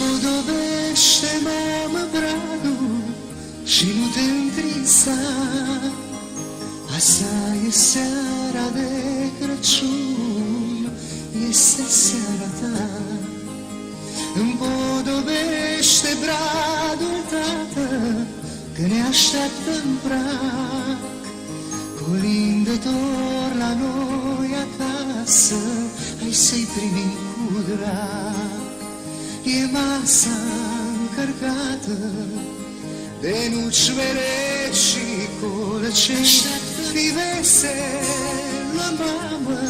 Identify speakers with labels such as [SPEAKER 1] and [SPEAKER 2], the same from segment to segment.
[SPEAKER 1] împodobește, mamă, bradul și nu te întrista. Asta e seara de Crăciun, este seara ta. Împodobește bradul, tată, că ne așteaptă în prag. Colindător la noi acasă, hai să-i primim cu drag. E masa încărcată de nuci vereci și colăcei. Fii veselă, mamă,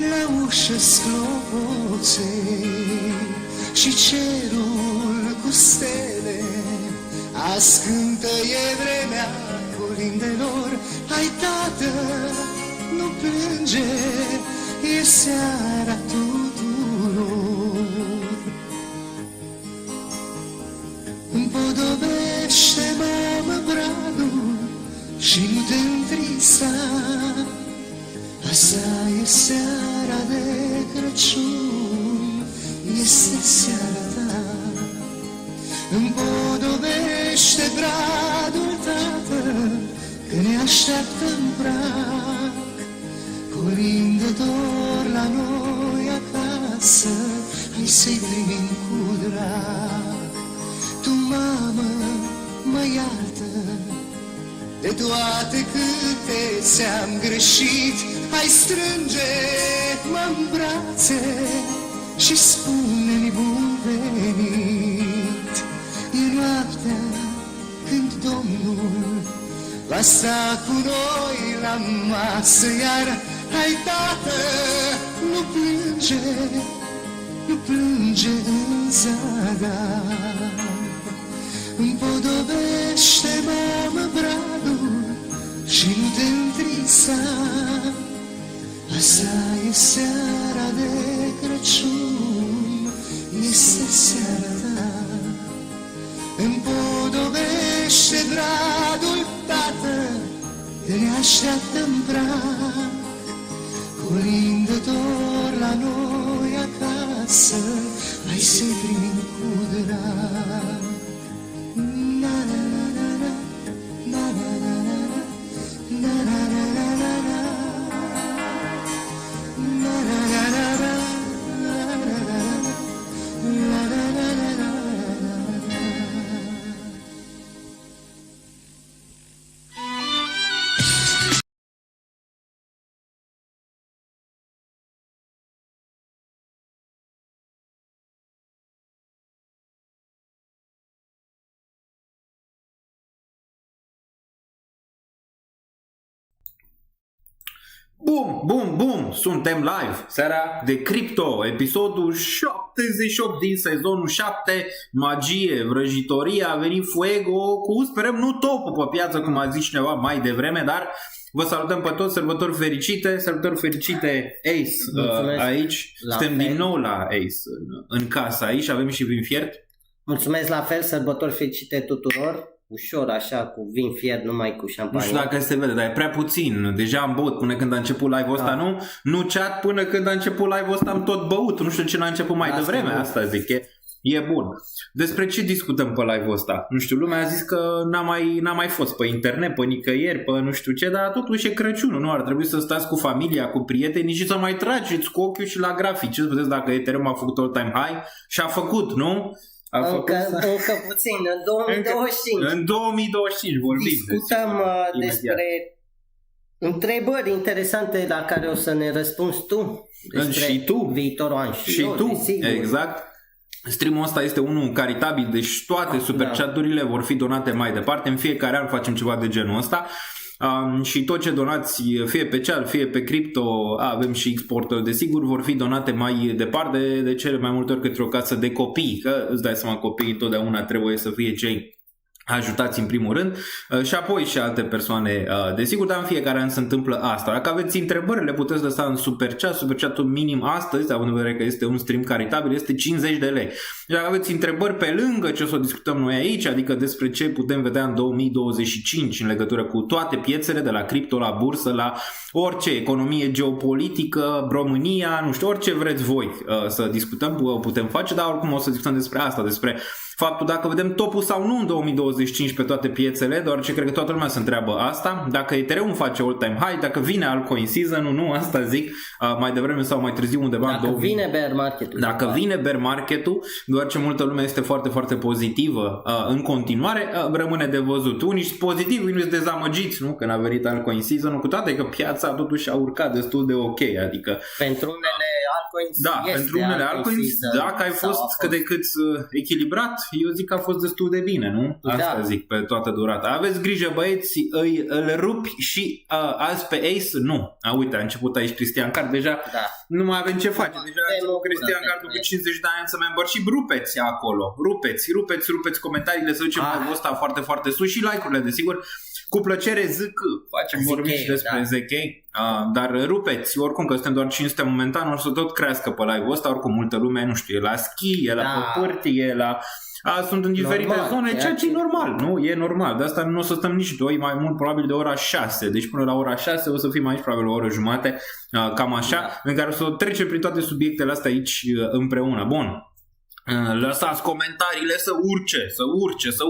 [SPEAKER 1] la ușă sclopoței. Și cerul cu stele azi cântă, e vremea colindelor. Hai, tată, nu plânge, e seara tuturor. Împodobește, mamă, bradul și nu te întrista. Asta e seara de Crăciun, este seara ta. Împodobește bradul, tată, că ne așteaptă în prag. Colindător la noi acasă, hai să-i primim cu drag. Tu, mamă, mă iartă de toate câte ți-am greșit. Hai, strânge-mă în brațe și spune-mi bun venit. E noaptea când Domnul va sta cu noi la masă, iar hai, tată, nu plânge, nu plânge în zadar. Împodobește, mamă, bradul și nu te întrista. Asta e seara de Crăciun, este seara ta. Împodobește bradul, tată, că ne așteaptă în prag. Colindător la noi acasă, hai să-i primim cu drag. Na na na na na, na na na na na, na na na na na na, na na na na na, na na na na na.
[SPEAKER 2] Bum, suntem live, seara de cripto, episodul 78 din sezonul 7, magie, vrăjitorie, a venit Fuego cu, sperăm, nu topul pe piață, cum a zis cineva mai devreme, dar vă salutăm pe toți, sărbători fericite, Ace aici, suntem din nou la Ace, în casa aici, avem și vin fiert.
[SPEAKER 3] Mulțumesc la fel, sărbători fericite tuturor. Ușor așa, cu vin fiert, numai cu șampanie.
[SPEAKER 2] Nu știu dacă se vede, dar e prea puțin. Deja am băut până când a început live-ul ăsta, nu chat până când a început live-ul ăsta am tot băut. Nu știu ce n-a început mai devreme, asta zic, e bun. Despre ce discutăm pe live-ul ăsta? Nu știu, lumea a zis că n-a mai fost pe internet, pe nicăieri, pe nu știu ce, dar totuși e Crăciunul, nu? Ar trebui să stați cu familia, cu prietenii și să mai trageți cu ochiul și la grafic. Ce vedeți dacă Ethereum a făcut all-time high și a făcut, nu?
[SPEAKER 3] Încă puțin, în 2025.
[SPEAKER 2] În 2025 vorbim.
[SPEAKER 3] Discutăm despre întrebări interesante la care o să ne răspunzi tu.
[SPEAKER 2] Și tu.
[SPEAKER 3] Viitorul an
[SPEAKER 2] și eu, tu, desigur. Exact. Streamul ăsta este unul caritabil, deci toate super chat-urile vor fi donate mai departe. În fiecare an facem ceva de genul ăsta. Și tot ce donați, fie pe chat, fie pe cripto, avem și export, desigur, vor fi donate mai departe, de cele mai multe ori către o casă de copii, că îți dai seama, copiii întotdeauna trebuie să fie cei ajutați în primul rând și apoi și alte persoane, desigur, dar în fiecare an se întâmplă asta. Dacă aveți întrebări, le puteți lăsa în super chat. Super chat-ul minim astăzi, având în vedere că este un stream caritabil, este 50 de lei. Dacă aveți întrebări pe lângă ce o să discutăm noi aici, adică despre ce putem vedea în 2025 în legătură cu toate piețele, de la cripto la bursă, la orice economie geopolitică, România, nu știu, orice vreți voi să discutăm, putem face, dar oricum o să discutăm despre asta, despre faptul dacă vedem topul sau nu în 2025 pe toate piețele, deoarece cred că toată lumea se întreabă asta, dacă Ethereum face all-time high, dacă vine altcoin season-ul, nu, asta zic, mai devreme sau mai târziu undeva
[SPEAKER 3] dacă vine bear market-ul.
[SPEAKER 2] Dacă vine bear market-ul, deoarece multă lume este foarte, foarte pozitivă în continuare, rămâne de văzut. Unii sunt pozitivi, unii sunt dezamăgiți, nu, când a venit altcoin season-ul, cu toate că piața totuși a urcat destul de ok, adică
[SPEAKER 3] pentru unele altcoins
[SPEAKER 2] pentru unele altcoins, dacă ai fost cât de cât echilibrat, eu zic că a fost destul de bine, nu? Asta zic pe toată durata. Aveți grijă, băieți, îl rupi și azi pe Ace, nu. Uite, a început aici Cristian Card, deja nu mai avem ce face. Deja a început Cristian Card după 50 de ani să member și rupeți acolo. Rupeți comentariile, să ducem pe ăsta foarte, foarte sus și like-urile, desigur. Cu plăcere vorbim și despre ZK, dar rupeți, oricum că suntem doar 500 momentan, o să tot crească pe live-ul ăsta, oricum multă lume, nu știu, e la schi, e la păpârtie, e la... sunt în diferite zone, ceea ce e normal, nu? E normal, de asta nu o să stăm nici 2, mai mult probabil de ora 6, deci până la ora 6 o să fim aici probabil o oră jumate, cam așa, în care o să trecem prin toate subiectele astea aici împreună. Bun. Lăsați comentariile să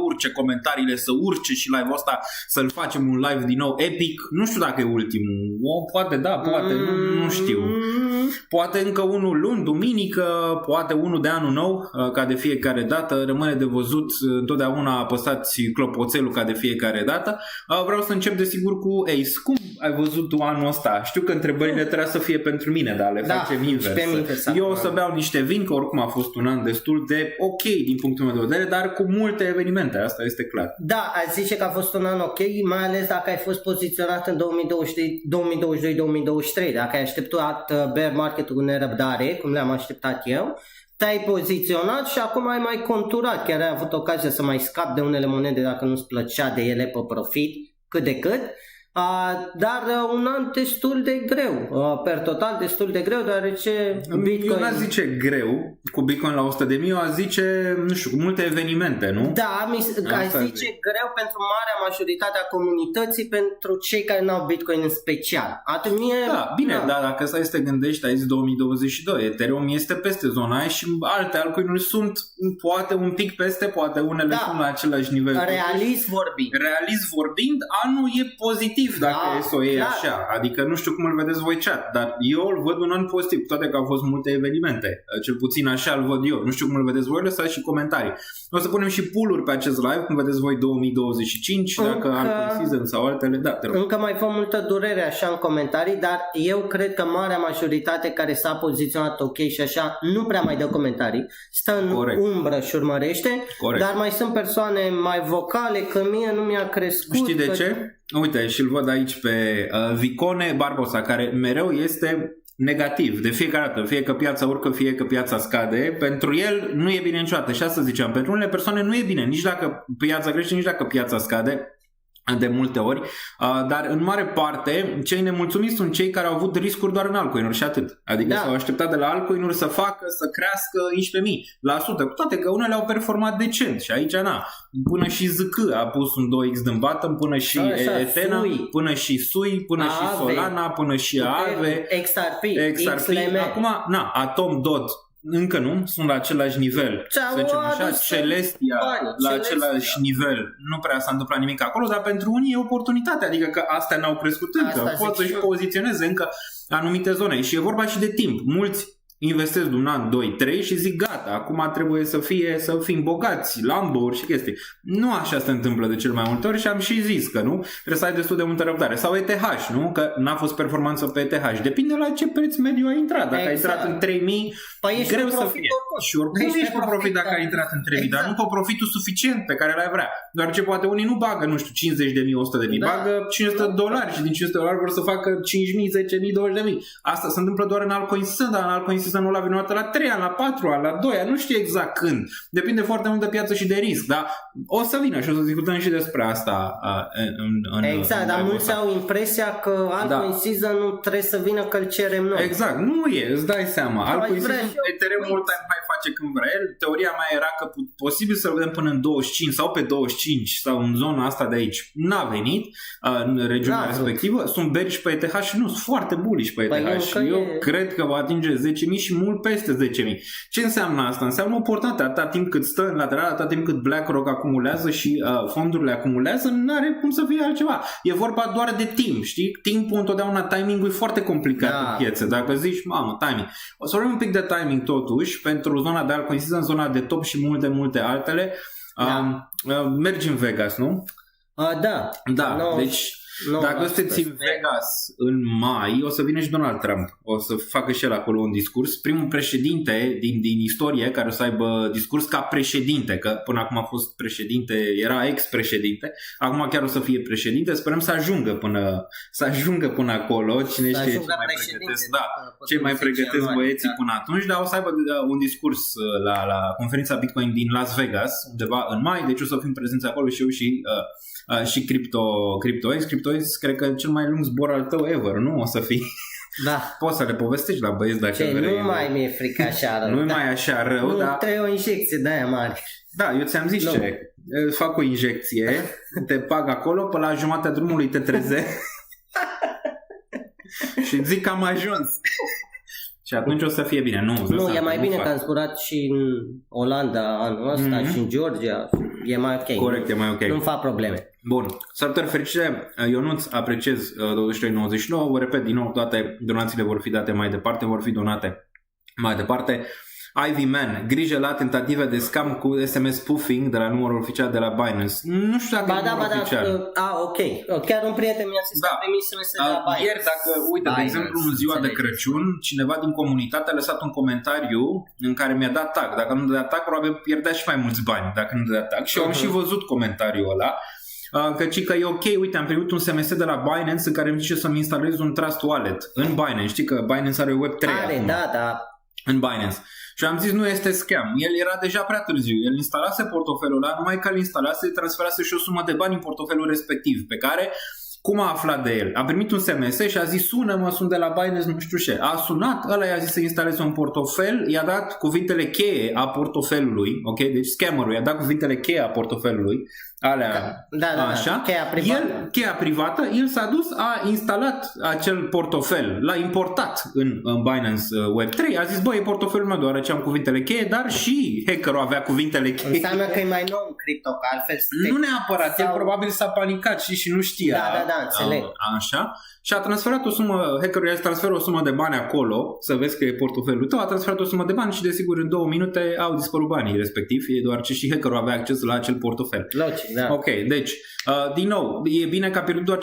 [SPEAKER 2] urce comentariile să urce și live-ul ăsta să-l facem un live din nou epic. Nu știu dacă e ultimul. Poate da, poate, nu știu. Poate încă unul luni, duminică, poate unul de anul nou, ca de fiecare dată. Rămâne de văzut, întotdeauna apăsați clopoțelul ca de fiecare dată. Vreau să încep desigur cu Ace. Cum ai văzut tu anul ăsta? Știu că întrebările trebuie să fie pentru mine, dar le facem invers. Eu o să beau niște vin, că oricum a fost un an destul de ok din punctul meu de vedere, dar cu multe evenimente, asta este clar.
[SPEAKER 3] Da, aș zice că a fost un an ok, mai ales dacă ai fost poziționat în 2022-2023, dacă ai așteptat bear market-ul cu nerăbdare, cum le-am așteptat eu, te-ai poziționat și acum ai mai conturat, chiar ai avut ocazia să mai scapi de unele monede dacă nu-ți plăcea de ele pe profit, cât de cât. Dar un an destul de greu, per total destul de greu, deoarece Bitcoin...
[SPEAKER 2] Eu n-aș zice greu, cu Bitcoin la 100.000, eu aș zice, nu știu, cu multe evenimente, nu?
[SPEAKER 3] Da, aș zice greu pentru marea majoritate a comunității, pentru cei care n-au Bitcoin în special.
[SPEAKER 2] Dar dacă stai să te gândești, ai zis 2022, Ethereum este peste zona aia și alte altcoin-uri sunt poate un pic peste, poate unele sunt la același nivel.
[SPEAKER 3] Realist
[SPEAKER 2] vorbind, anul e pozitiv. Dacă e să o iei așa, adică nu știu cum îl vedeți voi chat, dar eu îl văd un an pozitiv, toate că au fost multe evenimente, cel puțin așa îl văd eu, nu știu cum îl vedeți voi, lăsați și comentarii. O să punem și pool-uri pe acest live, cum vedeți voi 2025, dacă alt season sau altele,
[SPEAKER 3] încă mai vă multă durere așa în comentarii, dar eu cred că marea majoritate care s-a poziționat ok și așa, nu prea mai dă comentarii, stă în umbră și urmărește, dar mai sunt persoane mai vocale, că mie nu mi-a crescut.
[SPEAKER 2] Știi de ce? Uite, și îl văd aici pe Vicone Barbosa, care mereu este negativ, de fiecare dată, fie că piața urcă, fie că piața scade, pentru el nu e bine niciodată. Și asta ziceam, pentru unele persoane nu e bine, nici dacă piața crește, nici dacă piața scade, de multe ori, dar în mare parte cei nemulțumiți sunt cei care au avut riscuri doar în altcoin-uri și atât. Adică s-au așteptat de la altcoin-uri să crească 11.000%, cu toate că unele au performat decent și aici până și ZK a pus un 2x din bottom, până și Ethena, până și Sui, până și Solana, până și Aave, XRP. Acum, Atom, DOT încă nu, sunt la același nivel, să zicem așa, Celestia la același nivel, nu prea s-a întâmplat nimic acolo, dar pentru unii e oportunitate, adică că astea n-au crescut încă, pot să-și poziționeze încă anumite zone și e vorba și de timp, mulți investesc de un an, 2, 3 și zic gata, acum trebuie să fim bogați, Lambo-uri și chestii. Nu așa se întâmplă de cel mai multe ori și am și zis că nu, trebuie să ai destul de multă răbdare. Sau ETH, nu? Că n-a fost performanță pe ETH. Depinde la ce preț mediu ai intrat. Dacă ai intrat în 3.000, greu să fie. Și oricum ești pe profit dacă ai intrat în 3.000, dar nu pe profitul suficient pe care l-ai vrea. Doar ce poate unii nu bagă, nu știu, 50.000, 100.000, bagă $500 și din $500 vor să facă 5.000, 10.000, 20.000. Asta se întâmplă doar în altcoin, dar în altcoin season-ul ăla vine o dată la 3 ani, la 4 ani, la 2 ani, nu știu exact când. Depinde foarte mult de piață și de risc, dar o să vină și o să discutăm și despre asta
[SPEAKER 3] exact, dar mulți au impresia că altcoin season-ul trebuie să vină că îl cerem noi.
[SPEAKER 2] Exact, nu e, îți dai seama. Altcoin season, Ethereum all-time high face când vrea el. Teoria mea era că posibil să-l vedem până în 25 sau pe 25 sau în zona asta de aici. N-a venit în regiunea respectivă. Sunt bearish pe ETH și nu, sunt foarte bullish pe ETH și eu cred că va atinge 10.000 și mult peste 10.000. Ce înseamnă asta? Înseamnă oportunitate. Atâta timp cât stă în lateral, atâta timp cât BlackRock acumulează și fondurile acumulează, nu are cum să fie altceva. E vorba doar de timp, știi? Timpul întotdeauna, timingul e foarte complicat în piețe. Dacă zici, mamă, timing. O să vorbim un pic de timing totuși, pentru zona de altcoin season, zona de top și multe altele. Mergi în Vegas, nu? Da, deci dacă sunteți în Vegas în mai, o să vină și Donald Trump. O să facă și el acolo un discurs. Primul președinte din istorie care o să aibă discurs ca președinte, că până acum a fost președinte, era ex-președinte, acum chiar o să fie președinte. Sperăm să ajungă până acolo. Cine știe ce mai pregătesc, ce mai pregătesc băieții până atunci, dar o să aibă un discurs la conferința Bitcoin din Las Vegas undeva în mai, deci o să fim prezenți acolo și eu și CryptoX. CryptoX cred că cel mai lung zbor al tău ever, nu? O să fii...
[SPEAKER 3] Da.
[SPEAKER 2] Poți să le povestești la băieți dacă vrei.
[SPEAKER 3] Nu mai mi-e frică așa rău.
[SPEAKER 2] Nu mai așa rău,
[SPEAKER 3] nu, trebuie o injecție de aia mare.
[SPEAKER 2] Da, eu ți-am zis ce. Fac o injecție, te bag acolo, pe la jumatea drumului te trezești și zic că am ajuns. Și atunci o să fie bine. Nu,
[SPEAKER 3] e mai bine că am zburat și în Olanda anul ăsta și în Georgia. E mai ok.
[SPEAKER 2] Corect, e mai ok.
[SPEAKER 3] Nu fac probleme.
[SPEAKER 2] Bun. Sărbători fericite. Ionuț, apreciez 23.99. Vă repet din nou, toate donațiile vor fi date mai departe, vor fi donate mai departe. Ivy Man, grijă la tentative de scam cu SMS spoofing de la numărul oficial de la Binance. Nu știu dacă e numărul oficial.
[SPEAKER 3] Ok. Chiar un prieten mi-a zis că primis SMS de la Binance.
[SPEAKER 2] Ieri, dacă, uite, de exemplu, în ziua de Crăciun, cineva din comunitate a lăsat un comentariu în care mi-a dat tag. Dacă nu dădea tag, probabil pierdea și mai mulți bani dacă nu dădea tag. Și eu am și văzut comentariul ăla. Că e ok, uite, am primit un SMS de la Binance în care îmi zice să-mi instalez un Trust Wallet în Binance. Știi că Binance are Web3 acum.
[SPEAKER 3] Da.
[SPEAKER 2] În Binance. Și am zis, nu este scam. El era deja prea târziu. El instalase portofelul ăla, numai că îl instalase, transferase și o sumă de bani în portofelul respectiv, pe care, cum a aflat de el? A primit un SMS și a zis, sună-mă, sunt de la Binance, nu știu ce. A sunat, ăla i-a zis să instaleze un portofel, i-a dat cuvintele cheie a portofelului, ok? Deci scammerul i-a dat cuvintele cheie a portofelului, alea, așa. Cheia privată, el s-a dus, a instalat acel portofel, l-a importat în Binance Web3, a zis, băi, e portofelul meu, deoarece am cuvintele cheie, dar și hackerul avea cuvintele cheie.
[SPEAKER 3] Înseamnă că e mai nou în cripto, că altfel
[SPEAKER 2] nu neapărat, el probabil s-a panicat și nu știa.
[SPEAKER 3] Da, înțeleg.
[SPEAKER 2] Așa. Și a transferat o sumă, hackerul i-a transferat o sumă de bani acolo, să vezi că e portofelul tău, a transferat o sumă de bani și desigur în 2 minute au dispărut banii respectiv, deoarece și hackerul avea acces la acel portofel.
[SPEAKER 3] Logic, da.
[SPEAKER 2] Ok, deci, din nou, e bine că a pierdut doar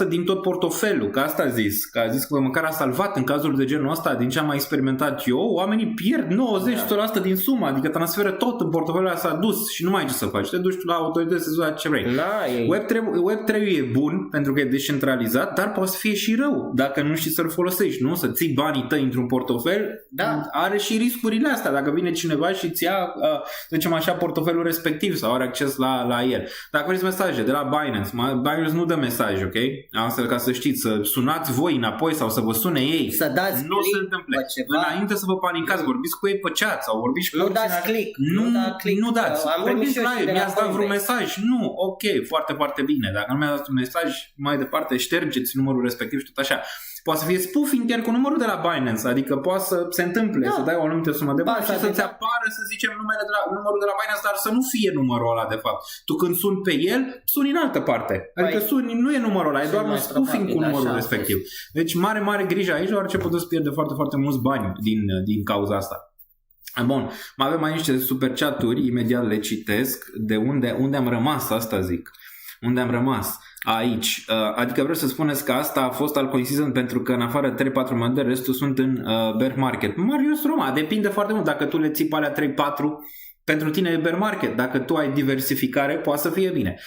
[SPEAKER 2] 5% din tot portofelul, că asta a zis, că a zis că măcar a salvat în cazul de genul ăsta, din ce am mai experimentat eu, oamenii pierd 90% din sumă, adică transferă tot în portofelul ăla, s-a dus și nu mai ai ce să faci, te duci la autorități să zici ce vrei. Web3 e bun pentru că e descentralizat, dar poate să fie și rău dacă nu știi să-l folosești, nu? Să ții banii tăi într-un portofel, are și riscurile astea, dacă vine cineva și îți ia, să zicem așa, portofelul respectiv sau are acces la el. Dacă vreți mesaje de la Binance nu dă mesaj, ok? Astfel ca să știți, să sunați voi înapoi sau să vă sune ei.
[SPEAKER 3] Să dați
[SPEAKER 2] nu se întâmplă. Înainte să vă panicați, vorbiți cu ei pe chat sau vorbiți cu
[SPEAKER 3] nu dați click.
[SPEAKER 2] Nu dați. Vorbiți la ei, mi-ați dat vreun mesaj? Nu, ok, foarte, foarte bine. Dacă nu mi-a dat un mesaj, mai departe ștergeți numărul respectiv și tot așa. Poate să fie spoofing chiar cu numărul de la Binance, adică poate să se întâmple, să dai o anumită sumă de bani și să-ți apară, să zicem, numărul de la Binance, dar să nu fie numărul ăla de fapt. Tu când suni pe el, suni în altă parte. Adică nu e numărul ăla, e doar un spoofing cu numărul respectiv. Deci mare grijă aici, deoarece puteți pierde foarte, foarte mulți bani din cauza asta. Bun, mai avem aici niște super chat-uri, imediat le citesc, de unde am rămas, asta zic. Unde am rămas? Aici, adică vreau să spuneți că asta a fost altcoin season pentru că în afară de 3-4 monede, restul sunt în bear market. Marius Roma, depinde foarte mult dacă tu le ții pe alea 3-4 Pentru tine e bear market. Dacă tu ai diversificare, poate să fie bine.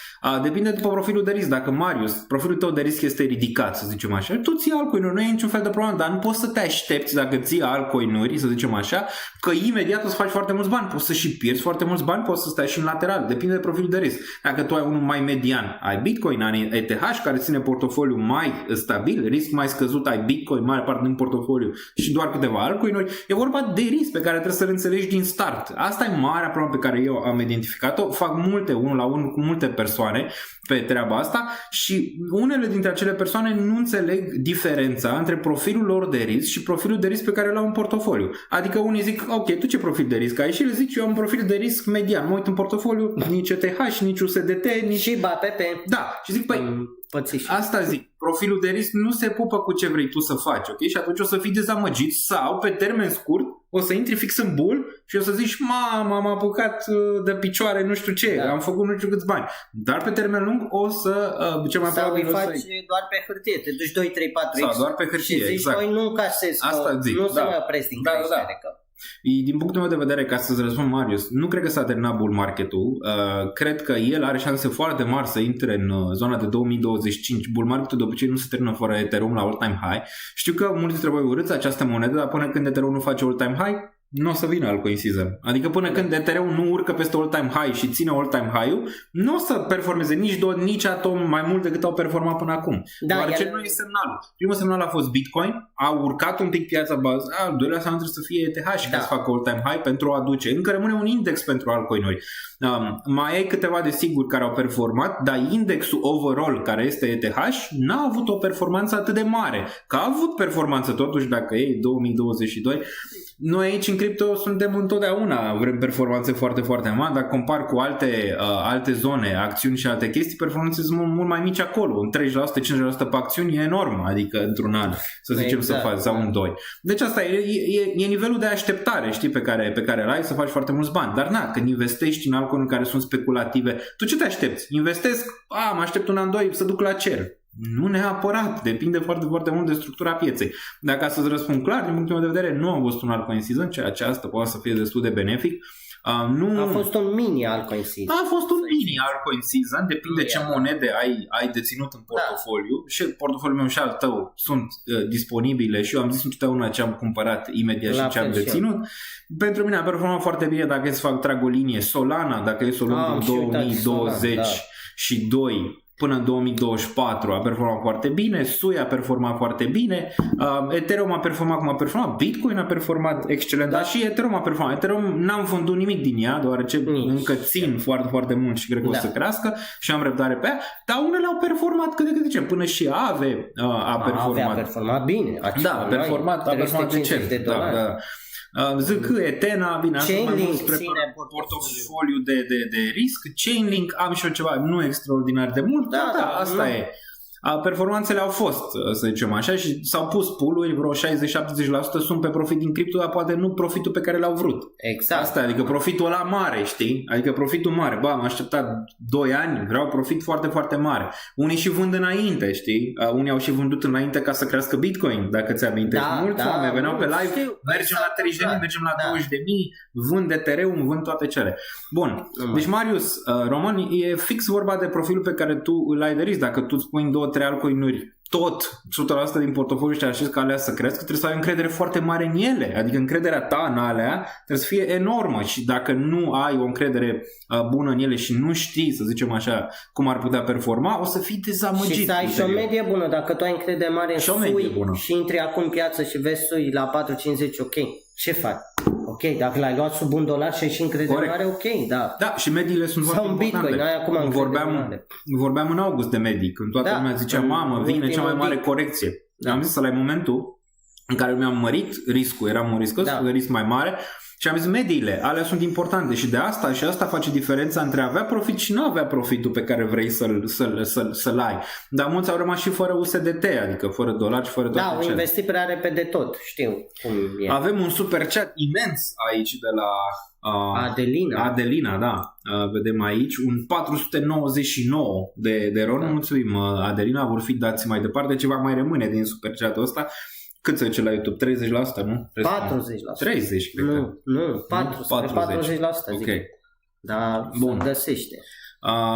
[SPEAKER 2] Depinde după profilul de risc. Dacă, Marius, profilul tău de risc este ridicat, să zicem așa, tu ții altcoin-uri, nu e niciun fel de problemă, dar nu poți să te aștepți dacă ții altcoin-uri, să zicem așa, că imediat o să faci foarte mulți bani. Poți să și pierzi foarte mulți bani, poți să stai și în lateral. Depinde de profilul de risc. Dacă tu ai unul mai median, ai Bitcoin, ai ETH, care ține portofoliu mai stabil, risc mai scăzut, ai Bitcoin, mare parte din portofoliu și doar câteva altcoin-uri, e vorba de risc pe care trebuie să-l înțelegi din start. Asta e marea problemă pe care eu am identificat-o. Fac multe, unul la unul, cu multe persoane pe treaba asta și unele dintre acele persoane nu înțeleg diferența între profilul lor de risc și profilul de risc pe care îl au în portofoliu. Adică unii zic, ok, tu ce profil de risc ai? Și le zic, eu am un profil de risc median. Mă uit în portofoliu, nici ETH, nici USDT, nici...
[SPEAKER 3] Și BAPP.
[SPEAKER 2] Da, și zic, păi, asta zic, profilul de risc nu se pupă cu ce vrei tu să faci, ok? Și atunci o să fii dezamăgit sau, pe termen scurt, o să intri fix în bull și o să zici, m-am apucat de picioare, nu știu ce, am făcut nu știu câți bani. Dar pe termen lung o să, ce mai
[SPEAKER 3] sau îi faci
[SPEAKER 2] să...
[SPEAKER 3] doar pe hârtie, te duci 2, 3, 4
[SPEAKER 2] sau doar pe hârtie,
[SPEAKER 3] și zici,
[SPEAKER 2] exact.
[SPEAKER 3] Păi nu casez,
[SPEAKER 2] asta zic,
[SPEAKER 3] nu se mai opresc din creștere.
[SPEAKER 2] Din punctul meu de vedere, ca să-ți răspund, Marius, nu cred că s-a terminat bull market-ul. Cred că el are șanse foarte mari să intre în zona de 2025. Bull market-ul de obicei nu se termină fără Ethereum la all-time high. Știu că mulți dintre voi urâți această monedă, dar până când Ethereum nu face all-time high, nu o să vină altcoin season. Adică până când Ethereum nu urcă peste all-time high și ține all-time high-ul, nu o să performeze nici DOT, nici Atom mai mult decât au performat până acum. Doar ce nu e semnalul. Primul semnal a fost Bitcoin, a urcat un pic piața bază, al doilea semnal trebuie să fie ETH și ca să facă all-time high pentru a aduce. Încă rămâne un index pentru altcoin-uri. Mai ai câteva desigur care au performat, dar indexul overall, care este ETH, n-a avut o performanță atât de mare. Că a avut performanță totuși, dacă e 2022. Noi aici în cripto suntem întotdeauna, vrem performanțe foarte, foarte mari, dar compar cu alte zone, acțiuni și alte chestii, performanțe sunt mult mai mici acolo. Un 30%, 50% pe acțiuni e enorm, adică într-un an, să zicem, exact, să faci, sau un 2. Deci asta e nivelul de așteptare, știi, pe care îl ai să faci foarte mulți bani. Dar când investești în altcoin care sunt speculative, tu ce te aștepți? Investesc, mă aștept un an, 2 să duc la cer. Nu neapărat, depinde foarte, foarte mult de structura pieței. Dacă să-ți răspund clar, din punctul meu de vedere, nu a fost un altcoin season, ceea ce asta poate să fie destul de benefic.
[SPEAKER 3] A fost un mini altcoin season.
[SPEAKER 2] A fost un mini altcoin season, depinde ce monede ai deținut în portofoliu. Și portofoliul meu și al tău sunt disponibile și eu am zis întotdeauna ce am cumpărat imediat și ce am deținut. Pentru mine a performat foarte bine dacă e să fac trag o linie. Solana, dacă e să o luăm din 2020 și 2 până în 2024 a performat foarte bine, SUI a performat foarte bine, Ethereum a performat cum a performat, Bitcoin a performat excelent, dar și Ethereum a performat. Ethereum n-am vândut nimic din ea, deoarece încă țin foarte, foarte mult și cred că o să crească și am răbdare pe ea, dar unele au performat cât de cât zicem, până și AVE a performat.
[SPEAKER 3] A performat bine.
[SPEAKER 2] A performat decent. Zic că Ethena, bine, asta mai mult spre portofoliu de risc. Chainlink am și eu ceva, nu extraordinar de mult, dar asta e. Performanțele au fost, să zicem așa, și s-au pus pool-uri, vreo 60-70% sunt pe profit din cripto, dar poate nu profitul pe care l-au vrut.
[SPEAKER 3] Exact.
[SPEAKER 2] Asta, adică profitul ăla mare, știi? Adică profitul mare. Am așteptat 2 ani, vreau profit foarte, foarte mare. Unii și vând înainte, știi? Unii au și vândut înainte ca să crească Bitcoin, dacă ți-amintești. Mulți oameni veneau pe live, mergem la 30.000, mergem la 20.000, vând Ethereum, vând toate cele. Bun. Deci, Marius, Roman, e fix vorba de profilul pe care tu îl ai de risc. Dacă tu îți pui 2-3 altcoin-uri tot 100% din portofoliu și te aștepți ca alea să crească, trebuie să ai încredere foarte mare în ele. Adică încrederea ta în alea trebuie să fie enormă și dacă nu ai o încredere bună în ele și nu știi, să zicem așa, cum ar putea performa, o să fii dezamăgit.
[SPEAKER 3] Și să ai și o medie bună. Dacă tu ai încredere mare în SUI și intri acum în piață și vezi SUI la 4,50, ok, ce faci? Ok, dacă l-ai luat sub $1 și ai și încredere mare, ok, da.
[SPEAKER 2] Da, și mediile sunt foarte importante.
[SPEAKER 3] Sau Bitcoin, ai acum
[SPEAKER 2] vorbeam în august de medii, când toată lumea zicea, mamă, vine cea mai mare corecție. Am zis să la momentul în care mi-am mărit riscul, eram un risc mai mare, și am zis, mediile, alea sunt importante și de asta și asta face diferența între a avea profit și nu avea profitul pe care vrei să-l ai. Dar mulți au rămas și fără USDT, adică fără dolari și fără toate
[SPEAKER 3] au investit prea repede tot, știu cum e.
[SPEAKER 2] Avem un super chat imens aici de la Adelina, da. Vedem aici un 499 de RON. Mulțumim, Adelina, vor fi dați mai departe, ceva mai rămâne din super chat-ul ăsta. Cât se duce la YouTube? 30%, nu?
[SPEAKER 3] 40%.
[SPEAKER 2] 30, cred că.
[SPEAKER 3] Nu, 40%.
[SPEAKER 2] Ok.
[SPEAKER 3] Zic. Dar
[SPEAKER 2] Bun.
[SPEAKER 3] se găsește.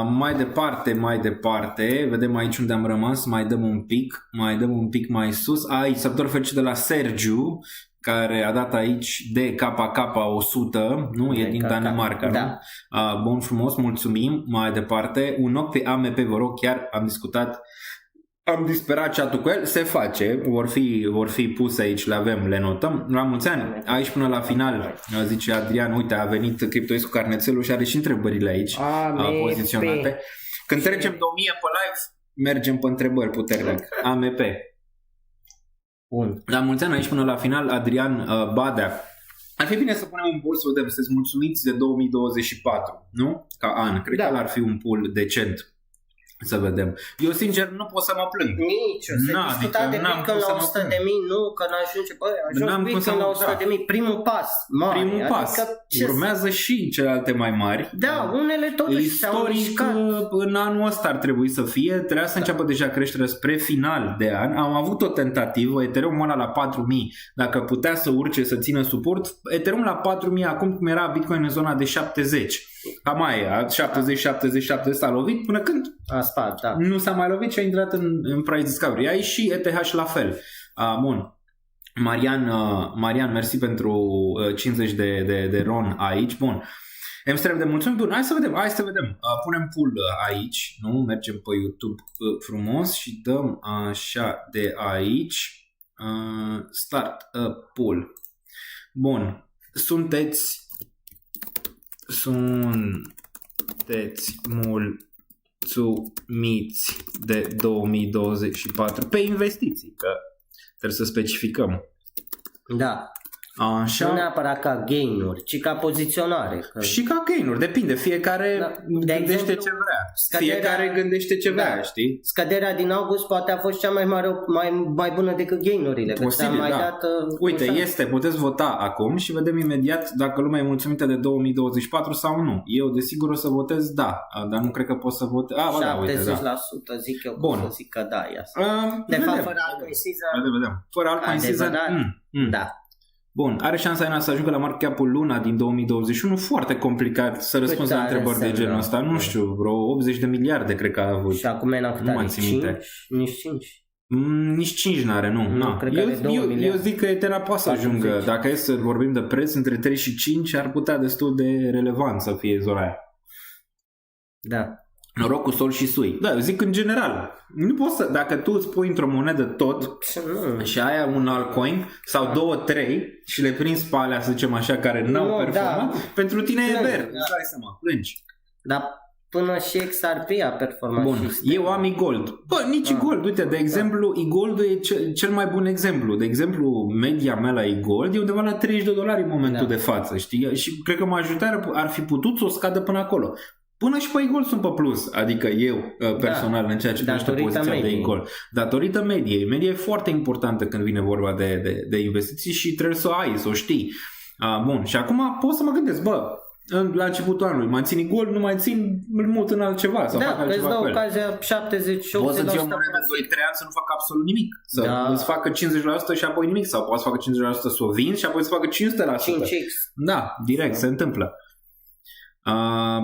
[SPEAKER 2] Mai departe, vedem aici unde am rămas, mai dăm un pic mai sus. Aici, săptămâna fericită de la Sergiu, care a dat aici de KK 100, nu? E din Danemarca,
[SPEAKER 3] da.
[SPEAKER 2] nu? Bun, frumos, mulțumim. Mai departe, un ochi pe AMP, vă rog, chiar am discutat, am disperat chat-ul cu el, se face, vor fi puse aici, le avem, le notăm. La mulți ani, aici până la final, zice Adrian, uite, a venit Criptoescu Carnețelul și are și întrebările aici poziționate. Când trecem de 1000 pe live, mergem pe întrebări puternic. AMP.
[SPEAKER 3] Bun.
[SPEAKER 2] La mulți ani, aici până la final, Adrian Badea. Ar fi bine să punem un pool să vedem, sunteți mulțumiți de 2024, nu? Ca an, cred că ar fi un pool decent. Să vedem. Eu sincer nu pot să mă plâng.
[SPEAKER 3] Nici, se discuta de Bitcoin la 100.000, nu, că n-ajunge, ajuns Bitcoin la 100.000, primul pas mare.
[SPEAKER 2] Primul pas. Urmează și celelalte mai mari.
[SPEAKER 3] Da, unele totuși s-au mișcat.
[SPEAKER 2] În anul ăsta ar trebui să fie, trebuia să înceapă deja creșterea spre final de an. Am avut o tentativă, Ethereum ăla la 4.000, dacă putea să urce, să țină suport. Ethereum la 4.000 acum cum era Bitcoin în zona de 70. Cam aia, 70 s-a lovit până când nu s-a mai lovit și a intrat în price discovery. Ai și ETH la fel. Bun. Marian, mersi pentru 50 de RON aici. Bun. Extrem de mulțumim. Bun, hai să vedem. Punem pool aici, nu? Mergem pe YouTube frumos și dăm așa de aici. Start a pool. Bun. Sunteți mulțumiți de 2024 pe investiții, că trebuie să specificăm.
[SPEAKER 3] Da.
[SPEAKER 2] Așa.
[SPEAKER 3] Nu neapărat ca gain-uri, ci ca poziționare. Că...
[SPEAKER 2] Și ca gain-uri, depinde. Fiecare gândește ce vrea. Fiecare gândește ce vrea, știi?
[SPEAKER 3] Scăderea din august poate a fost cea mai bună decât gain-urile.
[SPEAKER 2] Posibil,
[SPEAKER 3] mai
[SPEAKER 2] da.
[SPEAKER 3] dat,
[SPEAKER 2] uite, puteți vota acum și vedem imediat dacă lumea e mulțumită de 2024 sau nu. Eu desigur o să votez da, dar nu cred că pot să votez. 70%
[SPEAKER 3] zic eu,
[SPEAKER 2] bun.
[SPEAKER 3] să zic că da. De fapt, fără altcoin season.
[SPEAKER 2] Fără altcoin season.
[SPEAKER 3] Da.
[SPEAKER 2] Bun, are șansa să ajungă la market cap-ul luna din 2021, foarte complicat să răspunzi la întrebări de genul ăsta, nu știu, vreo 80 de miliarde cred că a avut.
[SPEAKER 3] Și acum e cât are, 5? Nici 5.
[SPEAKER 2] Nici 5 n-are, nu. Eu zic că Ethereum poate să ajungă, dacă e să vorbim de preț, între 3 și 5 ar putea destul de relevant să fie zona aia.
[SPEAKER 3] Da.
[SPEAKER 2] Noroc cu sol și sui. Da, eu zic în general. Nu poți să, dacă tu îți pui într-o monedă tot și ai un altcoin sau 2-3 și le prinzi pe alea, să zicem așa, care n-au performat, pentru tine e verde. Îți dai seama, plângi.
[SPEAKER 3] Dar până și XRP a performat.
[SPEAKER 2] Bun, eu am e-gold. Nici e-gold. Uite, de exemplu, e-gold e cel mai bun exemplu. De exemplu, media mea la e-gold e undeva la $30 în momentul de față, știi? Și cred că majoritatea ar fi putut să o scadă până acolo. Până și pe e-gold sunt pe plus, adică eu personal în ceea ce privește poziția de e-gold. Datorită mediei. Media e foarte importantă când vine vorba de investiții și trebuie să o ai, să o știi. Bun, și acum pot să mă gândesc, la începutul anului, mai țin e-gold, nu mai țin, îl mut în altceva sau fac altceva cu el. Da, îți dă ocazia 70-80%. Poți să-ți iau o monedă 2-3 ani să nu fac absolut nimic. Să îți facă 50% și apoi nimic. Sau poți să facă 50% să o vinzi și apoi să facă 500%.
[SPEAKER 3] 5x.
[SPEAKER 2] Da, direct, se întâmplă.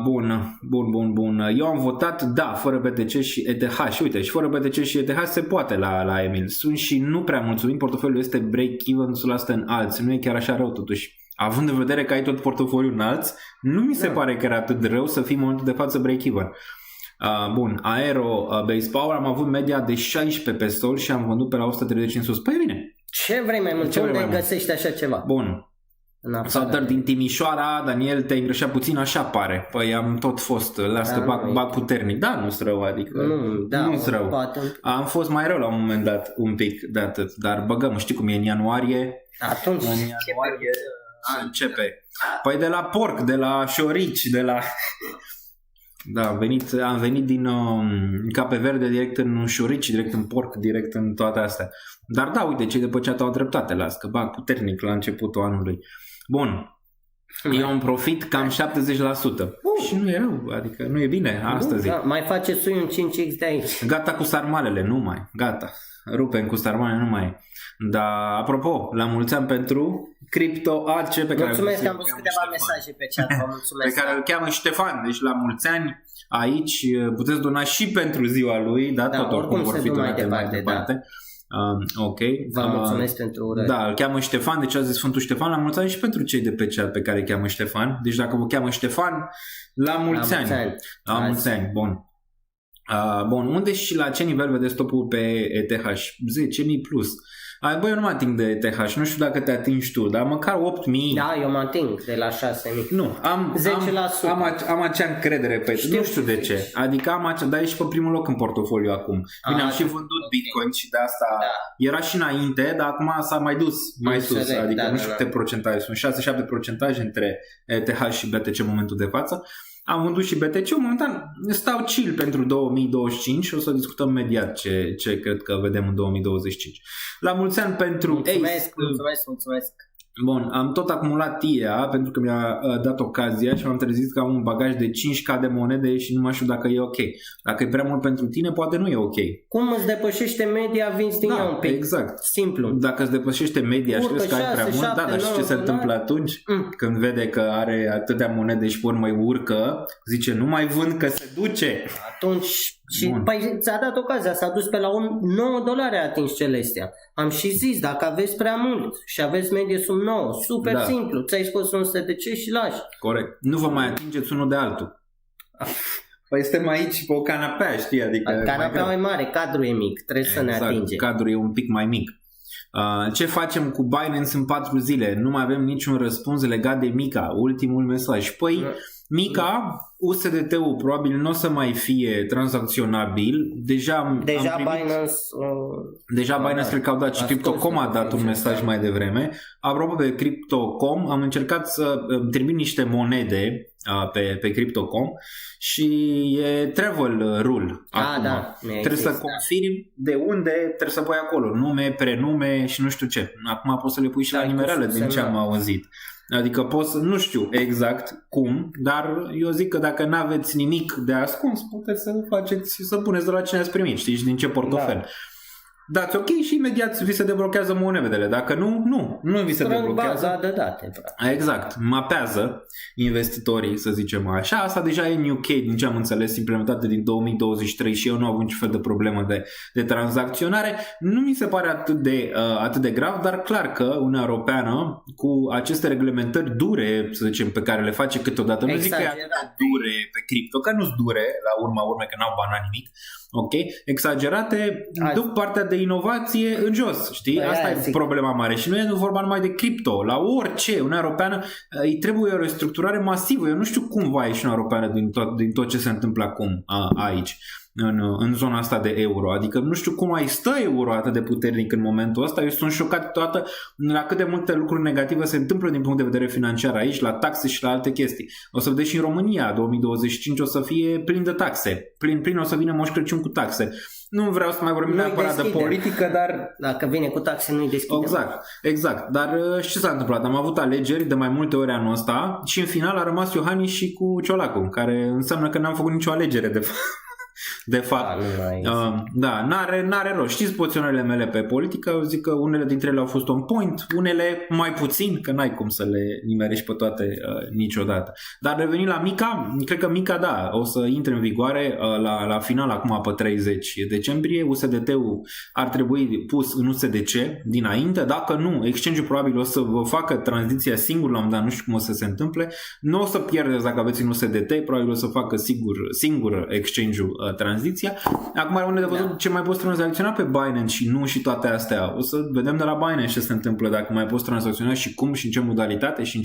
[SPEAKER 2] Bun. Eu am votat da, fără BTC și ETH. Și uite, și fără BTC și ETH se poate la Emil. Sunt și nu prea mulțumim, portofoliul este break-even 100% în alți. Nu e chiar așa rău totuși. Având în vedere că ai tot portofoliul în alți, nu mi se pare că era atât de rău să fii în momentul de față break-even. Bun, Aero Base Power am avut media de 16 pe sol și am vândut pe la 130 în sus. Păi bine.
[SPEAKER 3] Ce vrei mai mult? Unde găsești așa ceva?
[SPEAKER 2] Bun. Sau din Timișoara, Daniel, te-ai îngreșat puțin, așa pare. Păi am tot fost, las că bag puternic. Da, nu-s rău, adică nu-s rău. Am fost mai rău la un moment dat, un pic de atât, dar băgăm, știi cum e în ianuarie?
[SPEAKER 3] Atunci
[SPEAKER 2] în ianuarie începe. Păi de la porc, de la șorici, de la... Da, am venit din Cape Verde direct în șorici, direct în porc, direct în toate astea. Dar da, uite, cei de pe chat au dreptate, las că bag puternic la începutul anului. Bun. E un profit cam 70%. Și nu e rău, adică nu e bine, asta zic.
[SPEAKER 3] Da, mai faceți un 5x de aici.
[SPEAKER 2] Gata cu sarmalele, nu mai, gata. Rupem cu sarmalele, nu mai. Dar, apropo, la mulți ani pentru Crypto AC pe care
[SPEAKER 3] mulțumesc că am văzut câteva mesaje pe chat, vă mulțumesc.
[SPEAKER 2] Pe care îl cheamă Ștefan, deci la mulți ani aici puteți dona și pentru ziua lui, da, tot oricum vor fi donate mai departe. Da. Ok.
[SPEAKER 3] Vă mulțumesc pentru urări.
[SPEAKER 2] Da, îl cheamă Ștefan, deci azi Sfântul Ștefan, la mulți ani și pentru cei de pe chat pe care îl cheamă Ștefan. Deci dacă vă cheamă Ștefan, la mulți ani. La mulți ani, bun. Bun, unde și la ce nivel vedeți topul pe ETH? 10.000 plus. Băi, eu nu mă ating de ETH, nu știu dacă te atingi tu, dar măcar 8.000.
[SPEAKER 3] Da, eu mă ating de la 6.000.
[SPEAKER 2] Nu, am acea încredere pe nu știu de ce. Adică dar e și pe primul loc în portofoliu acum. Bine, am și vândut Bitcoin și de asta era și înainte, dar acum s-a mai dus mai sus. Adică nu știu câte procentaje sunt, 6-7% între ETH și BTC în momentul de față. Am vândut și BTC, momentan stau chill pentru 2025 și o să discutăm imediat ce cred că vedem în 2025. La mulți ani pentru
[SPEAKER 3] mulțumesc.
[SPEAKER 2] Bun, am tot acumulat TIA pentru că mi-a dat ocazia și m-am trezit că am un bagaj de 5k de monede și nu mai știu dacă e ok. Dacă e prea mult pentru tine, poate nu e ok.
[SPEAKER 3] Cum îți depășește media, vinzi din ea un pic.
[SPEAKER 2] Exact.
[SPEAKER 3] Simplu.
[SPEAKER 2] Dacă îți depășește media și crezi că ai prea mult, dar știi ce se întâmplă atunci? Când vede că are atâtea monede și pe urmă îi urcă, zice nu mai vând că se duce.
[SPEAKER 3] Atunci, păi ți-a dat ocazia, s-a dus pe la $9 a atins Celestia. Am și zis, dacă aveți prea mult și aveți medie sub 9, super simplu, ți-ai scos un STC și lași.
[SPEAKER 2] Corect. Nu vă mai atingeți unul de altul. Păi suntem aici pe o canapea, știi? Adică
[SPEAKER 3] canapea e mare, cadrul e mic, trebuie să ne atingem.
[SPEAKER 2] Cadrul e un pic mai mic. Ce facem cu Binance în 4 zile? Nu mai avem niciun răspuns legat de Mica. Ultimul mesaj. Păi Mica, USDT-ul probabil nu o să mai fie tranzacționabil. Deja Binance cred că au dat și Crypto.com a dat un mesaj mai devreme. Apropo de Crypto.com, am încercat să trimit niște monede pe Crypto.com și e travel rule. Trebuie să confirmi de unde, trebuie să pui acolo nume, prenume și nu știu ce. Acum poți să le pui și la nimerele din ce am auzit. Adică nu știu exact cum, dar eu zic că dacă n-aveți nimic de ascuns, puteți să puneți de la cine ați primit, știi, și din ce portofel. Dați ok și imediat vi se deblochează monedele. Dacă nu vi se deblochează.
[SPEAKER 3] Baza de date.
[SPEAKER 2] Exact. Mapează investitorii, să zicem așa. Asta deja e în UK, din ce am înțeles, implementată din 2023 și eu nu am avut niciun fel de problemă de tranzacționare. Nu mi se pare atât de grav, dar clar că Uniunea Europeană, cu aceste reglementări dure, să zicem, pe care le face câteodată, nu zic că e atât de dure pe cripto, că nu-s dure la urma urmei, că n-au banat nimic. Ok, exagerate, duc partea de inovație în jos, știi? Asta e problema mare și nu e vorba numai de cripto, la orice. Uniunea Europeană îi trebuie o restructurare masivă. Eu nu știu cum va ieși Uniunea Europeană din tot ce se întâmplă acum aici. În zona asta de euro. Adică nu știu cum mai stă euro atât de puternic în momentul ăsta. Eu sunt șocat toată la cât de multe lucruri negative se întâmplă din punct de vedere financiar aici, la taxe și la alte chestii. O să vedeți și în România 2025 o să fie plin de taxe. Plin o să vină Moș Crăciun cu taxe. Nu vreau să mai vorbim neapărat de politică, dar...
[SPEAKER 3] Dacă vine cu taxe, nu-i deschidem.
[SPEAKER 2] Exact. Dar ce s-a întâmplat? Am avut alegeri de mai multe ori anul ăsta și în final a rămas Iohannis și cu Ciolacu, care înseamnă că n-am făcut nicio alegere de fapt. N-are rost. Știți poziționările mele pe politică, eu zic că unele dintre ele au fost on point, unele mai puțin, că n-ai cum să le nimerești pe toate niciodată. Dar revenind la Mica, cred că Mica, o să intre în vigoare la final, acum pe 30 decembrie. USDT-ul ar trebui pus în USDC dinainte, dacă nu, exchange-ul probabil o să vă facă tranziția singur la un dat, nu știu cum o să se întâmple. Nu o să pierdeți dacă aveți în USDT, probabil o să facă singur exchange-ul tranziția. Acum rămâne de văzut ce mai poți tranzacționa pe Binance și nu și toate astea. O să vedem de la Binance ce se întâmplă, dacă mai poți tranzacționa și cum și în ce modalitate și în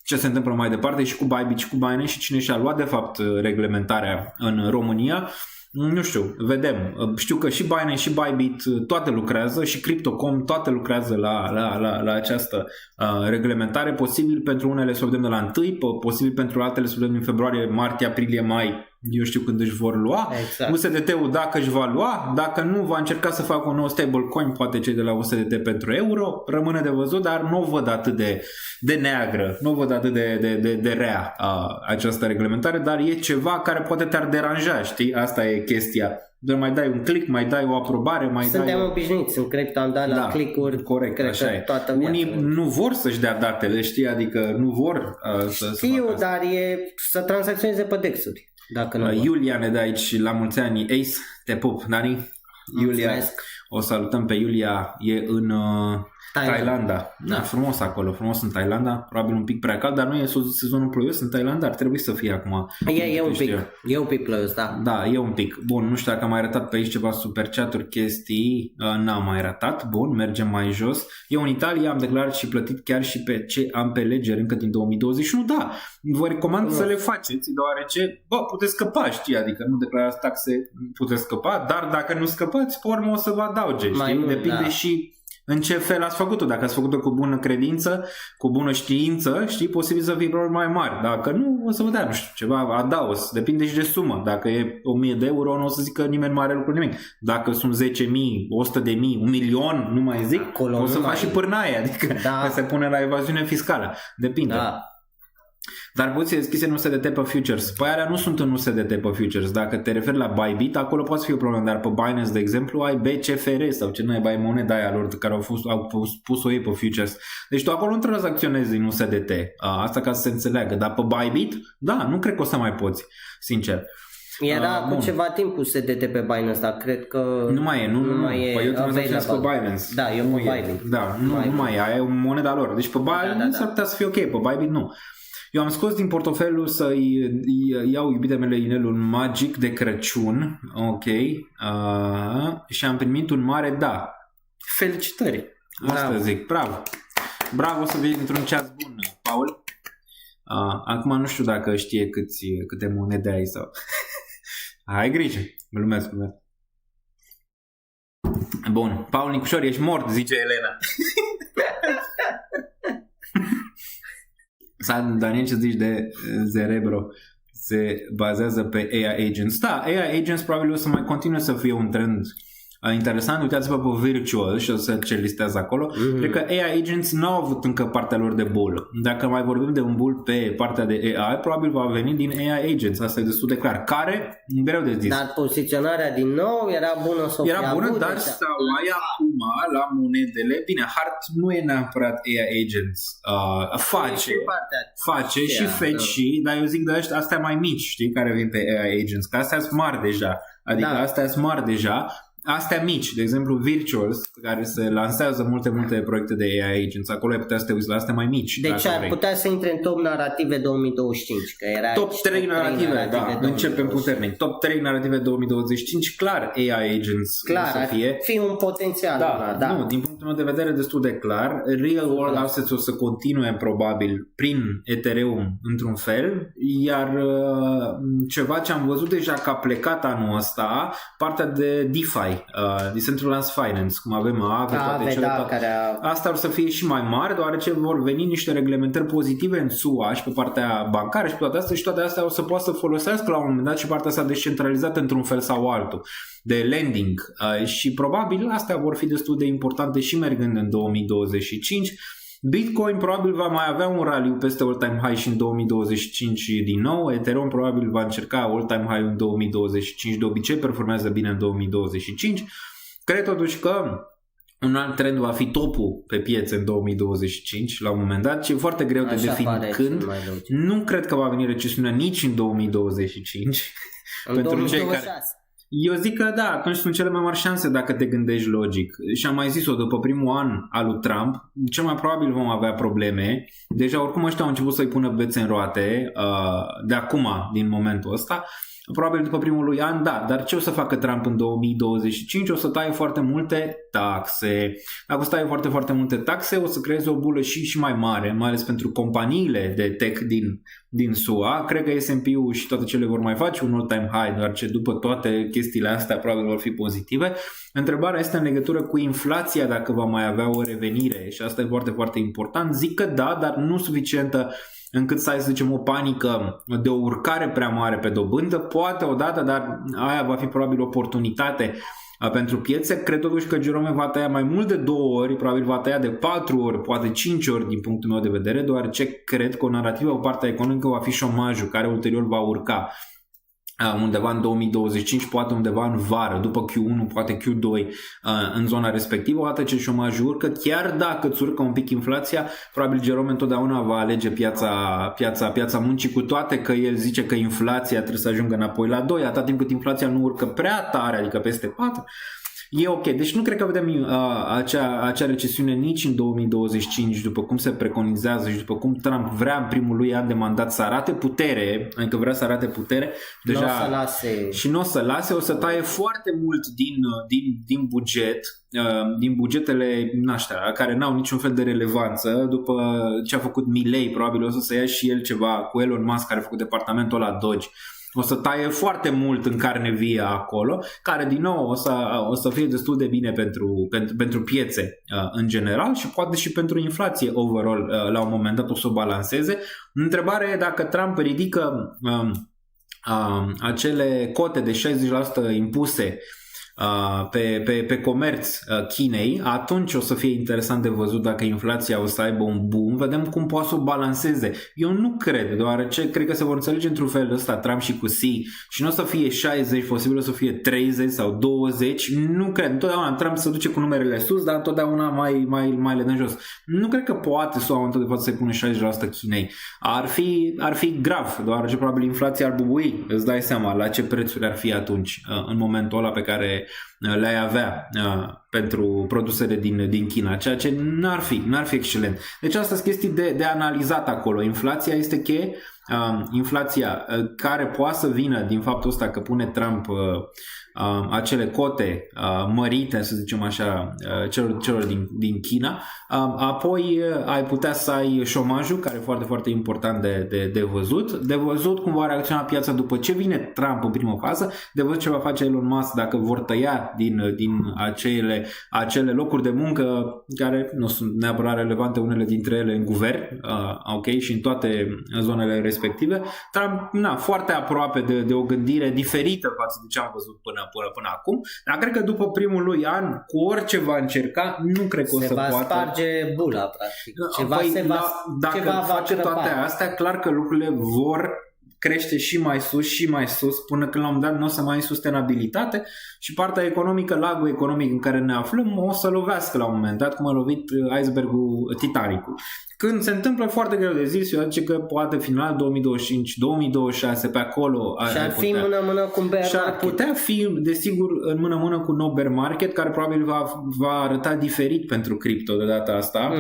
[SPEAKER 2] ce se întâmplă mai departe și cu Bybit și cu Binance și cine și-a luat de fapt reglementarea în România. Nu știu, vedem. Știu că și Binance și Bybit toate lucrează și Crypto.com toate lucrează la această reglementare. Posibil pentru unele să o vedem de la 1, posibil pentru altele să o vedem din februarie, martie, aprilie, mai eu știu când își vor lua.
[SPEAKER 3] Exact.
[SPEAKER 2] USDT-ul dacă își va lua, dacă nu va încerca să facă un nou stablecoin, poate cei de la USDT pentru euro, rămâne de văzut, dar nu o văd atât de neagră, nu o văd atât de rea această reglementare, dar e ceva care poate te-ar deranja, știi? Asta e chestia. Doar mai dai un click, mai dai o aprobare,
[SPEAKER 3] Suntem obișnuiți în cripto, am dat la click-uri.
[SPEAKER 2] Corect,
[SPEAKER 3] cred
[SPEAKER 2] așa
[SPEAKER 3] că
[SPEAKER 2] e.
[SPEAKER 3] toată viața.
[SPEAKER 2] Unii nu vor să-și dea datele, știi? Adică nu vor să
[SPEAKER 3] Știu,
[SPEAKER 2] facă asta.
[SPEAKER 3] dar e să tranzacționeze pe DEX-uri. Dacă nu vor.
[SPEAKER 2] Iulia ne dă aici la mulți ani Ace, te pup, Dani. Iulia,
[SPEAKER 3] Mulțumesc.
[SPEAKER 2] o salutăm pe Iulia, e în Thailanda. Da,
[SPEAKER 3] Da.
[SPEAKER 2] frumos acolo, frumos în Thailanda, probabil un pic prea cald, dar nu e sezonul ploios în Thailanda, ar trebui să fie acum.
[SPEAKER 3] E un pic plus, da.
[SPEAKER 2] Da, e un pic. Bun, nu știu dacă am mai arătat pe aici ceva super chat-uri, chestii, n-am mai arătat. Bun, mergem mai jos. Eu în Italia am declarat și plătit chiar și pe ce am pe ledger încă din 2021. Da, vă recomand să le faceți, deoarece, puteți scăpa, știi, adică nu declarați taxe, puteți scăpa, dar dacă nu scăpați, pe urmă o să vă adauge, știi?
[SPEAKER 3] Mult,
[SPEAKER 2] Depinde
[SPEAKER 3] da.
[SPEAKER 2] și în ce fel ați făcut-o. Dacă ați făcut-o cu bună credință, cu bună știință, știi, posibil să fie probleme mai mari. Dacă nu, o să vă dea, nu știu, ceva adaos. Depinde și de sumă. Dacă e 1000 de euro, nu o să zic că nimeni nu are lucru nimic. Dacă sunt 10.000, 100.000, 1.000.000, nu mai zic,
[SPEAKER 3] Acolo
[SPEAKER 2] o să
[SPEAKER 3] nu
[SPEAKER 2] faci
[SPEAKER 3] mai-
[SPEAKER 2] și pârnaie, adică
[SPEAKER 3] Da.
[SPEAKER 2] că se pune la evaziune fiscală. Depinde.
[SPEAKER 3] Da.
[SPEAKER 2] Dar poziții deschise în USDT pe futures. Păi alea nu sunt în USDT pe futures. Dacă te referi la Bybit, acolo poate fi o problemă, dar pe Binance, de exemplu, ai BCFR sau ce n-ai, ai moneda aia lor care au pus-o ei pe futures. Deci tu acolo nu tranzacționezi în USDT. Asta ca să se înțeleagă. Dar pe Bybit, da, nu cred că o să mai poți, sincer.
[SPEAKER 3] Era cu
[SPEAKER 2] bun.
[SPEAKER 3] ceva timp USDT pe Binance, dar cred că
[SPEAKER 2] Nu mai e, nu
[SPEAKER 3] mai e
[SPEAKER 2] Păi eu tranzacționez pe
[SPEAKER 3] available.
[SPEAKER 2] Binance.
[SPEAKER 3] Da, eu
[SPEAKER 2] Nu
[SPEAKER 3] pe
[SPEAKER 2] e.
[SPEAKER 3] Bybit.
[SPEAKER 2] Da, nu mai e, aia e o moneda lor. Deci pe Binance ar putea să fie ok, pe Bybit nu. Eu am scos din portofelul să-i iau iubitele mele inelul un Magic de Crăciun, ok, și am primit un mare da. Felicitări! Asta
[SPEAKER 3] Bravo.
[SPEAKER 2] zic, bravo! Bravo să vii într-un ceas bun, Paul. Acum nu știu dacă știe câte monede ai sau... Ai grijă, glumesc. Bun, Paul Nicușor, ești mort, zice Elena. Daniel, ce zici de Zerebro? Se bazează pe AI Agents. Da, AI Agents probabil o să mai continue să fie un trend interesant. Uitați-vă pe Virtual și o să ce listează acolo. Cred că AI Agents nu au avut încă partea lor de bull. Dacă mai vorbim de un bull pe partea de AI, probabil va veni din AI Agents. Asta e destul de clar. Care? Greu de zis.
[SPEAKER 3] Dar poziționarea din nou era bună sau
[SPEAKER 2] Era bună, dar sau ai acum la monedele. Bine, Hart nu e neapărat AI Agents. Face și fetch și, dar eu zic de ăștia, astea mai mici, știi, care vin pe AI Agents, că astea sunt mari deja. Adică astea sunt mari deja. Astea mici, de exemplu Virtuals, care se lansează multe proiecte de AI Agents, acolo ai putea să te uiți la astea mai mici.
[SPEAKER 3] Deci ar putea să intre în top narrative 2025, că era
[SPEAKER 2] Top 3 narrative, da, începem puternic. Top 3 narrative 2025, clar AI Agents
[SPEAKER 3] clar,
[SPEAKER 2] să fie.
[SPEAKER 3] Fi un potențial.
[SPEAKER 2] Da, nu, din punctul meu de vedere destul de clar. Real World Assets o să continue probabil prin Ethereum într-un fel, iar ceva ce am văzut deja că a plecat anul ăsta, partea de DeFi, Decentralized Finance, cum avem toate cele toate. Asta or să fie și mai mari, deoarece vor veni niște reglementări pozitive în SUA și pe partea bancară și pe toate astea, și toate astea o să poată să folosească la un moment dat și partea asta descentralizată într-un fel sau altul de lending, și probabil astea vor fi destul de importante și mergând în 2025. Bitcoin probabil va mai avea un raliu peste all-time high și în 2025 din nou. Ethereum probabil va încerca all-time high în 2025. De obicei performează bine în 2025. Cred totuși că un alt trend va fi topul pe piețe în 2025 la un moment dat, ce e foarte greu de definit când. Nu cred că va veni recesiunea nici în 2025.
[SPEAKER 3] Pentru cei care...
[SPEAKER 2] Eu zic că da, atunci sunt cele mai mari șanse dacă te gândești logic. Și am mai zis-o, după primul an al lui Trump, cel mai probabil vom avea probleme. Deja oricum ăștia au început să-i pună bețe în roate de acum, din momentul ăsta. Probabil după primul lui an, da, dar ce o să facă Trump în 2025? O să taie foarte multe taxe. Dacă o să taie foarte multe taxe, o să creeze o bulă și mai mare, mai ales pentru companiile de tech din din SUA. Cred că S&P-ul și toate cele vor mai face un all-time high, doar ce după toate chestiile astea probabil vor fi pozitive. Întrebarea este în legătură cu inflația, dacă va mai avea o revenire și asta e foarte, foarte important. Zic că da, dar nu suficientă încât să ai, să zicem, o panică de o urcare prea mare pe dobândă. Poate odată, dar aia va fi probabil oportunitate pentru piețe. Cred totuși că Jerome va tăia mai mult de 2 ori, probabil va tăia de 4 ori, poate 5 ori din punctul meu de vedere, deoarece cred că o narrativă pe partea economică va fi șomajul, care ulterior va urca undeva în 2025, poate undeva în vară, după Q1, poate Q2 în zona respectivă, odată ce șomajul urcă, chiar dacă îți urcă un pic inflația, probabil Jerome întotdeauna va alege piața muncii, cu toate că el zice că inflația trebuie să ajungă înapoi la 2, atât timp cât inflația nu urcă prea tare, adică peste 4, e ok. Deci nu cred că vedem acea recesiune nici în 2025, după cum se preconizează și după cum Trump vrea în primul lui an de mandat să arate putere, adică vrea să arate putere, deja,
[SPEAKER 3] nu o să lase.
[SPEAKER 2] Și nu o să lase, o să taie foarte mult din buget, din bugetele care n-au niciun fel de relevanță. După ce a făcut Milley, probabil o să ia și el ceva cu Elon Musk, care a făcut departamentul ăla Dodge. O să taie foarte mult în carne vie acolo, care din nou o să fie destul de bine pentru piețe în general și poate și pentru inflație overall la un moment dat o să o balanceze. Întrebarea e dacă Trump ridică acele cote de 60% impuse pe comerț Chinei, atunci o să fie interesant de văzut dacă inflația o să aibă un boom. Vedem cum poate să o balanceze. Eu nu cred, deoarece cred că se vor înțelege într-un fel ăsta Trump și cu Xi și nu o să fie 60, posibil o să fie 30 sau 20. Nu cred. Întotdeauna Trump se duce cu numerele sus, dar întotdeauna mai le dă jos. Nu cred că poate SUA în momentul de față să-i pune 60% Chinei. Ar fi grav, deoarece probabil inflația ar bubui. Îți dai seama la ce prețuri ar fi atunci în momentul ăla pe care le-ai avea pentru produsele din China, ceea ce n-ar fi excelent. Deci asta sunt chestii de analizat acolo. Inflația este cheie, inflația care poate să vină din faptul ăsta că pune Trump acele cote mărite, să zicem așa, celor din China. Apoi ai putea să ai șomajul, care e foarte, foarte important de văzut. De văzut cum va reacționa piața după ce vine Trump în primă fază, de văzut ce va face Elon Musk, dacă vor tăia din acele locuri de muncă care nu sunt neapărat relevante, unele dintre ele în guvern, ok, și în toate zonele respective. Trump, foarte aproape de o gândire diferită față de ce am văzut până acum, dar cred că după primul lui an, cu orice va încerca, nu cred că o să poată.
[SPEAKER 3] Se va sparge bula, practic.
[SPEAKER 2] Dacă face toate astea, clar că lucrurile vor crește și mai sus, până când la un moment dat nu o să mai ai sustenabilitate și partea economică, lagul economic în care ne aflăm, o să lovească la un moment dat, cum a lovit icebergul Titanicul. Când se întâmplă foarte greu de zis, eu zic că poate final 2025-2026 pe acolo
[SPEAKER 3] și ar fi mână-mână cu bear market.
[SPEAKER 2] Și ar putea fi, desigur, în mână-mână cu no bear market, care probabil va arăta diferit pentru cripto de data asta.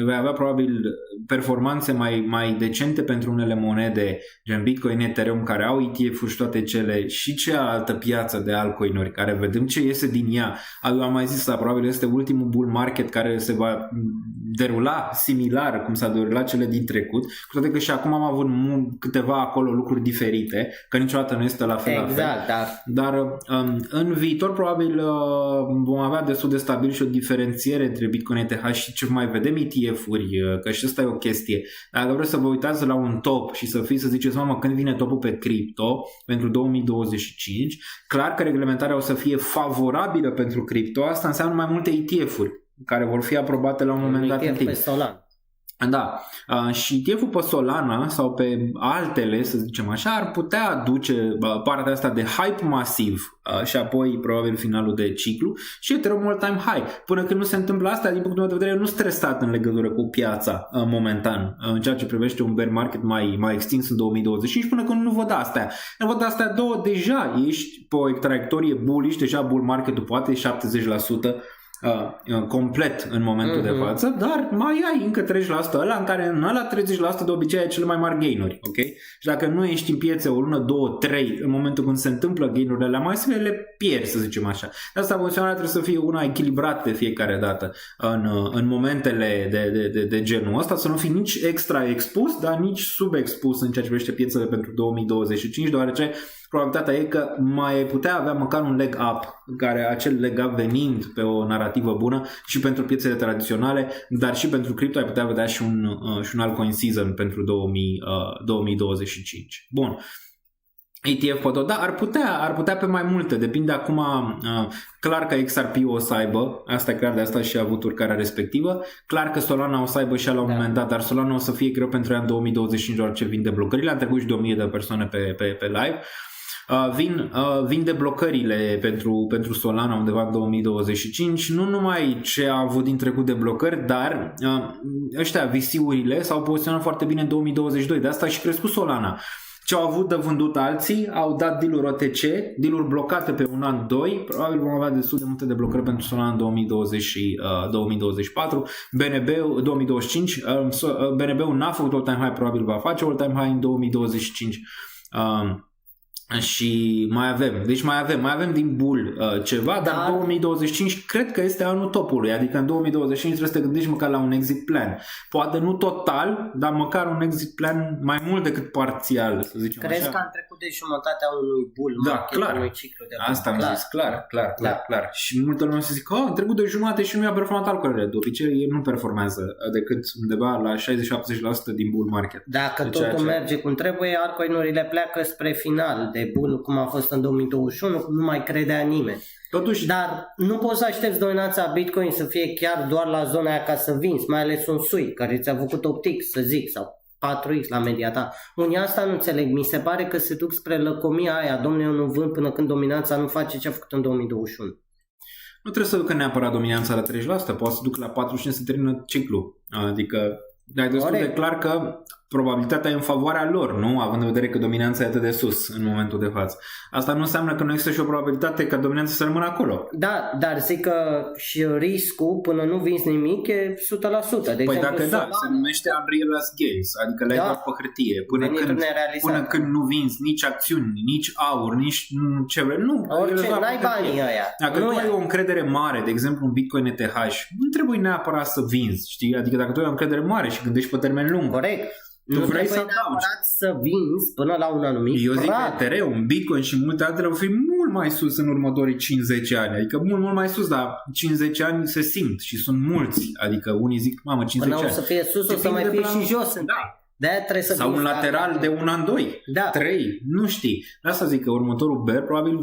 [SPEAKER 2] Va avea probabil performanțe mai decente pentru unele monede, gen Bitcoin, Ethereum, care au ETF-uri și toate cele, și cealaltă piață de altcoin-uri, care vedem ce iese din ea. Am mai zis, probabil este ultimul bull market care se va derula similar cum s-a derulat cele din trecut, cu toate că și acum am avut câteva acolo lucruri diferite, că niciodată nu este la fel.
[SPEAKER 3] Exact,
[SPEAKER 2] dar în viitor probabil vom avea destul de stabil și o diferențiere între Bitcoin, ETH și ce mai vedem ETF-uri, că și asta e o chestie. Dacă vreți să vă uitați la un top și să ziceți, mamă, când vine topul pe cripto pentru 2025, clar că reglementarea o să fie favorabilă pentru cripto, asta înseamnă mai multe ETF-uri care vor fi aprobate la un moment dat în timp. Da, și ETF-ul pe Solana sau pe altele, să zicem așa, ar putea aduce partea asta de hype masiv și apoi probabil finalul de ciclu și Ethereum all-time high. Până când nu se întâmplă asta, din punctul meu de vedere, nu stresat în legătură cu piața momentan, în ceea ce privește un bear market mai extins în 2025, până când nu văd astea. Nu văd astea două, deja ești pe o traiectorie bullish, deja bull market-ul poate 70% complet în momentul de față, dar mai ai încă 30% ăla în care în ăla 30% de obicei ai cele mai mari gain-uri, ok? Și dacă nu ești în piețe o lună, 2, 3, în momentul când se întâmplă gain-urile alea mai severe, le pierzi, să zicem așa. De asta poziționarea trebuie să fie una echilibrată de fiecare dată în momentele de genul ăsta, să nu fii nici extra expus, dar nici subexpus în ceea ce privește piețele pentru 2025, deoarece probabilitatea e că mai putea avea măcar un leg up, care acel leg up venind pe o narrativă bună și pentru piețele tradiționale, dar și pentru cripto ai putea vedea și un altcoin season pentru 2025. Bun. ETF poate, da, ar putea pe mai multe, depinde acum, clar că XRP o să aibă, asta e clar, de asta și a avut urcarea respectivă, clar că Solana o să aibă și la un moment dat, dar Solana o să fie greu pentru ea în 2025, doar ce vin deblocările, am trecut și 2000 de persoane pe live. Vin deblocările pentru Solana undeva în 2025, nu numai ce a avut din trecut de blocări, dar ăștia VC-urile s-au poziționat foarte bine în 2022, de asta a și crescut Solana. Ce au avut de vândut alții, au dat deal-uri OTC, deal-uri blocate pe un an, 2, probabil vom avea destul de multe deblocări pentru Solana în 2024, BNB 2025, BNB-ul n-a făcut all-time high, probabil va face all-time high în 2025. Și mai avem din bull ceva, dar 2025 cred că este anul topului, adică în 2025 trebuie să te gândești măcar la un exit plan. Poate nu total, dar măcar un exit plan mai mult decât parțial, să zicem.
[SPEAKER 3] Crezi
[SPEAKER 2] așa.
[SPEAKER 3] că am trecut de jumătatea unui bull market, unui ciclu de bull?
[SPEAKER 2] Asta am zis, clar. Și multă lume se zic, am trecut de jumătate și nu mi-a performat alcoolele. De obicei, ei nu performează decât undeva la 60-70% din bull market.
[SPEAKER 3] Dacă totul merge cum trebuie, altcoin-urile pleacă spre final de bull, cum a fost în 2021, nu mai credea nimeni.
[SPEAKER 2] Totuși,
[SPEAKER 3] dar nu poți să aștepți dominația Bitcoin să fie chiar doar la zona aia ca să vinzi, mai ales un SUI care ți-a făcut 8x, să zic, sau 4x la media ta. Unii asta nu înțeleg, mi se pare că se duc spre lăcomia aia, domnule, eu nu vând până când dominanța nu face ce a făcut în 2021.
[SPEAKER 2] Nu trebuie să ducă neapărat dominanța la 30%, poate să ducă la 45% să termină ciclul. Adică e destul de clar că probabilitatea e în favoarea lor, nu? Având în vedere că dominanța e atât de sus în momentul de față. Asta nu înseamnă că nu există și o probabilitate ca dominanța să rămână acolo.
[SPEAKER 3] Da, dar zic că și riscul până nu vinzi nimic e 100%. De
[SPEAKER 2] păi
[SPEAKER 3] exemplu,
[SPEAKER 2] dacă se numește unrealized gains, adică le-ai dat pe hârtie. Până când nu vinzi nici acțiuni, nici aur, nici ce vrei, nu.
[SPEAKER 3] Orice, n-ai banii ăia.
[SPEAKER 2] Dacă tu ai o încredere mare, de exemplu un Bitcoin ETH, nu trebuie neapărat să vinzi, știi? Adică dacă tu ai o încredere mare și gândești pe termen lung.
[SPEAKER 3] Corect.
[SPEAKER 2] Tu vrei să
[SPEAKER 3] neapărat să vinzi până la un anumit.
[SPEAKER 2] Eu zic că Ethereum, Bitcoin și multe altele vor fi mult mai sus în următorii 50 ani. Adică mult mai sus, dar 50 ani se simt și sunt mulți. Adică unii zic, mamă, 50 ani.
[SPEAKER 3] Până o să fie sus, o să mai fie și jos.
[SPEAKER 2] Da.
[SPEAKER 3] De-aia trebuie să
[SPEAKER 2] sau un lateral de un an, 2, 3, nu știi. De asta zic că următorul bear probabil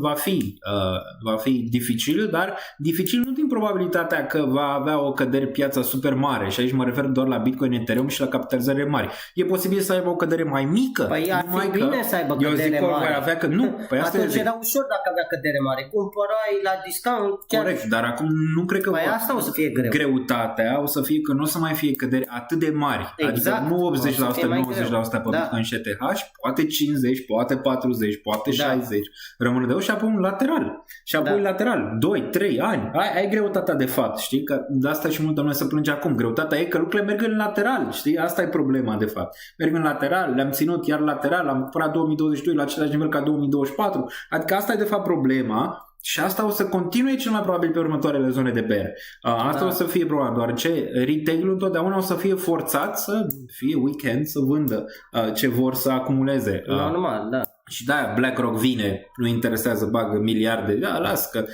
[SPEAKER 2] va fi dificil, dar dificil nu din probabilitatea că va avea o cădere piața super mare, și aici mă refer doar la Bitcoin, Ethereum și la capitalizări mari. E posibil să aibă o cădere mai mică.
[SPEAKER 3] Păi ar fi bine să aibă cădere mare.
[SPEAKER 2] Avea că nu. Păi asta
[SPEAKER 3] atunci era ușor dacă avea cădere mare. Cumpărai la discount.
[SPEAKER 2] Corect, dar acum nu cred că
[SPEAKER 3] asta o să fie greu.
[SPEAKER 2] Greutatea o să fie că nu o să mai fie căderi atât de mari.
[SPEAKER 3] Exact.
[SPEAKER 2] Adică nu 80%, 90% pe Bitcoin și ETH, poate 50, poate 40, poate 60, rămâne de și apoi un lateral. Și apoi lateral, 2, 3 ani. Ai greutatea de fapt, știi? Că de asta și multă lume se plânge acum. Greutatea e că lucrurile merg în lateral, știi? Asta e problema de fapt. Merg în lateral, le-am ținut iar lateral, am cumpărat 2022 la același nivel ca 2024. Adică asta e de fapt problema. Și asta o să continue cel mai probabil pe următoarele zone de bear. Asta o să fie probabil, deoarece retail-ul întotdeauna o să fie forțat să fie weekend să vândă ce vor să acumuleze.
[SPEAKER 3] Normal, da.
[SPEAKER 2] Și da, BlackRock vine, nu interesează, bagă miliarde, da, las că,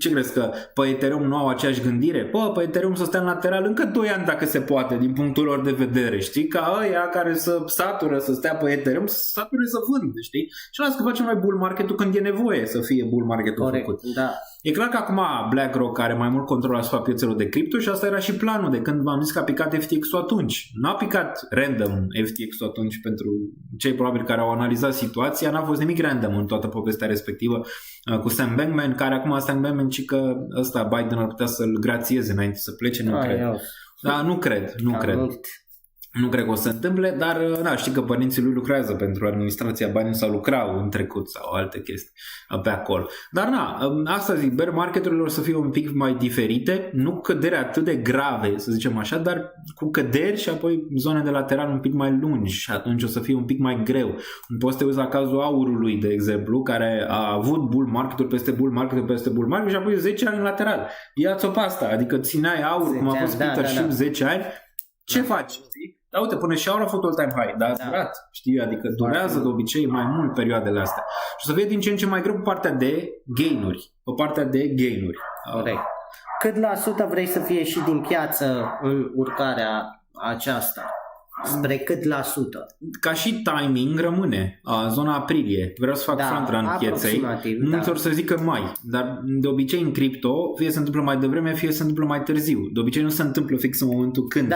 [SPEAKER 2] ce crezi că pe Ethereum nu au aceeași gândire? Pe Ethereum să stea în lateral încă 2 ani dacă se poate, din punctul lor de vedere, știi? Ca ăia care să satură să stea pe Ethereum, să sature să vândă, știi? Și las că facem mai bull market-ul când e nevoie să fie bull market-ul făcut.
[SPEAKER 3] Da.
[SPEAKER 2] E clar că acum BlackRock are mai mult control asupra piețelor de cripto și asta era și planul de când v-am zis că a picat FTX-ul atunci. N-a picat random FTX-ul atunci pentru cei probabil care au analizat situația, n-a fost nimic random în toată povestea respectivă cu Sam Bankman, care acum Sam Bankman și că ăsta Biden ar putea să-l grațieze înainte să plece, nu cred. Da, nu cred. Nu cred că o să se întâmple, dar da, știi că părinții lui lucrează pentru administrația banilor sau lucrau în trecut sau alte chestii pe acolo. Dar na, asta zic, bear marketurile o să fie un pic mai diferite, nu căderi atât de grave, să zicem așa, dar cu căderi și apoi zone de lateral un pic mai lungi și atunci o să fie un pic mai greu. Poți să te uiți la cazul aurului, de exemplu, care a avut bull market-uri peste bull market peste bull market și apoi 10 ani în lateral. Ia-ți-o pe asta, adică țineai aur, cum a fost Peter Schiff 10 ani, ce faci, știi? Da, uite, până și aur a făcut all-time high, dar a durat, știi? Adică durează de obicei mai mult perioadele astea. Și o să fie din ce în ce mai greu pe partea de gain-uri. Pe partea de gain-uri.
[SPEAKER 3] Corect. Cât la sută vrei să fie și din piață în urcarea aceasta? Spre cât la sută?
[SPEAKER 2] Ca și timing rămâne zona aprilie. Vreau să fac front run pieței. Mulți ori să zică mai, dar de obicei în cripto fie se întâmplă mai devreme, fie se întâmplă mai târziu. De obicei nu se întâmplă fix în momentul când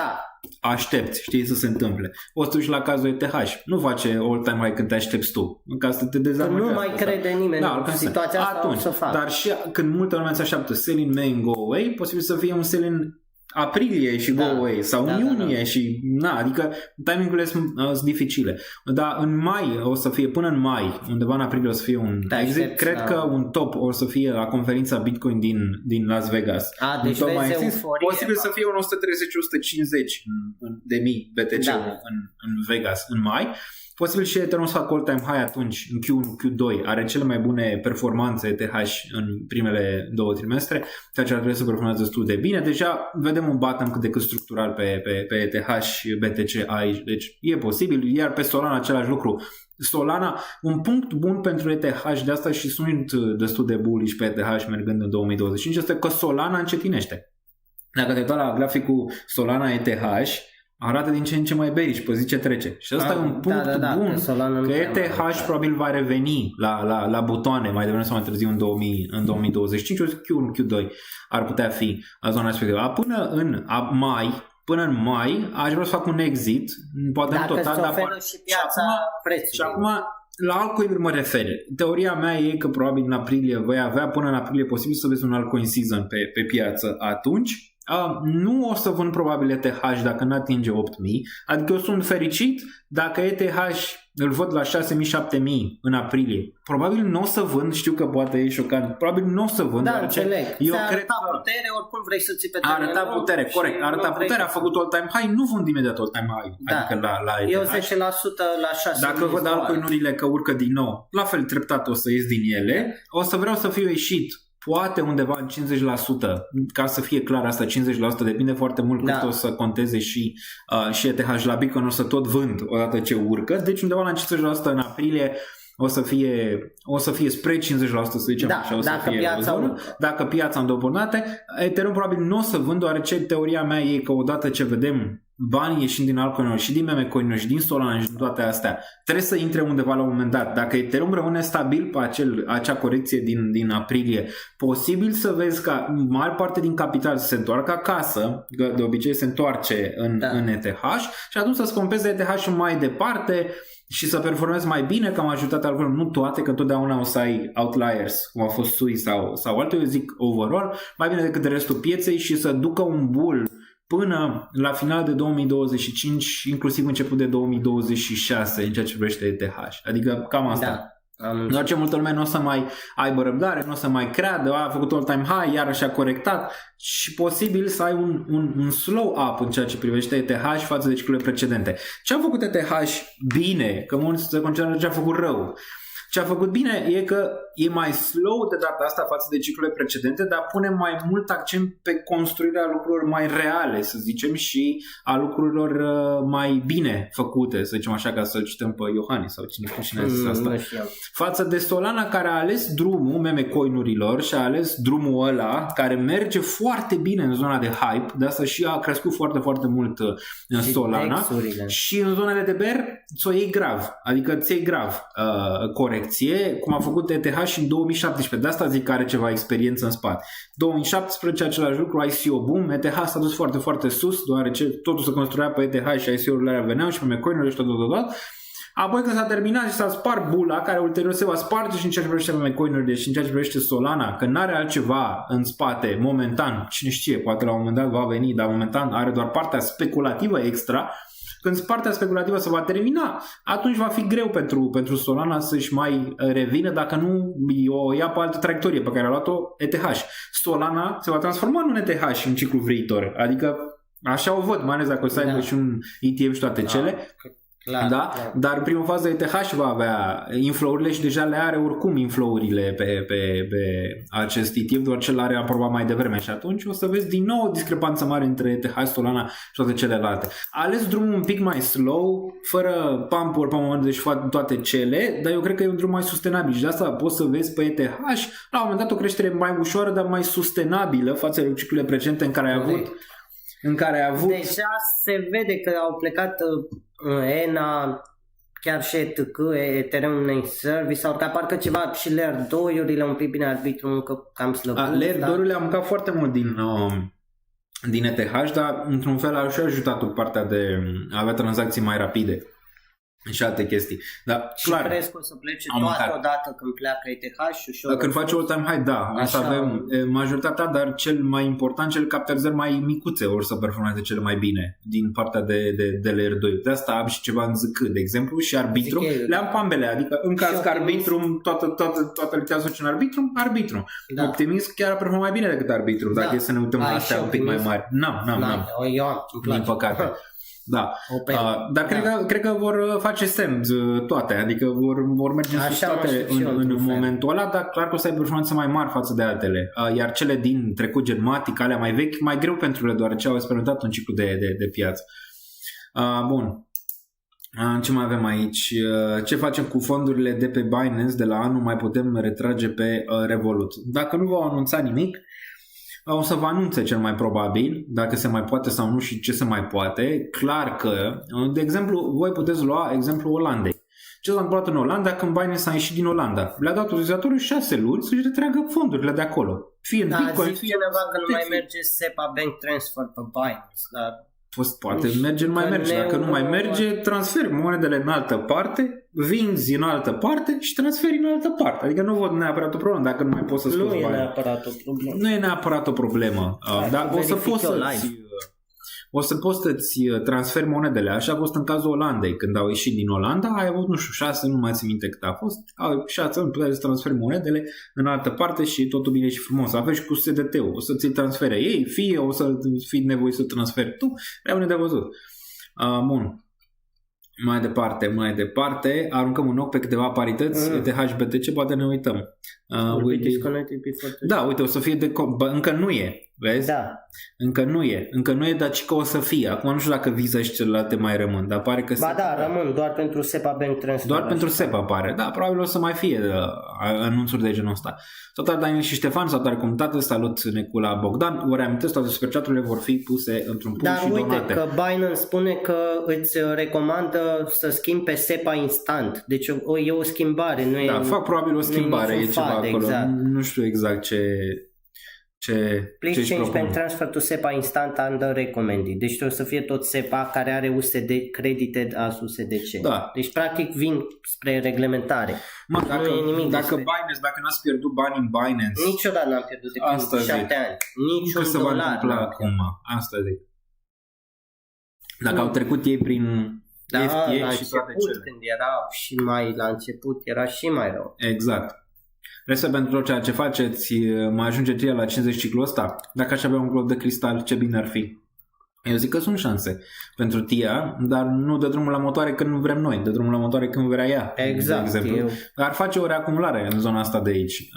[SPEAKER 2] aștepți, știi, să se întâmple. O să duci la cazul ETH. Nu face all-time high când te aștepți tu. Ca să te dezamăgească.
[SPEAKER 3] Nu mai crede nimeni în situația asta.
[SPEAKER 2] Atunci,
[SPEAKER 3] o să fac.
[SPEAKER 2] Dar și când multă lume se așteaptă sell in May and go away, posibil să fie un sell in aprilie și go away sau în iunie și adică timing-urile sunt dificile. Dar în mai o să fie, până în mai, undeva în aprilie o să fie un exit. Cred că un top o să fie la conferința Bitcoin din Las Vegas.
[SPEAKER 3] Deci
[SPEAKER 2] posibil să fie un 130-150 de mii BTC în Vegas în mai. Posibil și Ethereum să facă all-time high atunci, în Q1, Q2. Are cele mai bune performanțe ETH în primele 2 trimestre, ceea ce ar trebui să performează destul de bine. Deja vedem un bottom cât de cât structural pe ETH și BTC aici. Deci e posibil, iar pe Solana același lucru. Solana, un punct bun pentru ETH, de asta și sunt destul de bullish pe ETH mergând în 2025, este că Solana încetinește. Dacă te uită la graficul Solana ETH, arată din ce în ce mai bearish pe zi ce trece. Și ăsta e un punct bun, că ETH probabil va reveni la butoane mai devreme sau mai târziu în 2025, Q1, Q2 ar putea fi zona respectivă. Până în mai, aș vrea să fac un exit, poate
[SPEAKER 3] dacă
[SPEAKER 2] în total,
[SPEAKER 3] dar și piața prețului.
[SPEAKER 2] Și acum la altcoin mă refer. Teoria mea e că probabil în aprilie voi avea, până în aprilie posibil să vezi un altcoin season pe piață atunci. Nu o să vând probabil ETH dacă nu atinge 8.000, adică eu sunt fericit dacă ETH îl văd la 6.000-7.000 în aprilie. Probabil nu o să vând, știu că poate e șocant, probabil nu o să vând.
[SPEAKER 3] Da, înțeleg.
[SPEAKER 2] Eu cred
[SPEAKER 3] că putere, oricum vrei să ții pe termen.
[SPEAKER 2] Arăta putere, corect. Arăta putere, a făcut all-time high, nu vând imediat all-time high. Adică la ETH.
[SPEAKER 3] Eu 10% la 6.000.
[SPEAKER 2] Dacă văd altcoin-urile că urcă din nou, la fel treptat o să ies din ele, o să vreau să fiu ieșit. Poate undeva în 50%, ca să fie clar asta, 50% depinde foarte mult cât o să conteze și ETH la Bitcoin, o să tot vând odată ce urcă, deci undeva la 50% în aprilie o să fie spre 50%, să zicem așa, o să fie dacă piața îmi dă oportunitate. Ethereum probabil nu o să vând, deoarece teoria mea e că odată ce vedem banii ieșind din altcoin-uri și din meme-coin-uri și din Solana și din toate astea, trebuie să intre undeva la un moment dat. Dacă Ethereum rămâne stabil pe acea corecție din aprilie, posibil să vezi că mare parte din capital să se întoarcă acasă, că de obicei se întoarce în ETH și atunci să-ți compeze ETH mai departe și să performezi mai bine, că am ajutat altfel, nu toate, că întotdeauna o să ai outliers, cum a fost SUI sau alte, eu zic overall, mai bine decât restul pieței și să ducă un bull până la final de 2025, inclusiv început de 2026 în ceea ce privește ETH. Adică cam asta. Doar ce multă lume nu o să mai aibă răbdare, nu o să mai creadă, a făcut all-time high, iarăși a corectat și posibil să ai un slow up în ceea ce privește ETH față de ciclurile precedente. Ce a făcut ETH bine, că mulți se concentrează ce a făcut rău. Ce a făcut bine e că e mai slow de data asta față de ciclurile precedente, dar pune mai mult accent pe construirea lucrurilor mai reale, să zicem, și a lucrurilor mai bine făcute, să zicem așa, ca să-l cităm pe Iohannis sau cine a zis asta. Față de Solana, care a ales drumul meme-coinurilor și a ales drumul ăla care merge foarte bine în zona de hype, de asta și a crescut foarte, foarte mult în Solana și în zonele de bear ți-o iei grav, adică ți iei grav corecție, cum a făcut ETH și în 2017. De asta zic că are ceva experiență în spate. 2017 același lucru, ICO boom, ETH s-a dus foarte, foarte sus, deoarece totul se construia pe ETH și ICO-urile veneau și pe memecoinurile și tot. Apoi când s-a terminat și s-a spart bula, care ulterior se va sparge și în ceea ce privește memecoinurile și în ceea ce privește Solana, că n-are altceva în spate momentan, cine știe, poate la un moment dat va veni, dar momentan are doar partea speculativă extra. când partea speculativă se va termina, atunci va fi greu pentru Solana să-și mai revină dacă nu o ia pe altă traiectorie pe care a luat-o ETH. Solana se va transforma în un ETH în ciclu viitor, adică așa o văd, mai ales dacă o să aibă și un ETF și toate cele.
[SPEAKER 3] Clar,
[SPEAKER 2] da?
[SPEAKER 3] clar.
[SPEAKER 2] Dar în prima fază ETH va avea inflow-urile și deja le are oricum inflow-urile pe acest ETF, doar ce l-are aprobat mai devreme și atunci o să vezi din nou o discrepanță mare între ETH, Solana și toate celelalte. A ales drumul un pic mai slow, fără pump-uri pe moment, deci toate cele, dar eu cred că e un drum mai sustenabil și de asta poți să vezi pe ETH la un moment dat o creștere mai ușoară, dar mai sustenabilă față de ciclurile precedente în care ai avut
[SPEAKER 3] Deja se vede că au plecat ENA, chiar și ETC, Ethereum Name Service, sau că parcă ceva și Layer 2-urile un pic bine arbitru încă cam slăbut.
[SPEAKER 2] Layer 2-urile am mâncat foarte mult din ETH, dar într-un fel a și ajutat-o partea de a avea tranzacții mai rapide și alte chestii. Dar,
[SPEAKER 3] și
[SPEAKER 2] clar,
[SPEAKER 3] crezi că o să plece toate odată când pleacă ETH și ușor?
[SPEAKER 2] când face all-time high, da, o să avem majoritatea, dar cel mai important, cel capitalizări mai micuțe or să performeze cele mai bine din partea de Layer 2. De asta am și ceva în ZK, de exemplu, și Arbitrum, le-am pe ambele, adică în caz că Arbitrum, toată litează în Arbitrum.
[SPEAKER 3] Da.
[SPEAKER 2] Optimism chiar a performat mai bine decât Arbitrum, dacă e să ne uităm la astea un pic mai mari. N-am.
[SPEAKER 3] Eu am,
[SPEAKER 2] din păcate. Da, dar cred că vor face semn toate, adică vor merge sus toate în momentul ăla, dar clar că o să ai performanțe mai mari față de altele. Iar cele din trecut Genmatic, alea mai vechi, mai greu pentru ele, deoarece au experimentat un ciclu de piață. Bun. Ce mai avem aici? Ce facem cu fondurile de pe Binance de la anul? Mai putem retrage pe Revolut. Dacă nu v-au anunțat nimic, o să vă anunțe cel mai probabil dacă se mai poate sau nu și ce se mai poate. Clar că, de exemplu, voi puteți lua exemplul Olandei. Ce s-a întâmplat în Olanda când Binance a ieșit din Olanda? Le-a dat utilizatorului 6 luni să-și retragă fondurile de acolo. Fie în Bitcoin, fie
[SPEAKER 3] cineva că nu mai merge SEPA Bank Transfer pe Binance, dar
[SPEAKER 2] poate merge, nu mai merge. Dacă nu mai merge, transferi monedele în altă parte, vinzi în altă parte și transferi în altă parte. Adică nu văd neapărat o problemă dacă nu mai poți să scoți bani.
[SPEAKER 3] Nu e neapărat o problemă.
[SPEAKER 2] Nu e neapărat o problemă. Dar o să poți să-ți transferi monedele. Așa a fost în cazul Olandei. Când au ieșit din Olanda, ai avut, 6, nu mai țin minte cât a fost. 6 ani puteai să transferi monedele în altă parte și totul bine și frumos. Aveți și cu SDT-ul. O să ți-l transfere ei, fie o să fii nevoie să transferi tu. Rămâne de văzut. Bun. Mai departe, aruncăm un ochi pe câteva parități, ETH, BTC, poate ne uităm. Uite, o să fie încă nu e, vezi?
[SPEAKER 3] Da.
[SPEAKER 2] Încă nu e, dar că o să fie. Acum nu știu dacă Visa și celelalte mai rămân, dar pare că
[SPEAKER 3] rămân doar pentru SEPA Bank Transfer.
[SPEAKER 2] Doar pentru SEPA pare. Da, probabil o să mai fie anunțuri de genul ăsta. Salutare Daniel și Ștefan, salutare comunitate, salut Necula Bogdan. Vă reamintesc, toate superchaturile vor fi puse într-un punct și donate.
[SPEAKER 3] Dar uite că Binance spune că îți recomandă să schimbi pe SEPA instant. Deci e o schimbare, nu e.
[SPEAKER 2] Da, fac probabil o schimbare, e ceva acolo.
[SPEAKER 3] Exact.
[SPEAKER 2] Nu știu exact
[SPEAKER 3] Please change bank transfer to SEPA instant under recommended. Deci trebuie să fie tot SEPA care are USD credited as USDC.
[SPEAKER 2] Da.
[SPEAKER 3] Deci practic vin spre reglementare.
[SPEAKER 2] Dacă Binance, dacă n-ați pierdut bani în Binance,
[SPEAKER 3] niciodată n-am pierdut de 7 ani. Niciun
[SPEAKER 2] se va întâmpla acum. Asta zic. Dacă au trecut ei prin FTA și toate cele.
[SPEAKER 3] Când era și mai la început, era și mai rău.
[SPEAKER 2] Exact. Respect pentru tot ceea ce faceți, mai ajunge TIA la 50 ciclul ăsta. Dacă aș avea un glob de cristal, ce bine ar fi. Eu zic că sunt șanse pentru TIA, dar nu dă drumul la motoare când nu vrem noi, dă drumul la motoare când vrea ea.
[SPEAKER 3] Exact.
[SPEAKER 2] De exemplu. Ar face o reacumulare în zona asta de aici,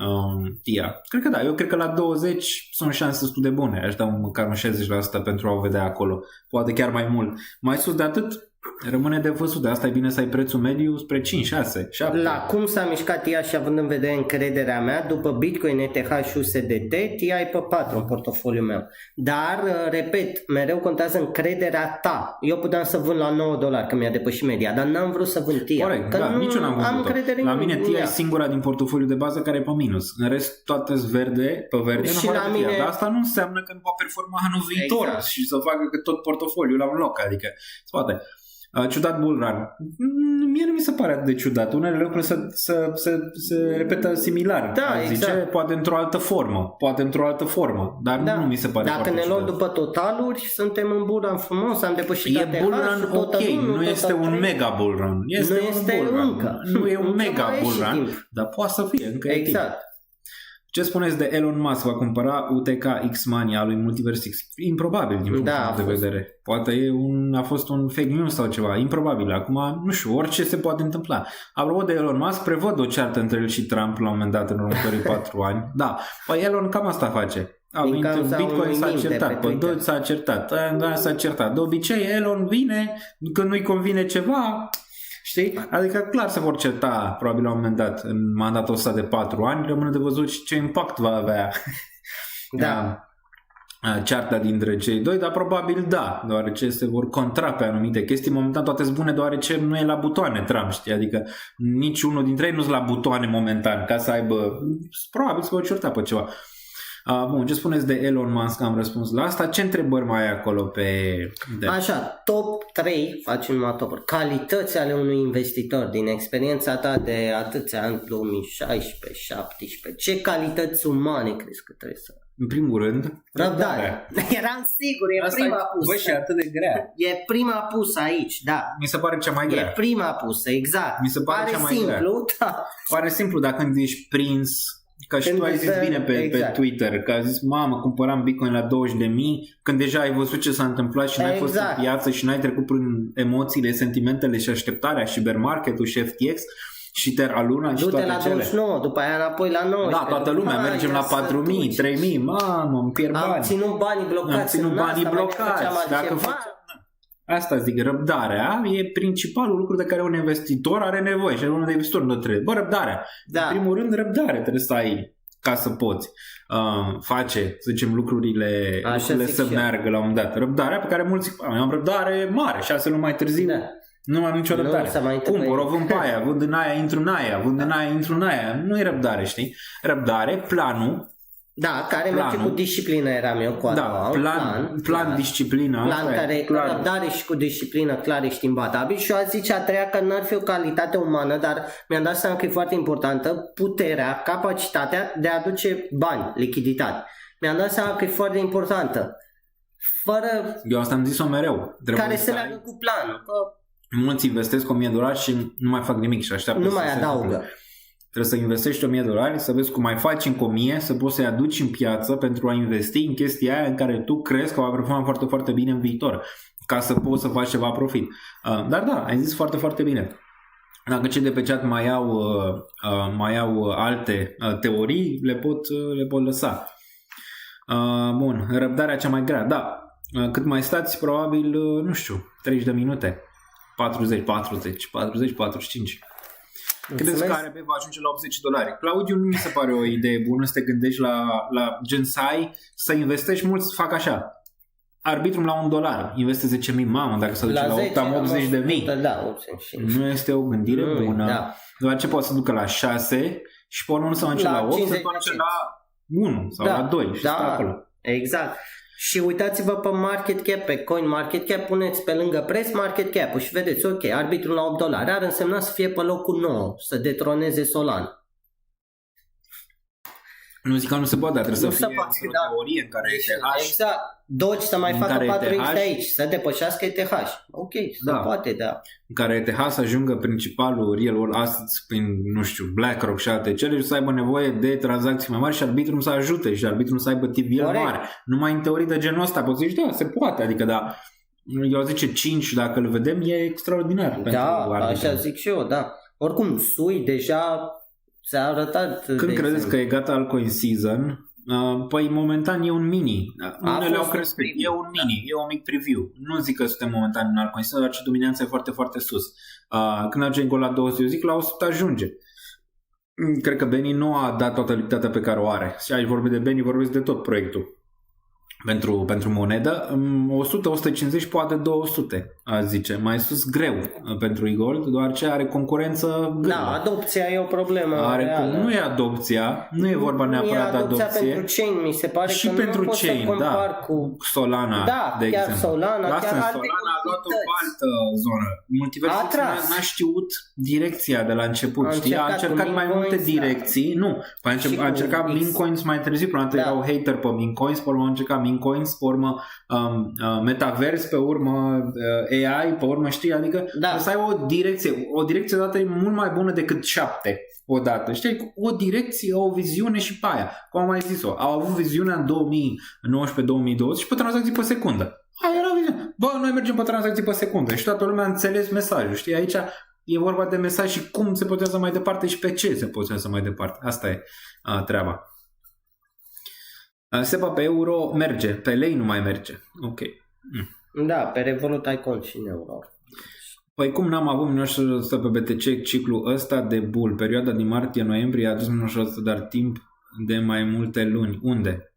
[SPEAKER 2] TIA. Cred că da, eu cred că la 20 sunt șanse destul de bune. Aș da măcar un 60% pentru a o vedea acolo. Poate chiar mai mult. Mai sus de atât, rămâne de văzut. De asta e bine să ai prețul mediu spre 5, 6, 7.
[SPEAKER 3] La cum s-a mișcat TIA și având în vedere încrederea mea, după Bitcoin, ETH și USDT, TIA e pe 4 în portofoliul meu. Dar, repet, mereu contează încrederea ta. Eu puteam să vând la $9 că mi-a depășit media, dar n-am vrut să vând TIA.
[SPEAKER 2] Corect, că nici eu n-am vândut-o. La mine TIA e singura din portofoliul de bază care e pe minus. În rest, toate-s verde, pe verde,
[SPEAKER 3] și la mine...
[SPEAKER 2] Dar asta nu înseamnă că nu va performa anul viitor și să facă că tot portofoliul la un loc. Adică, poate. Ciudat bull run. Mie nu mi se pare atât de ciudat. Unele lucruri se repetă similar.
[SPEAKER 3] Da,
[SPEAKER 2] zice,
[SPEAKER 3] exact.
[SPEAKER 2] poate într-o altă formă. Dar nu mi se pare
[SPEAKER 3] Dacă
[SPEAKER 2] foarte
[SPEAKER 3] ne luăm
[SPEAKER 2] ciudat.
[SPEAKER 3] după totaluri, suntem în bull run frumos, am depășit
[SPEAKER 2] E bull
[SPEAKER 3] ATH-ul,
[SPEAKER 2] run
[SPEAKER 3] total
[SPEAKER 2] ok,
[SPEAKER 3] unu,
[SPEAKER 2] nu este
[SPEAKER 3] total
[SPEAKER 2] un
[SPEAKER 3] trei.
[SPEAKER 2] mega bull run. Este
[SPEAKER 3] Nu
[SPEAKER 2] un
[SPEAKER 3] este
[SPEAKER 2] bull run.
[SPEAKER 3] încă.
[SPEAKER 2] Nu e un
[SPEAKER 3] Încă
[SPEAKER 2] mega
[SPEAKER 3] mai e
[SPEAKER 2] bull
[SPEAKER 3] și
[SPEAKER 2] run,
[SPEAKER 3] timp.
[SPEAKER 2] dar poate să fie, încă e timp.
[SPEAKER 3] Exact.
[SPEAKER 2] Ce spuneți de Elon Musk? Va cumpăra UTK X-Mania lui Multiverse X? Improbabil din punctul
[SPEAKER 3] Da,
[SPEAKER 2] meu de vedere. Poate a fost un fake news sau ceva. Improbabil. Acum, nu știu, orice se poate întâmpla. Apropo de Elon Musk, prevăd o ceartă între el și Trump la un moment dat în următorii 4 ani. Da, păi Elon cam asta face.
[SPEAKER 3] Din cauza
[SPEAKER 2] Bitcoin
[SPEAKER 3] unui
[SPEAKER 2] s-a
[SPEAKER 3] meme de
[SPEAKER 2] certat,
[SPEAKER 3] pe
[SPEAKER 2] pe
[SPEAKER 3] Twitter.
[SPEAKER 2] s-a certat, s-a certat. De obicei Elon vine când nu-i convine ceva, știi? Adică clar se vor certa probabil la un moment dat în mandatul ăsta de 4 ani, rămâne de văzut și ce impact va avea
[SPEAKER 3] Da.
[SPEAKER 2] cearta dintre cei doi, dar probabil da, deoarece se vor contra pe anumite chestii. Momentan toate sunt bune deoarece nu e la butoane Trump, știi? Adică niciunul dintre ei nu sunt la butoane momentan ca să aibă, probabil se vor certa pe ceva. Bun, ce spuneți de Elon Musk? Am răspuns la asta. Ce întrebări mai ai acolo pe...
[SPEAKER 3] Așa, top 3, facem numai top calități ale unui investitor din experiența ta de atâția ani, 2016, 17. Ce calități umane crezi că trebuie să...
[SPEAKER 2] În primul rând,
[SPEAKER 3] Răbdare. Eram sigur, e
[SPEAKER 2] asta
[SPEAKER 3] prima
[SPEAKER 2] bă,
[SPEAKER 3] pusă.
[SPEAKER 2] și atât de grea.
[SPEAKER 3] E prima pusă aici, da.
[SPEAKER 2] Mi se pare cea mai grea.
[SPEAKER 3] E prima pusă, exact.
[SPEAKER 2] Mi se pare cea mai
[SPEAKER 3] simplu,
[SPEAKER 2] grea.
[SPEAKER 3] da.
[SPEAKER 2] Pare simplu dacă când ești prins, că și
[SPEAKER 3] Când
[SPEAKER 2] tu ai zis
[SPEAKER 3] îți dă-
[SPEAKER 2] bine pe
[SPEAKER 3] exact.
[SPEAKER 2] Twitter, că ai zis, mamă, cumpăram Bitcoin la 20.000, când deja ai văzut ce s-a întâmplat și n-ai fost
[SPEAKER 3] Exact.
[SPEAKER 2] în piață și n-ai trecut prin emoțiile, sentimentele și așteptarea și bear market-ul și FTX și Terra Luna și
[SPEAKER 3] Du-te
[SPEAKER 2] toate
[SPEAKER 3] la
[SPEAKER 2] cele.
[SPEAKER 3] 29, după aia înapoi la 90.
[SPEAKER 2] Da, toată lumea, mergem la 4.000, 3.000, mamă, îmi pierd
[SPEAKER 3] Am
[SPEAKER 2] bani.
[SPEAKER 3] ținut banii blocați.
[SPEAKER 2] Am ținut
[SPEAKER 3] în
[SPEAKER 2] banii
[SPEAKER 3] asta, mai
[SPEAKER 2] blocați.
[SPEAKER 3] făceam
[SPEAKER 2] Dacă
[SPEAKER 3] altceva.
[SPEAKER 2] făceam... Asta zic, răbdarea e principalul lucru de care un investitor are nevoie și un investitor nu trebuie. Bă, răbdarea.
[SPEAKER 3] Da.
[SPEAKER 2] În primul rând, răbdare trebuie să ai ca să poți face, să zicem, lucrurile
[SPEAKER 3] zic
[SPEAKER 2] să
[SPEAKER 3] și eu.
[SPEAKER 2] meargă la un moment dat. Răbdarea pe care mulți zic, am răbdare mare, 6 luni mai târziu,
[SPEAKER 3] Da.
[SPEAKER 2] nu am nicio
[SPEAKER 3] Nu
[SPEAKER 2] răbdare.
[SPEAKER 3] se mai întâmplă
[SPEAKER 2] Cumpăr, o
[SPEAKER 3] nimic.
[SPEAKER 2] vând pe aia, vând în aia, intru în aia, vând în aia, intru în aia. Nu e răbdare, știi? Răbdare, planul.
[SPEAKER 3] Da, care merge
[SPEAKER 2] Planul.
[SPEAKER 3] cu disciplină, eram eu cu
[SPEAKER 2] Da,
[SPEAKER 3] anul.
[SPEAKER 2] plan, disciplină.
[SPEAKER 3] Plan
[SPEAKER 2] asta e,
[SPEAKER 3] care
[SPEAKER 2] clar.
[SPEAKER 3] răbdare și cu disciplină clar ești imbatabil și eu aș zice a treia că n-ar fi o calitate umană, dar mi-am dat seama că e foarte importantă, puterea, capacitatea de a aduce bani, lichiditate. Mi-am dat seama că e foarte importantă. Fără
[SPEAKER 2] Eu asta am zis-o mereu. Trebuie
[SPEAKER 3] care
[SPEAKER 2] să
[SPEAKER 3] se
[SPEAKER 2] ai-
[SPEAKER 3] leagă cu planul. Că
[SPEAKER 2] Mulți investesc $1.000 și nu mai fac nimic și așteaptă
[SPEAKER 3] nu
[SPEAKER 2] să
[SPEAKER 3] mai
[SPEAKER 2] se
[SPEAKER 3] adaugă.
[SPEAKER 2] întâmple. Trebuie să investești $1.000, să vezi cum mai faci încă 1.000, să poți să-i aduci în piață pentru a investi în chestia aia în care tu crezi că va performa foarte, foarte bine în viitor, ca să poți să faci ceva profit. Dar da, ai zis foarte, foarte bine. Dacă cei de pe chat mai au alte teorii, le pot lăsa. Bun, răbdarea cea mai grea. Da, cât mai stați, probabil, nu știu, 30 de minute. 40, 45. Credeți că ARB va ajunge la $80? Claudiu, nu mi se pare o idee bună să te gândești la gen să investești, mulți fac așa. Arbitrum la $1, investezi 10.000, mamă, dacă se duce la 8, am 80.000.
[SPEAKER 3] Da, 80.
[SPEAKER 2] Nu este o gândire
[SPEAKER 3] Nu,
[SPEAKER 2] bună.
[SPEAKER 3] da.
[SPEAKER 2] Doar ce poate să ducă la 6 și pe urmă nu se ajunge
[SPEAKER 3] La
[SPEAKER 2] la 8, se
[SPEAKER 3] 50.
[SPEAKER 2] întoarce la 1 sau la 2 și stă acolo.
[SPEAKER 3] Exact. Și uitați-vă pe market cap, pe coin market cap, puneți pe lângă preț market cap și vedeți, ok, arbitrul la $8 ar însemna să fie pe locul 9, să detroneze Solana.
[SPEAKER 2] Nu zic că nu se poate, dar trebuie
[SPEAKER 3] Nu
[SPEAKER 2] să
[SPEAKER 3] se
[SPEAKER 2] fie
[SPEAKER 3] poate,
[SPEAKER 2] într-o
[SPEAKER 3] da.
[SPEAKER 2] teorie în care ETH
[SPEAKER 3] Exact. Doge să mai
[SPEAKER 2] în
[SPEAKER 3] facă
[SPEAKER 2] care
[SPEAKER 3] 4x
[SPEAKER 2] ETH
[SPEAKER 3] de aici, să depășească ETH. Ok, se
[SPEAKER 2] Da.
[SPEAKER 3] poate, da.
[SPEAKER 2] în care ETH să ajungă principalul real world assets prin, nu știu, BlackRock și alte cele și să aibă nevoie de tranzacții mai mari și arbitrum să ajute și arbitrum să aibă TVL
[SPEAKER 3] Corect.
[SPEAKER 2] mare. Numai în teorii de genul ăsta poți să zici, da, se poate, adică da, eu zice 5 dacă îl vedem e extraordinar pentru
[SPEAKER 3] Da,
[SPEAKER 2] arbitrum.
[SPEAKER 3] așa zic și eu, da. Oricum, SUI deja s-a arătat.
[SPEAKER 2] Când
[SPEAKER 3] de
[SPEAKER 2] credeți
[SPEAKER 3] exemplu.
[SPEAKER 2] că e gata altcoin season? Păi momentan e un mini. Unele au
[SPEAKER 3] fost
[SPEAKER 2] crescut.
[SPEAKER 3] un
[SPEAKER 2] E un mini, e un mic preview. Nu zic că suntem momentan în altcoin season, dar ce dominanța e foarte, foarte sus. Când ajungem gol la 200, eu zic la 100 ajunge. Cred că Benny nu a dat toată lichiditatea pe care o are. Și aici vorbesc de Benny, vorbesc de tot proiectul. pentru monedă, 100, 150, poate 200, aș zice. Mai sus greu pentru e-gold, doar ce are concurență gândă.
[SPEAKER 3] Da, adopția e o problemă reală.
[SPEAKER 2] Nu e adopția, nu e vorba neapărat de adopție.
[SPEAKER 3] Pentru chain, mi se pare
[SPEAKER 2] și
[SPEAKER 3] că
[SPEAKER 2] pentru
[SPEAKER 3] nu poți
[SPEAKER 2] chain,
[SPEAKER 3] să compar cu
[SPEAKER 2] Solana,
[SPEAKER 3] da,
[SPEAKER 2] de
[SPEAKER 3] chiar
[SPEAKER 2] exemplu.
[SPEAKER 3] Solana,
[SPEAKER 2] Lasă,
[SPEAKER 3] chiar alte
[SPEAKER 2] Solana a luat o altă zonă. Multiversul
[SPEAKER 3] Atras.
[SPEAKER 2] n-a știut direcția de la început,
[SPEAKER 3] A
[SPEAKER 2] știi? A încercat mai multe direcții. Nu, a încercat meme coins mai târziu, până la erau hater pe meme coins, pe urmă a încercat meme coins, pe urmă metavers, pe urmă AI, pe urmă, știi? Adică să ai o direcție dată e mult mai bună decât 7 odată, știi? O direcție, o viziune și pe aia. Cum am mai zis-o, au avut viziunea în 2019-2020 și pe tranzacții pe secundă. Aia era viziunea. Bă, noi mergem pe tranzacții pe secundă și toată lumea a înțeles mesajul, știi? Aici e vorba de mesaj și cum se potează mai departe și pe ce se potează mai departe. Asta e treaba. SEPA pe euro merge, pe lei nu mai merge. Ok.
[SPEAKER 3] Da, pe Revolut ai cont și în euro.
[SPEAKER 2] Păi cum n-am avut minus 100 pe BTC ciclul ăsta de bull, perioada din martie-noiembrie a adus minus 100, dar timp de mai multe luni. Unde?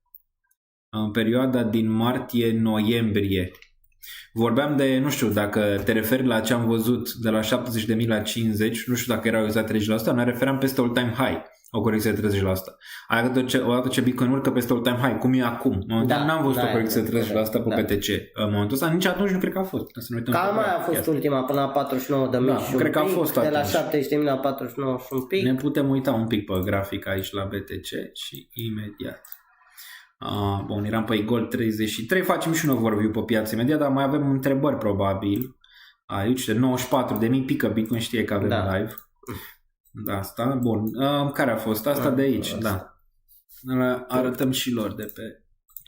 [SPEAKER 2] În perioada din martie-noiembrie. Vorbeam de, nu știu, dacă te referi la ce am văzut de la 70.000 la 50, nu știu dacă erau exact 30%, ne referam peste all-time high, o corecție de 30%. Odată ce Bitcoin urcă peste all-time high, cum e acum? Momentan n-am văzut o corecție de 30% pe BTC în momentul ăsta, nici atunci nu cred că a fost.
[SPEAKER 3] Cam mai a fost ultima, până la 49.000 și
[SPEAKER 2] cred că a fost
[SPEAKER 3] de la
[SPEAKER 2] atunci.
[SPEAKER 3] 70.000 la 49 și un pic.
[SPEAKER 2] Ne putem uita un pic pe grafic aici la BTC și imediat. Bun, eram pe Gold 33, facem și un overview pe piață imediat, dar mai avem întrebări probabil. Aici de 94.000 pică Bitcoin, știe că avem live. Da, asta, bun. Care a fost? Asta de aici, asta. Da. Arătăm și lor de pe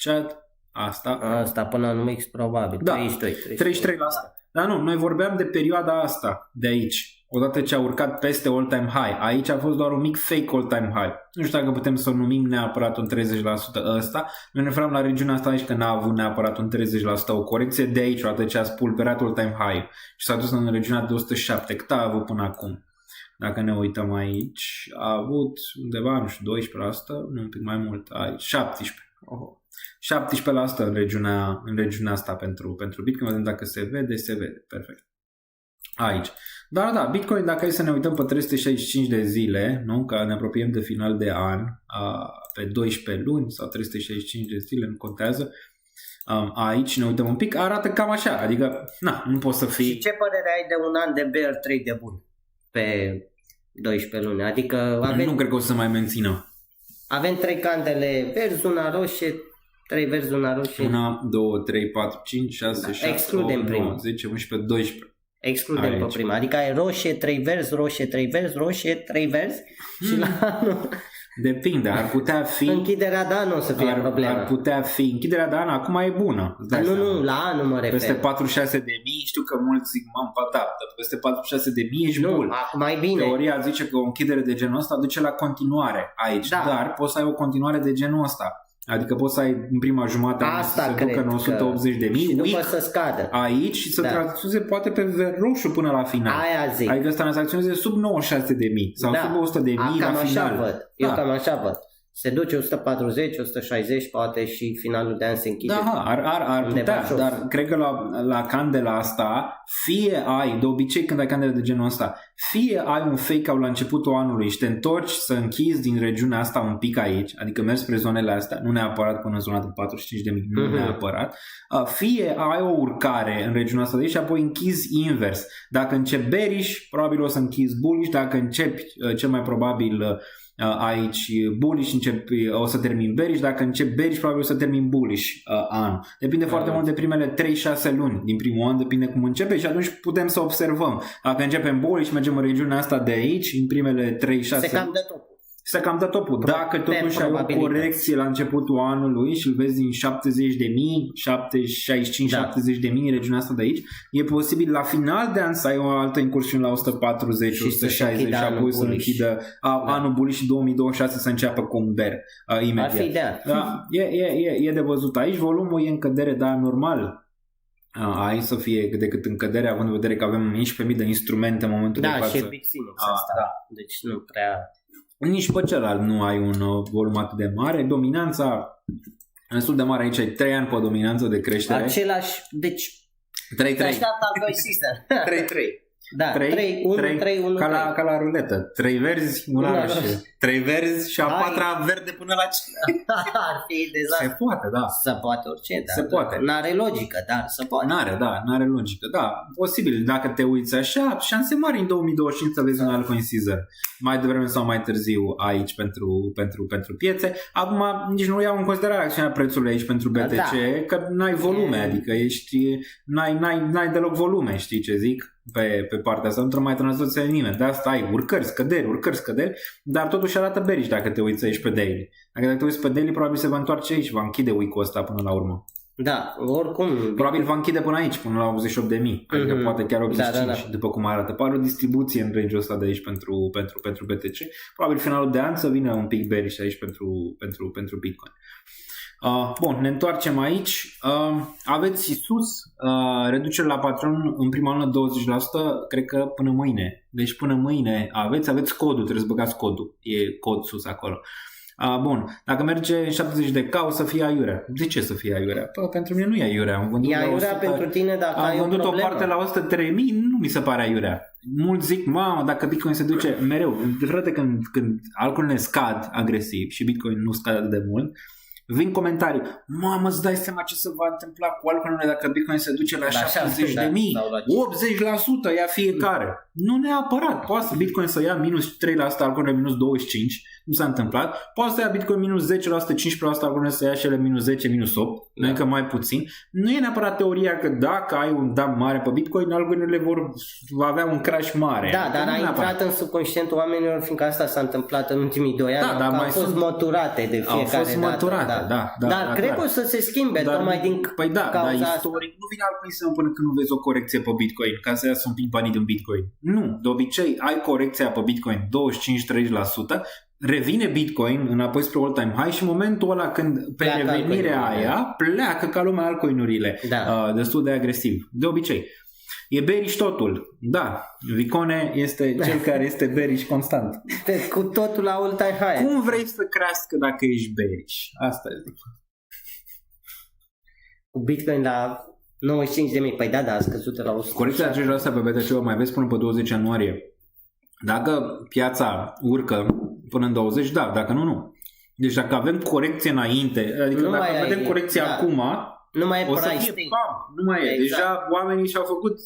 [SPEAKER 2] chat. Asta
[SPEAKER 3] până în mix probabil,
[SPEAKER 2] da,
[SPEAKER 3] 33%.
[SPEAKER 2] Dar nu, noi vorbeam de perioada asta, de aici. Odată ce a urcat peste all-time high. Aici a fost doar un mic fake all-time high. Nu știu dacă putem să o numim neapărat un 30% ăsta. Noi ne referam la regiunea asta aici că n-a avut neapărat un 30%. O corecție de aici, odată ce a spulberat all-time high. Și s-a dus în regiunea de 107. Cât a avut până acum? Dacă ne uităm aici, a avut undeva, nu știu, 12%, nu un pic mai mult, aici, 17% în regiunea asta pentru Bitcoin. Vedem dacă se vede, perfect. Aici. Dar da, Bitcoin, dacă e să ne uităm pe 365 de zile, nu? Că ne apropiem de final de an, pe 12 luni sau 365 de zile, nu contează, aici ne uităm un pic, arată cam așa, adică, nu poți să fii...
[SPEAKER 3] Și ce părere ai de un an de bear, 3 de bull pe 12 luni? Adică
[SPEAKER 2] nu cred că o să mai mențină.
[SPEAKER 3] Avem 3 candele verzi, una roșie, 3 verzi, una roșie.
[SPEAKER 2] 1, 2, 3, 4, 5, 6, 7, 8, 9, 10, 11, 12.
[SPEAKER 3] Excludem pe prima, adică ai roșie, 3 verzi, roșie, 3 verzi, roșie, 3 verzi și la anul...
[SPEAKER 2] Depinde, ar putea fi...
[SPEAKER 3] Închiderea de an o să fie problema.
[SPEAKER 2] Ar putea fi, închiderea de an acum e bună.
[SPEAKER 3] Nu, la anul mă refer.
[SPEAKER 2] Peste 46.000, știu că mulți zic, peste 46.000 ești bun.
[SPEAKER 3] Acum mai bine.
[SPEAKER 2] Teoria zice că o închidere de genul ăsta duce la continuare aici, dar poți să ai o continuare de genul ăsta. Adică poți să ai în prima jumătate să se ducă în 180.000
[SPEAKER 3] și după să scadă
[SPEAKER 2] aici și să tranzacționeze poate pe roșu până la final.
[SPEAKER 3] Aia zic.
[SPEAKER 2] Adică să tranzacționeze sub 96.000 sau sub 100.000 la final.
[SPEAKER 3] Eu cam așa văd. Se duce 140, 160, poate și finalul de an se închide.
[SPEAKER 2] Da, ar putea, dar cred că la candela asta, fie ai, de obicei când ai candele de genul ăsta, fie ai un fake-out la începutul anului și te întorci să închizi din regiunea asta un pic aici, adică mergi spre zonele astea, nu neapărat până în zona de 45.000, nu neapărat, fie ai o urcare în regiunea asta de aici și apoi închizi invers. Dacă începi bearish, probabil o să închizi bullish, dacă începi cel mai probabil aici bullish, o să termin bearish, dacă încep bearish probabil o să termin bullish anul. Depinde foarte mult de primele 3-6 luni din primul an, depinde cum începe și atunci putem să observăm. Dacă începem bullish, mergem în regiunea asta de aici, în primele 3-6 luni. Se cam dă topul. Dacă totuși ai o corecție la începutul anului și îl vezi din 70.000, 65-70.000 în regiunea asta de aici, e posibil la final de an să ai o altă incursiune la 140, 160 și apoi să închidă anul bullish și 2026 să înceapă cu un bear imediat.
[SPEAKER 3] Ar fi ideal.
[SPEAKER 2] Da, e de văzut aici. Volumul e în cădere, dar normal. Aici să fie decât în cădere, având în vedere că avem 11.000 de instrumente în momentul de față.
[SPEAKER 3] Da, și Big Phoenix asta. Da. Deci nu prea...
[SPEAKER 2] Nici pe celălalt nu ai un volum atât de mare. Dominanța destul de mare aici, 3 ani pe dominanță de creștere.
[SPEAKER 3] Același, deci
[SPEAKER 2] 3-3.
[SPEAKER 3] se așteaptă al doi season.
[SPEAKER 2] 3-3.
[SPEAKER 3] Da, 3-1-3-1.
[SPEAKER 2] Ca la ruletă. 3 verzi, una roșie. 3 verzi și a patra verde până la
[SPEAKER 3] Ar fi dezastru.
[SPEAKER 2] Se poate, da.
[SPEAKER 3] Se poate orice, dar
[SPEAKER 2] Se poate.
[SPEAKER 3] n-are logică, dar se poate.
[SPEAKER 2] N-are logică, da. Posibil, dacă te uiți așa, șanse mari în 2025 să vezi un Alcoin Caesar. Mai devreme sau mai târziu aici pentru piețe. Acum nici nu iau în considerare acțiunea prețului aici pentru BTC, că n-ai volume, adică n-ai deloc volume, știi ce zic? Pe partea asta, nu mai tranzacția nimeni. De asta ai urcări, scăderi, dar totuși arată bearish dacă te uiți aici pe daily. Dacă te uiți pe daily, probabil se va întoarce aici, va închide week-ul ăsta până la urmă.
[SPEAKER 3] Da, oricum.
[SPEAKER 2] Probabil va închide până aici, până la 88.000, adică poate chiar 85, da. După cum arată. Pare o distribuție în range-ul ăsta de aici pentru BTC. Probabil finalul de an să vină un pic bearish aici pentru Bitcoin. Bun, ne întoarcem aici. Aveți sus reducere la Patreon în prima lună 20%, cred că până mâine. Deci până mâine aveți codul, trebuie să băgați codul. E cod sus acolo. Bun, dacă merge în 70 de K o să fie aiurea. De ce să fie aiurea? Păi, pentru mine nu e aiurea. Am vândut
[SPEAKER 3] e aiurea pentru tine dacă ai o problemă.
[SPEAKER 2] Am vândut o parte la 103.000, nu mi se pare aiurea. Mulți zic, mamă, dacă Bitcoin se duce mereu. De frate, când altcoinele scad agresiv și Bitcoin nu scade atât de mult, vin comentarii, mamă, îți dai seama ce se va întâmpla cu altcoinele dacă Bitcoin se duce la 70.000, 80% ia fiecare. Nu neapărat, poate Bitcoin să ia minus 3%, altcoinele minus 25%, nu s-a întâmplat, poate să ia Bitcoin minus 10%, 15%, altcoinele să ia și ele minus 10, minus 8%, adică mai puțin. Nu e neapărat teoria că dacă ai un dump mare pe Bitcoin, altcoinele vor avea un crash mare.
[SPEAKER 3] Da, dar a intrat în subconștientul oamenilor, fiindcă asta s-a întâmplat în ultimii 2 ani,
[SPEAKER 2] dar
[SPEAKER 3] au fost măturate de fiecare dată. Dar cred că o să se schimbe tocmai din cauza
[SPEAKER 2] istoric nu vine altcoin să până când nu vezi o corecție pe Bitcoin ca să iasă un pic banii din Bitcoin. Nu, de obicei ai corecția pe Bitcoin 25-30%, revine Bitcoin înapoi spre all-time high și în momentul ăla când pe revenirea aia pleacă ca lumea altcoinurile destul de agresiv. De obicei. E bearish totul. Da, Vicone este cel care este bearish constant.
[SPEAKER 3] Cu totul la all-time high.
[SPEAKER 2] Cum vrei să crească dacă ești bearish? Asta e.
[SPEAKER 3] Cu Bitcoin la 95.000. Păi da, a scăzut la 100.
[SPEAKER 2] Corecția 30% pe BTC o mai vezi până pe 20 ianuarie. Dacă piața urcă până în 20, da, dacă nu. Deci dacă avem corecție înainte, adică nu dacă vedem corecție acum,
[SPEAKER 3] nu mai e
[SPEAKER 2] o să fie nu mai e. Exact. Deja oamenii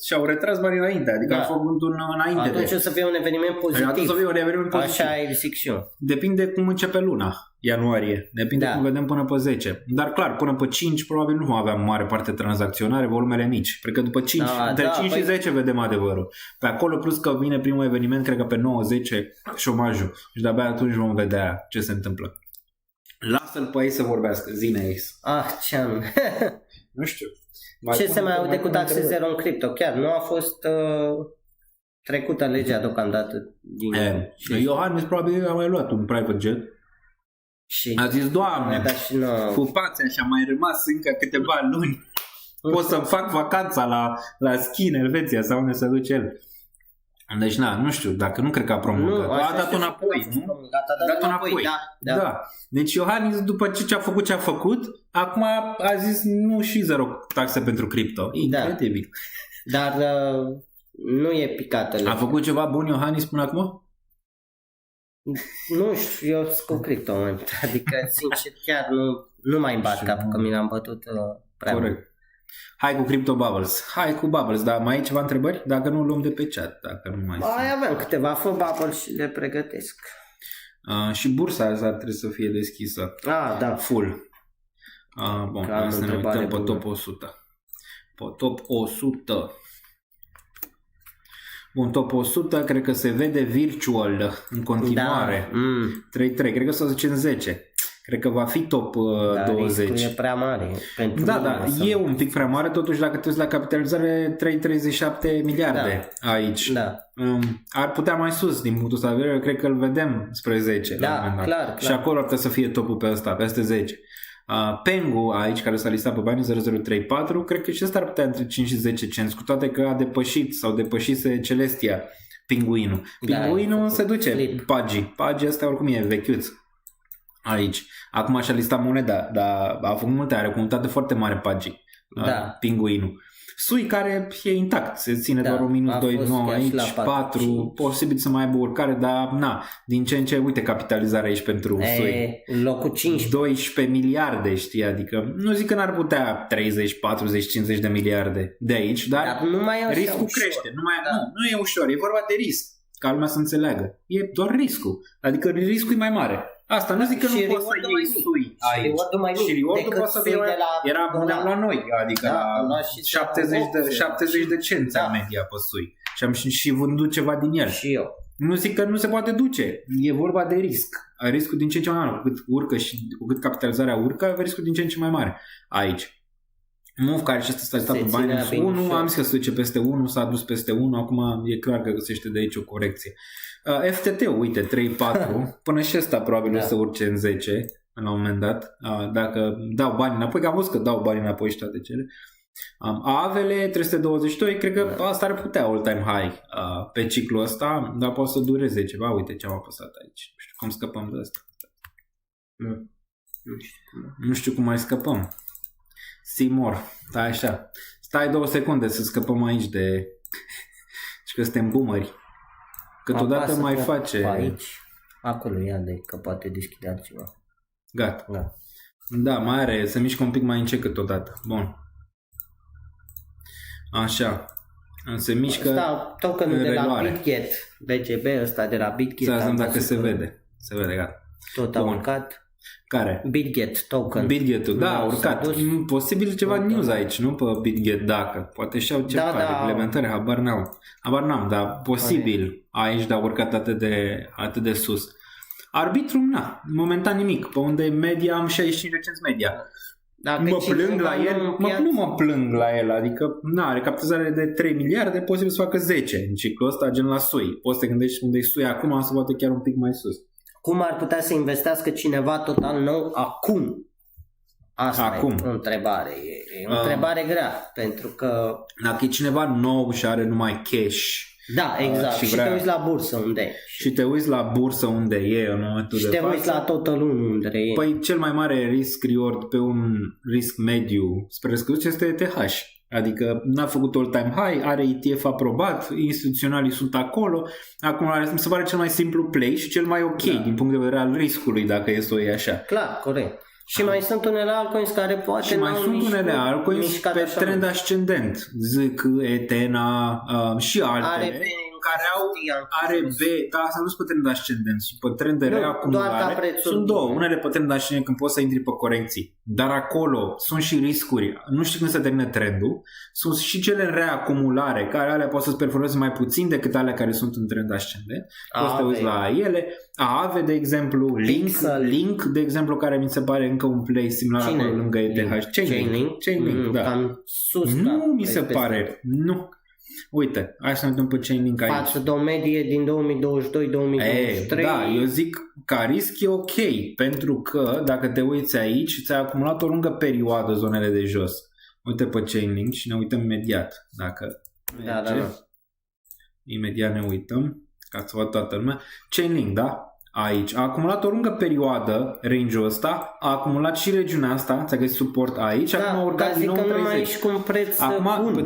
[SPEAKER 2] și-au retras banii înainte, adică au făcut un înainte.
[SPEAKER 3] Atunci o să fie un eveniment pozitiv.
[SPEAKER 2] Atunci o să fie un eveniment pozitiv.
[SPEAKER 3] Așa e zic și eu.
[SPEAKER 2] Depinde cum începe luna, ianuarie. Depinde cum vedem până pe 10. Dar clar, până pe 5 probabil nu aveam mare parte tranzacționare, volumele mici. Cred că după 5, între 5 și 10 vedem adevărul. Pe acolo plus că vine primul eveniment, cred că pe 9-10 șomajul. Și de-abia atunci vom vedea ce se întâmplă. Lasă-l pe ei să vorbească, zine Ace.
[SPEAKER 3] Ce-am...
[SPEAKER 2] Nu știu.
[SPEAKER 3] Ce se mai aude cu taxe zero în cripto? Chiar nu a fost trecută legea deocamdată.
[SPEAKER 2] Iohannis probabil a mai luat un private jet. Și a zis, Doamne, pupați așa, mai rămas încă câteva luni. Pot să-mi fac vacanța la schi în Elveția sau unde se duce el. Deci, nu știu, dacă nu cred că a promulgat. A dat înapoi, nu? A dat înapoi, da. Deci Iohannis, după ce a făcut, acum a zis nu și zero taxe pentru cripto. Incredibil.
[SPEAKER 3] Dar nu e picată.
[SPEAKER 2] A făcut ceva bun Iohannis până acum?
[SPEAKER 3] Nu știu, eu sunt cu cripto, adică, sincer, chiar nu mai îmi bat capul, că mi l-am bătut prea mult.
[SPEAKER 2] Hai cu Crypto Bubbles. Hai cu Bubbles, dar mai ai ceva întrebări? Dacă nu, luăm de pe chat. Dacă nu mai
[SPEAKER 3] aveam câteva, fă Bubbles și le pregătesc.
[SPEAKER 2] Și bursa asta trebuie să fie deschisă.
[SPEAKER 3] Da.
[SPEAKER 2] Full. Bun, hai să ne uităm pe top 100. Pe top 100. Bun, top 100 cred că se vede virtual în continuare. 3-3, cred că să zicem 10. Cred că va fi top 20.
[SPEAKER 3] Riscul e prea mare.
[SPEAKER 2] E un pic prea mare, totuși dacă te uiți la capitalizare 3,37 miliarde aici. Ar putea mai sus din punctul ăsta de vedere, cred că îl vedem spre 10.
[SPEAKER 3] Clar.
[SPEAKER 2] Și acolo ar putea să fie topul pe ăsta, peste 10. Pengu aici, care s-a listat pe bani 0034, cred că și ăsta ar putea între 5 și 10 cenți, cu toate că a depășit sau depășise Celestia Pinguinul. Pinguinul se duce Pagi ăsta oricum e vechiuț. aici. Acum și-a listat moneda, dar a făcut multe, are o comunitate foarte mare Pagi, Pinguinul. Sui care e intact, se ține doar un minus 2,9 aici, 4, posibil să mai aibă urcare, dar din ce în ce, uite capitalizarea aici pentru Sui.
[SPEAKER 3] Locul 5.
[SPEAKER 2] 12 miliarde, știi, adică nu zic că n-ar putea 30, 40, 50 de miliarde de aici, dar
[SPEAKER 3] nu mai e
[SPEAKER 2] riscul
[SPEAKER 3] ușor.
[SPEAKER 2] crește, nu e ușor, e vorba de risc, ca lumea să înțeleagă, e doar riscul, adică riscul e mai mare. Asta nu zic că nu poți să iei Sui aici. Și reward-ul poți să fie era la noi, adică la 70 de cenți în media pe Sui. Și am și vândut ceva din el.
[SPEAKER 3] Și eu.
[SPEAKER 2] Nu zic că nu se poate duce, e vorba de risc. Riscul din ce în ce mai mare, cu cât urcă și cu cât capitalizarea urcă, riscul din ce în ce mai mare aici. Move, care și ăsta stă pe Binance 1, am zis că se duce peste 1, s-a dus peste 1, acum e clar că găsește de aici o corecție. FTT-ul, uite, 3-4, până și ăsta probabil o să urce în 10 la un moment dat, dacă dau bani înapoi, că am văzut că dau bani înapoi și toate cele. AVL 322, cred că asta ar putea all-time high pe ciclul ăsta, dar poate să dureze ceva, uite ce am apăsat aici, nu știu cum scăpăm de asta. Nu știu cum mai scăpăm. Seymour, stai așa, stai 2 secunde să scăpăm aici de... și că suntem boomeri. Câteodată mai face...
[SPEAKER 3] Aici, acolo ia de că poate deschide altceva.
[SPEAKER 2] Gata. Da, mai are, se mișcă un pic mai încet câteodată. Bun. Așa. Se mișcă
[SPEAKER 3] tokenul de la BitGet, BGB ăsta de la BitGet.
[SPEAKER 2] Să vedem dacă se vede. Se vede, gata.
[SPEAKER 3] Tot a urcat.
[SPEAKER 2] Care?
[SPEAKER 3] BitGet token.
[SPEAKER 2] BitGet-ul, da, a urcat. Posibil ceva news aici, nu pe BitGet, dacă. Poate și-au ceva reglementare, habar n-am, dar posibil aici de-a urcat atât de sus. Arbitrum, momentan nimic, pe unde media am 65 de cenți media. Mă plâng la el, nu mă plâng la el, adică are capitalizare de 3 miliarde, posibil să facă 10 în ciclul ăsta, gen la Sui. Poți să te gândești unde e Sui acum, să poate chiar un pic mai sus.
[SPEAKER 3] Cum ar putea să investească cineva total nou acum? Asta e o întrebare. E o întrebare grea, pentru că...
[SPEAKER 2] Dacă e cineva nou și are numai cash...
[SPEAKER 3] Da, exact. Și te uiți la bursă unde e.
[SPEAKER 2] Și te uiți la bursă unde e în momentul de față.
[SPEAKER 3] Și te uiți la total unde e.
[SPEAKER 2] Păi cel mai mare risc reward pe un risc mediu spre răscăduce este ETH. Adică n-a făcut all-time high, are ETF aprobat, instituționalii sunt acolo. Acum mi se pare cel mai simplu play și cel mai ok din punct de vedere al riscului, dacă e să o iei așa.
[SPEAKER 3] Clar, corect. Și mai sunt unele altcoins care poate
[SPEAKER 2] și mai sunt unele altcoins pe trend ascendent. Zic Etena și altele care au RB, dar asta nu sunt pe trend ascendent, și pe trend de reacumulare. Sunt două, unele pe trend ascendent când poți să intri pe corecții, dar acolo sunt și riscuri. Nu știu când se termină trendul. Sunt și cele în reacumulare, care alea poate să-ți performeze mai puțin decât alea care sunt în trend ascendent. Poți să te uiți la ele. AAVE, de exemplu, Link, de exemplu, care mi se pare încă un play similar acolo lângă ETH. Chainlink, da.
[SPEAKER 3] Cam sus,
[SPEAKER 2] nu mi se pare. Nu. Uite, hai să ne uităm pe Chainlink aici.
[SPEAKER 3] Față de o medie din 2022-2023.
[SPEAKER 2] Da, eu zic ca risc e ok, pentru că dacă te uiți aici, ți-ai acumulat o lungă perioadă zonele de jos. Uite pe Chainlink și ne uităm imediat. Dacă
[SPEAKER 3] da.
[SPEAKER 2] Imediat ne uităm, ca să văd toată lumea. Chainlink, da? Aici. A acumulat o lungă perioadă range-ul ăsta, a acumulat și regiunea asta, ți-a găsit suport aici, acum a urcat din nou 30.
[SPEAKER 3] Cu un preț
[SPEAKER 2] acum,
[SPEAKER 3] bun.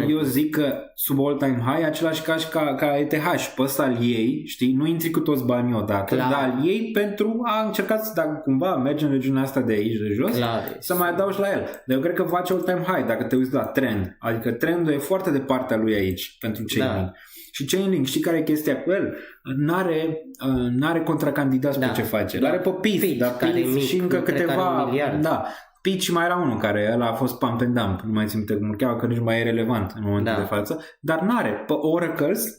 [SPEAKER 2] Eu zic că sub all-time high, același ca ETH, pe ăsta al ei, știi, nu intri cu toți banii odată, dar al ei pentru a încerca să, dacă cumva merge în regiunea asta de aici, de jos, să mai adaugi la el. Dar eu cred că face all-time high dacă te uiți la trend, adică trendul e foarte de partea lui aici, pentru Chainlink. Și Chainlink, știi care e chestia cu el? N-are contracandidați pe ce face. L-are pe PIF, dar PIF și încă câteva... Da, Pitch mai era unul care ăla a fost pump and dump, nu mai țin minte cum îl cheamă, că nici mai e relevant în momentul de față, dar n-are. Pe Oracles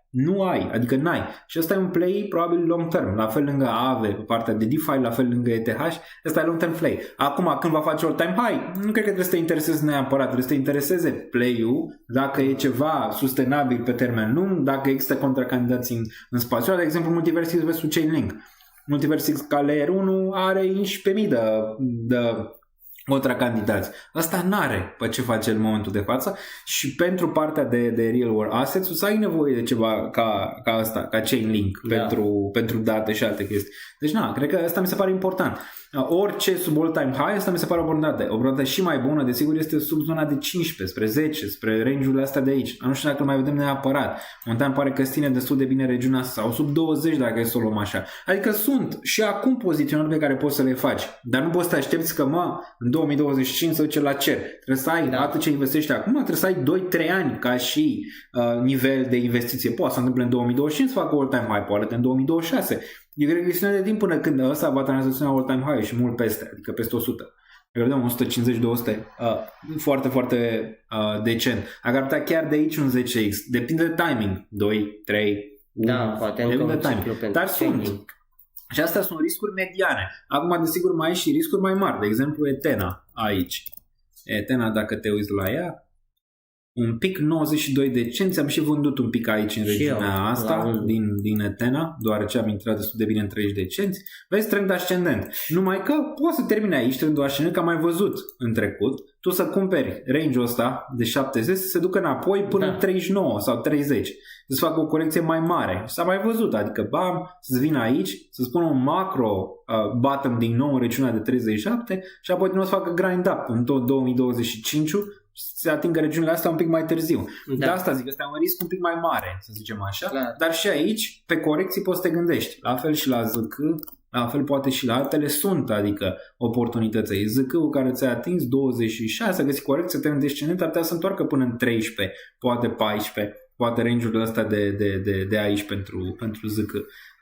[SPEAKER 2] nu ai, adică n-ai. Și ăsta e un play probabil long term, la fel lângă AAVE, pe partea de DeFi, la fel lângă ETH, ăsta e long term play. Acum, când va face all time high, nu cred că trebuie să te intereseze neapărat, trebuie să te intereseze play-ul, dacă e ceva sustenabil pe termen lung, dacă există contracandidați în spațiu. De exemplu, Multiversix vs Chainlink. Multiversix ca Layer 1 are 11.000 de candidați. Asta n-are pe ce face în momentul de față și pentru partea de real world assets o să ai nevoie de ceva ca asta, ca Chainlink pentru date și alte chestii. Deci cred că asta mi se pare important. Orice sub all-time high, asta mi se pare o oportunitate și mai bună, desigur, este sub zona de 15, spre 10, spre range-urile astea de aici. Nu știu dacă mai vedem neapărat. Momentan pare că ține destul de bine regiunea asta, sau sub 20 dacă e să o luăm așa. Adică sunt și acum poziționări pe care poți să le faci, dar nu poți să te aștepți că în 2025 să duce la cer. Trebuie să ai atât ce investești acum, trebuie să ai 2-3 ani ca și nivel de investiție. Poate să întâmple în 2025 să facă all-time high, poate în 2026. E chestiune de timp până când ăsta va tranzacționa all-time high și mult peste, adică peste 100. Vedem 150-200, foarte, foarte decent. Dacă ar putea chiar de aici un 10x, depinde de timing, 2, 3, 1,
[SPEAKER 3] poate
[SPEAKER 2] depinde de timing. Dar sunt. Și astea sunt riscuri mediane. Acum, desigur, mai ai și riscuri mai mari. De exemplu, Etena aici. Etena, dacă te uiți la ea, un pic 92 de cenți, am și vândut un pic aici în regiunea asta din Etena, deoarece am intrat destul de bine în 30 de cenți. Vezi trend ascendent. Numai că poți să termine aici trendul ascendent, că am mai văzut în trecut, tu să cumperi range-ul ăsta de 70 să se ducă înapoi până în 39 sau 30. Să facă o corecție mai mare. S-a mai văzut, adică să-ți vină aici, să spună un macro bottom din nou în regiunea de 37 și apoi din nou să facă grind up în tot 2025 se atingă regiunile astea un pic mai târziu. De asta zic, ăsta e un risc un pic mai mare, să zicem așa. Clar. Dar și aici, pe corecții poți să te gândești. La fel și la ZK, la fel poate și la altele sunt, adică oportunități. ZK-ul care ți-a atins 26, a găsit corecție, te descendent, ar putea să întoarcă până în 13, poate 14, poate range-ul ăsta de aici pentru ZK.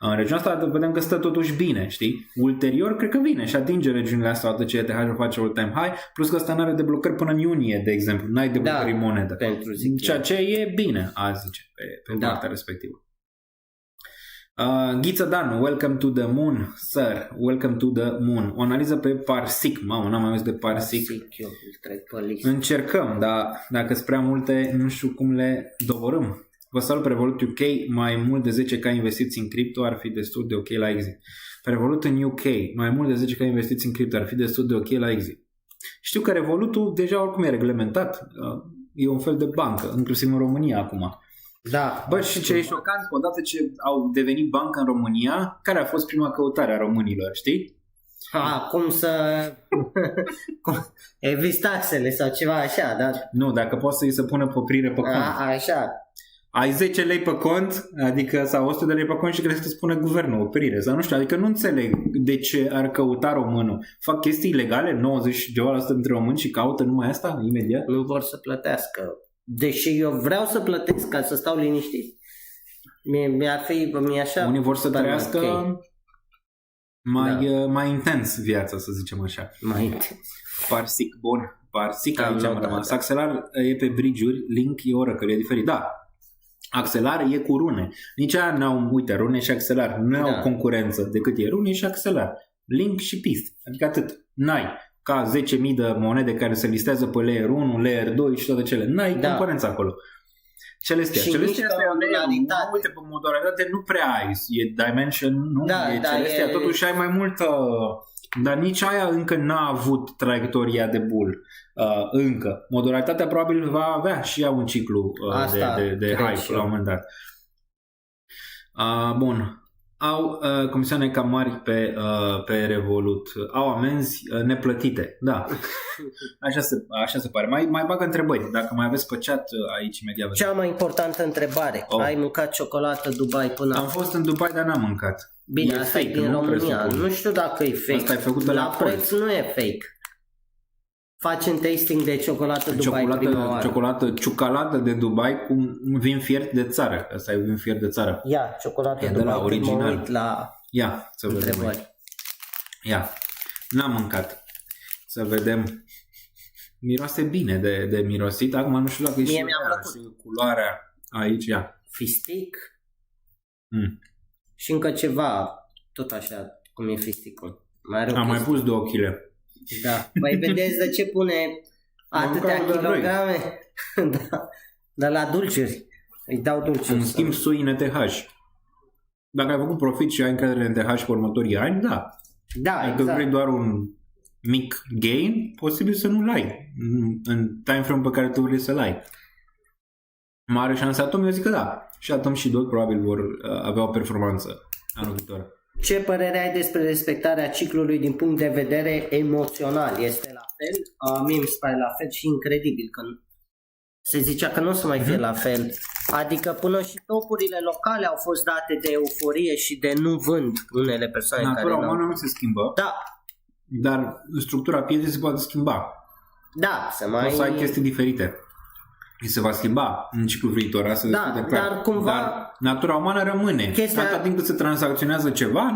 [SPEAKER 2] În regiunea asta vedem că stă totuși bine, știi? Ulterior, cred că vine și atinge regiunile astea odată ce ETH face all-time high, plus că ăsta n-are deblocări până în iunie, de exemplu. N-ai deblocări în monedă. Ceea ce e bine, a zice, pe partea respectivă. Ghiță Dan, welcome to the moon, sir. Welcome to the moon. O analiză pe Parsec. Mamă, n-am mai auzit de Parsec. Încercăm, dar dacă sunt prea multe, nu știu cum le doborâm. Vă salut pe Revolut UK, mai mult de 10k investiții în cripto ar fi destul de ok la exit. Pe Revolut în UK, mai mult de 10k investiții în cripto ar fi destul de ok la exit. Știu că Revolutul deja oricum e reglementat, e un fel de bancă, inclusiv în România acum.
[SPEAKER 3] Da.
[SPEAKER 2] Bă, și ce e șocant, odată ce au devenit bancă în România, care a fost prima căutare a românilor, știi?
[SPEAKER 3] Cum să eviți taxele sau ceva așa, dar...
[SPEAKER 2] Nu, dacă poți să-i se pună poprire pe cont.
[SPEAKER 3] Așa.
[SPEAKER 2] Ai 10 lei pe cont, adică sau 100 de lei pe cont și crezi că spune guvernul oprire sau nu știu, adică nu înțeleg de ce ar căuta românul. Fac chestii ilegale, 90% dintre români și caută numai asta imediat.
[SPEAKER 3] Nu vor să plătească. Deși eu vreau să plătesc ca să stau liniștit. Mi-ar fi așa.
[SPEAKER 2] Unii vor să trăiască mai intens viața, să zicem așa.
[SPEAKER 3] Mai intens.
[SPEAKER 2] Parsec, bun. Parsec, aici am rămas. Axelar e pe bridge-uri, Link e Oracle, e diferit. Da. Axelar e cu rune. Nici aia n-au, uite, rune și Axelar. Nu au concurență decât e rune și Axelar. Link și Pist. Adică atât. N-ai ca 10.000 de monede care se listează pe layer 1, layer 2 și toate cele. N-ai concurență acolo. Celestia asta e uite, pe modalitate nu prea ai. E Dimension, nu? E Celestia. Totuși ai mai multă... Dar nici aia încă n-a avut traiectoria de bull. Încă. Modalitatea probabil va avea și ea un ciclu de hype la un moment dat. Bun. Au comisioane cam mari pe Revolut. Au amenzi neplătite. Da. Așa se pare. Mai bagă întrebări. Dacă mai aveți pe chat aici imediat.
[SPEAKER 3] Cea mai importantă întrebare. Ai mâncat ciocolată Dubai până...
[SPEAKER 2] Am fost în Dubai, dar n-am mâncat.
[SPEAKER 3] Bine, asta e din România. Nu știu dacă e fake.
[SPEAKER 2] Asta e făcut de la
[SPEAKER 3] preț nu e fake. Facem tasting de ciocolată Dubai prima oară.
[SPEAKER 2] Ciocolată de Dubai cu vin fiert de țară. Asta e vin fiert de țară.
[SPEAKER 3] Ia, ciocolată de Dubai, original.
[SPEAKER 2] Ia, să vedem. Ia, n-am mâncat. Să vedem. Miroase bine de mirosit. Acum nu știu dacă e și culoarea aici. Ia.
[SPEAKER 3] Fistic. Și încă ceva, tot așa cum e fisticul.
[SPEAKER 2] Am mai pus 2 kg.
[SPEAKER 3] Da, mai vedeți de ce pune atâtea kilograme? Da. Dar la dulciuri, îi dau dulciuri.
[SPEAKER 2] În schimb sui în ETH. Dacă ai făcut profit și ai încredere în ETH pe următorii ani, da.
[SPEAKER 3] Da,
[SPEAKER 2] dacă vrei doar mic gain, posibil să nu-l ai în time frame pe care tu vrei să-l ai. Mare șansă Atom? Eu zic că da. Și Atom și Dot probabil vor avea o performanță anul viitor.
[SPEAKER 3] Ce părere ai despre respectarea ciclului din punct de vedere emoțional? Este la fel? Mie mi se pare la fel și incredibil că se zicea că nu o să mai fie la fel. Adică până și topurile locale au fost date de euforie și de nu vând unele persoane
[SPEAKER 2] Natura
[SPEAKER 3] care
[SPEAKER 2] umană nu se schimbă,
[SPEAKER 3] Da,
[SPEAKER 2] dar structura pieței se poate schimba.
[SPEAKER 3] da, să mai...
[SPEAKER 2] O să ai chestii diferite. Și se va schimba în ciclul viitor, asta
[SPEAKER 3] Da,
[SPEAKER 2] este clar.
[SPEAKER 3] dar cumva-
[SPEAKER 2] Dar natura umană rămâne. Atâta timp cât se tranzacționează ceva,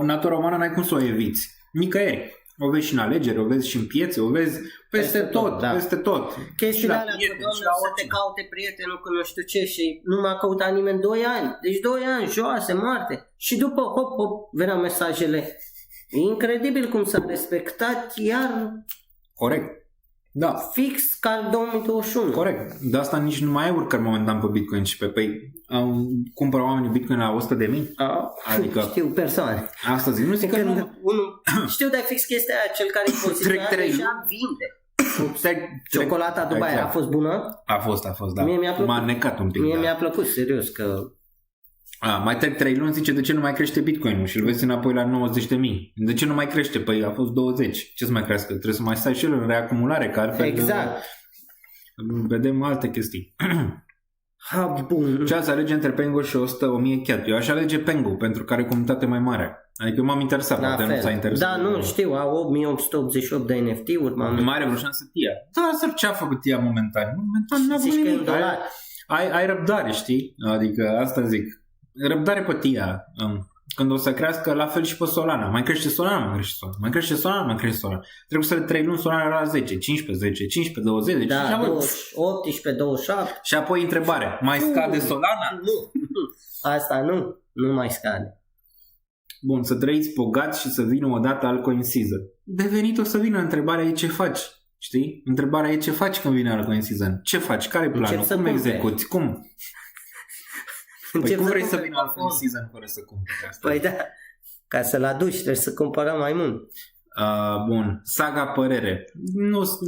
[SPEAKER 2] natura umană n-ai cum să o eviți. Nicăieri. O vezi și în alegeri, o vezi și în piețe, o vezi peste tot,
[SPEAKER 3] da.
[SPEAKER 2] peste tot.
[SPEAKER 3] Chestiile
[SPEAKER 2] Și la
[SPEAKER 3] alea că,
[SPEAKER 2] prieteni,
[SPEAKER 3] doamne,
[SPEAKER 2] și la
[SPEAKER 3] să te
[SPEAKER 2] orice.
[SPEAKER 3] caute prietenul că nu știu ce și nu m-a căutat nimeni 2 ani. Deci 2 ani, joase, moarte. Și după, hop, veneau mesajele. E incredibil cum s-a respectat iar
[SPEAKER 2] Corect. Da.
[SPEAKER 3] fix ca în 2021.
[SPEAKER 2] Corect. De asta nici nu mai ai urcări momentan pe Bitcoin și pe Pay. Cumpără oamenii Bitcoin la 100.000? Adică-
[SPEAKER 3] Știu persoane.
[SPEAKER 2] Asta zic. Nu zic că nu.
[SPEAKER 3] Știu de fix chestia aia, cel care poziționează
[SPEAKER 2] trei
[SPEAKER 3] deja vinde. Ciocolata Dubai
[SPEAKER 2] Exact.
[SPEAKER 3] a fost bună?
[SPEAKER 2] A fost, da.
[SPEAKER 3] Mie mi-a plăcut.
[SPEAKER 2] M-a necat un pic.
[SPEAKER 3] Mie
[SPEAKER 2] da.
[SPEAKER 3] mi-a plăcut, serios, că...
[SPEAKER 2] Mai trec 3 luni, zice, de ce nu mai crește Bitcoin-ul? Și îl vezi înapoi la 90.000. De ce nu mai crește? Păi a fost 20. Ce să mai crească? Trebuie să mai stai și el în reacumulare, că altfel
[SPEAKER 3] Exact.
[SPEAKER 2] vedem alte chestii.
[SPEAKER 3] Bun.
[SPEAKER 2] Ce ați alege între Pengu și 100.000 Chat? Eu aș alege Pengu, pentru că are comunitate mai mare. Adică eu m-am interesat,
[SPEAKER 3] La
[SPEAKER 2] poate nu s-a
[SPEAKER 3] fel.
[SPEAKER 2] interesat.
[SPEAKER 3] Da, nu, știu, au 8888 de NFT-uri.
[SPEAKER 2] Mai are vreo șansă Tia. Da, să ce a făcut Tia momentan? Momentan n-a
[SPEAKER 3] Zici
[SPEAKER 2] făcut
[SPEAKER 3] că e
[SPEAKER 2] nimic.
[SPEAKER 3] un dolar.
[SPEAKER 2] Ai răbdare, știi? Adică asta zic. Răbdare pe Tia. Când o să crească, la fel și pe Solana. Mai crește Solana, mai crește Solana. Mai crește Solana, mai crește Solana. Trebuie să le 3 luni Solana era la 10, 15, 10, 15, 20.
[SPEAKER 3] Da,
[SPEAKER 2] și apoi,
[SPEAKER 3] 18, 27.
[SPEAKER 2] și apoi întrebare. Mai scade Solana?
[SPEAKER 3] Nu. Asta nu mai scade.
[SPEAKER 2] Bun, să trăiți bogați și să vină odată altcoin season. De venit o să vină, întrebarea e ce faci. Știi? Întrebarea e ce faci când vine altcoin season. Ce faci? Care e planul?
[SPEAKER 3] Încep să
[SPEAKER 2] Cum
[SPEAKER 3] cumperi.
[SPEAKER 2] execuți? Cum? Păi
[SPEAKER 3] Încep
[SPEAKER 2] cum vrei să
[SPEAKER 3] cumperi
[SPEAKER 2] vină altcoin
[SPEAKER 3] plafon.
[SPEAKER 2] season fără să cumperi asta?
[SPEAKER 3] Păi da, ca să-l aduci trebuie să cumpărăm mai mult.
[SPEAKER 2] Bun, saga părere.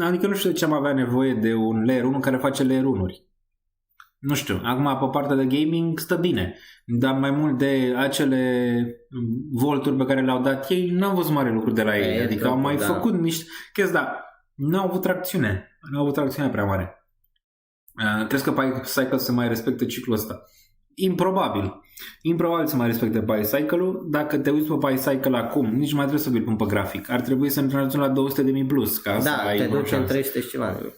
[SPEAKER 2] Adică nu știu de ce am avea nevoie de un layer 1 care face layer 1-uri. Nu știu, acum pe partea de gaming stă bine, dar mai mult de acele volturi pe care le-au dat ei, n-am văzut mare lucruri de la ei. Adică au mai făcut niște chestii, dar nu au avut tracțiune. Nu au avut tracțiune prea mare. Crezi că PyCycle se mai respectă ciclul ăsta? Improbabil. Improbabil să mai respecte PyCycle-ul. Dacă te uiți pe PyCycle acum, nici nu mai trebuie să vi-l pun pe grafic. Ar trebui să ne la 200.000 plus ca să ai
[SPEAKER 3] te
[SPEAKER 2] vreo
[SPEAKER 3] duci în
[SPEAKER 2] șansă.
[SPEAKER 3] 300 și ceva. Nu?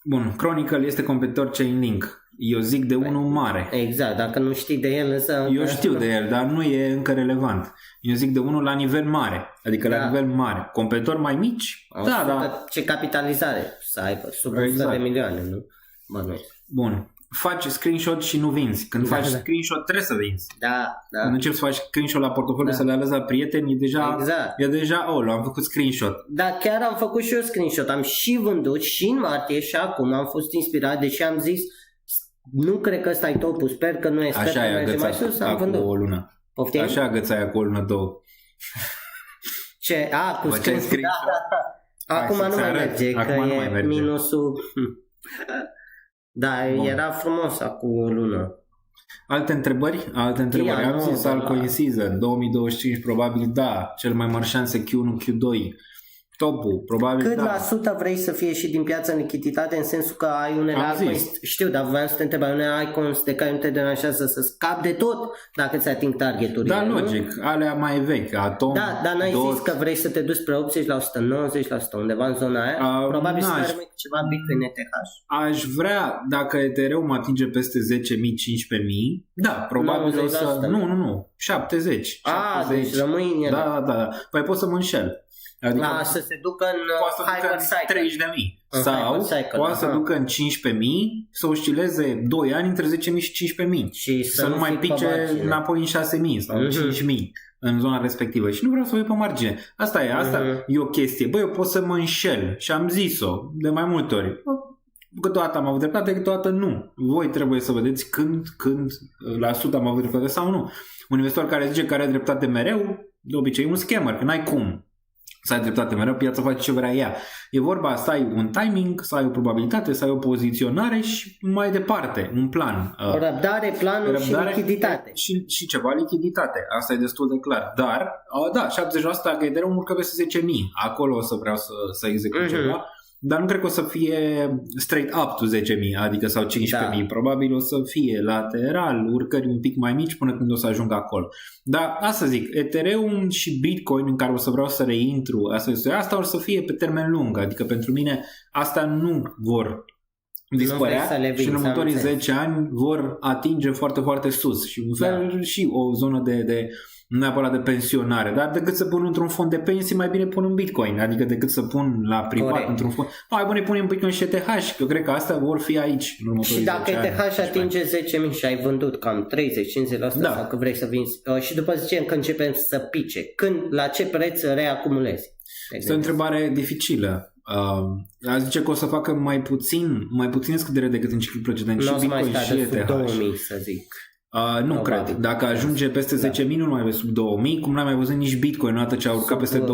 [SPEAKER 2] Bun, Chronicle este competitor Chainlink. Eu zic de unul mare.
[SPEAKER 3] Exact, dacă nu știi de el însă...
[SPEAKER 2] Eu știu de el, dar nu e încă relevant. Eu zic de unul la nivel mare. Adică la nivel mare. Competitori mai mici? Da.
[SPEAKER 3] Ce capitalizare să aibă? Sub 100
[SPEAKER 2] Exact.
[SPEAKER 3] de milioane, nu? Bănuiesc.
[SPEAKER 2] Bun. Faci screenshot și nu vinzi. Când faci screenshot trebuie să vinzi.
[SPEAKER 3] Da.
[SPEAKER 2] Când începi să faci screenshot la portofoliu să le alegi la prieteni, e deja am făcut screenshot.
[SPEAKER 3] Da, chiar am făcut și eu screenshot. Am și vândut și în martie și acum am fost inspirat, deși am zis nu cred că ăsta e topul, sper că nu e, sper că merge mai sus, am vândut.
[SPEAKER 2] O lună.
[SPEAKER 3] Poftim?
[SPEAKER 2] Așa agățaia cu o lună, 2.
[SPEAKER 3] Ce? Cu
[SPEAKER 2] screenshot.
[SPEAKER 3] Da. Acum nu mai merge, că e minusul... Da, era frumos acum o lună.
[SPEAKER 2] Alte întrebări? Am zis altcoin season 2025 probabil da. Cel mai mari șanse Q1, Q2. Topul, probabil
[SPEAKER 3] Cât
[SPEAKER 2] da.
[SPEAKER 3] la sută vrei să fie și din piața în lichiditate, în sensul că ai unele altcoins, știu, dar voiam să te întreb, ai unele altcoins de care nu te deranjează să scapi de tot dacă ți ating targeturile.
[SPEAKER 2] Da, logic, alea mai vechi, Atom,
[SPEAKER 3] Da, dar n-ai
[SPEAKER 2] Dot.
[SPEAKER 3] zis că vrei să te duci spre 80 la 190 la 100, undeva în zona aia? Probabil să mai rămâi cu ceva Bitcoin ETH.
[SPEAKER 2] Aș vrea, dacă Ethereum atinge peste 10.000, 15.000, da, probabil o să... Nu, 70.
[SPEAKER 3] Deci rămâi în ele.
[SPEAKER 2] Da. Păi pot să mă înșel. Adică
[SPEAKER 3] să se ducă în
[SPEAKER 2] Hypercycle 30.000 sau poate să ducă în 15.000, să oscileze 2 ani între 10.000 și 15.000
[SPEAKER 3] și
[SPEAKER 2] să nu mai pice înapoi în 6.000 sau 5.000 în zona respectivă și nu vreau să uit pe margine. Asta e o chestie. Băi, eu pot să mă înșel și am zis-o de mai multe ori. Câteodată am avut dreptate, câteodată nu. Voi trebuie să vedeți când la 100 am avut dreptate sau nu. Un investitor care zice că are dreptate mereu, de obicei un scammer, că n-ai cum să ai dreptate mereu, piața face ce vrea ea. E vorba să ai un timing, să ai o probabilitate, să ai o poziționare și mai departe, un plan.
[SPEAKER 3] O răbdare, planul și lichiditate.
[SPEAKER 2] Și ceva lichiditate, asta e destul de clar. Dar, da, 70% a Ethereum urcă peste 10.000. Acolo o să vreau să execut ceva. Dar nu cred că o să fie straight up to 10.000, adică sau 15.000. Da. Probabil o să fie lateral, urcări un pic mai mici până când o să ajung acolo. Dar asta zic, Ethereum și Bitcoin în care o să vreau să reintru, asta o să fie pe termen lung. Adică pentru mine asta nu vor dispărea și în următorii 10 ani vor atinge foarte, foarte sus. Și un fel și o zonă de nu neapărat de pensionare, dar decât să pun într-un fond de pensii, mai bine pun un Bitcoin, adică decât să pun la privat într-un fond. Mai bine punem Bitcoin și ETH, că eu cred că astea vor fi aici în următorii 10 ani.
[SPEAKER 3] Și dacă ETH atinge 10.000 și ai vândut cam 30-50% sau că vrei să vinzi, și după 10 ani când începem să pice, la ce preț reacumulezi?
[SPEAKER 2] Este o întrebare dificilă. Aș zice că o să facă mai puțin scădere decât în ciclul precedent și Bitcoin și ETH.
[SPEAKER 3] 2000 să zic.
[SPEAKER 2] Nu cred. Dacă ajunge peste 10.000, nu mai vezi sub 2.000, cum n-ai mai văzut nici Bitcoin, odată ce a urcat peste 20.000,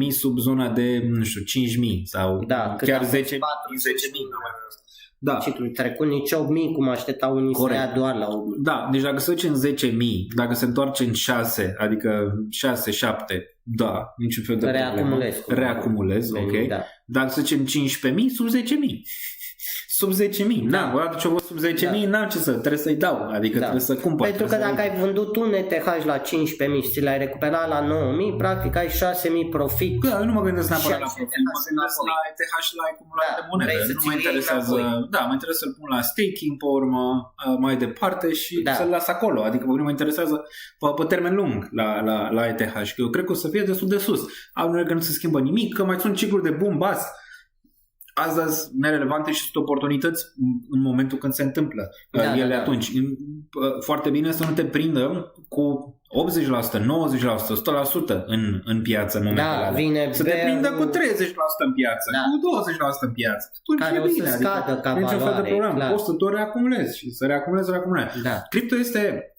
[SPEAKER 2] sub zona de, nu știu, 5.000 sau chiar 10.000, 10.000. Da.
[SPEAKER 3] Ciclul trecut nici 8.000, cum așteptau unii să ia doar la 8.000.
[SPEAKER 2] Da, deci dacă se duce în 10.000, dacă se întoarce în 6, adică 6-7, da, niciun fel de reacumulez, ok. Da. Dacă se duce în 15.000, sub 10.000. Sub 10.000, da, odată ce o văd sub 10.000, n-am ce trebuie să-i dau, adică trebuie să cumpăr.
[SPEAKER 3] Pentru că dacă ai vândut un ETH la 15.000 și ți l-ai recuperat la 9.000, practic ai 6.000 profit.
[SPEAKER 2] Da, nu mă gândesc neapărat la profit, mă gândesc la ETH și la acumulare de monede, nu mă interesează, mă interesează să-l pun la staking pe urmă mai departe și să-l las acolo, adică nu mă interesează pe termen lung la ETH și eu cred că o să fie destul de sus. Că nu se schimbă nimic, că mai sunt cicluri de boom bust. Astea sunt nerelevante și sunt oportunități în momentul când se întâmplă ele atunci. Foarte bine să nu te prindă cu 80%, 90%, 100% în piață în momentul ăla. Să te prindă cu 30% în piață, cu 20% în piață.
[SPEAKER 3] Care o să scadă ca valoare.
[SPEAKER 2] Poți să tot reacumulezi și să reacumulezi. Cripto este,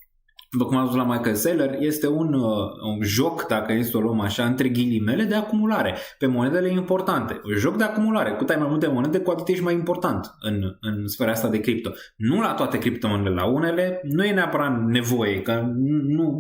[SPEAKER 2] după cum am spus la Michael Saylor, este un joc, dacă este să o luăm așa, între ghilimele, de acumulare pe monedele importante. Un joc de acumulare. Cât ai mai multe monede, cu atât ești mai important în sfera asta de cripto. Nu la toate criptomonedele, la unele nu e neapărat nevoie, că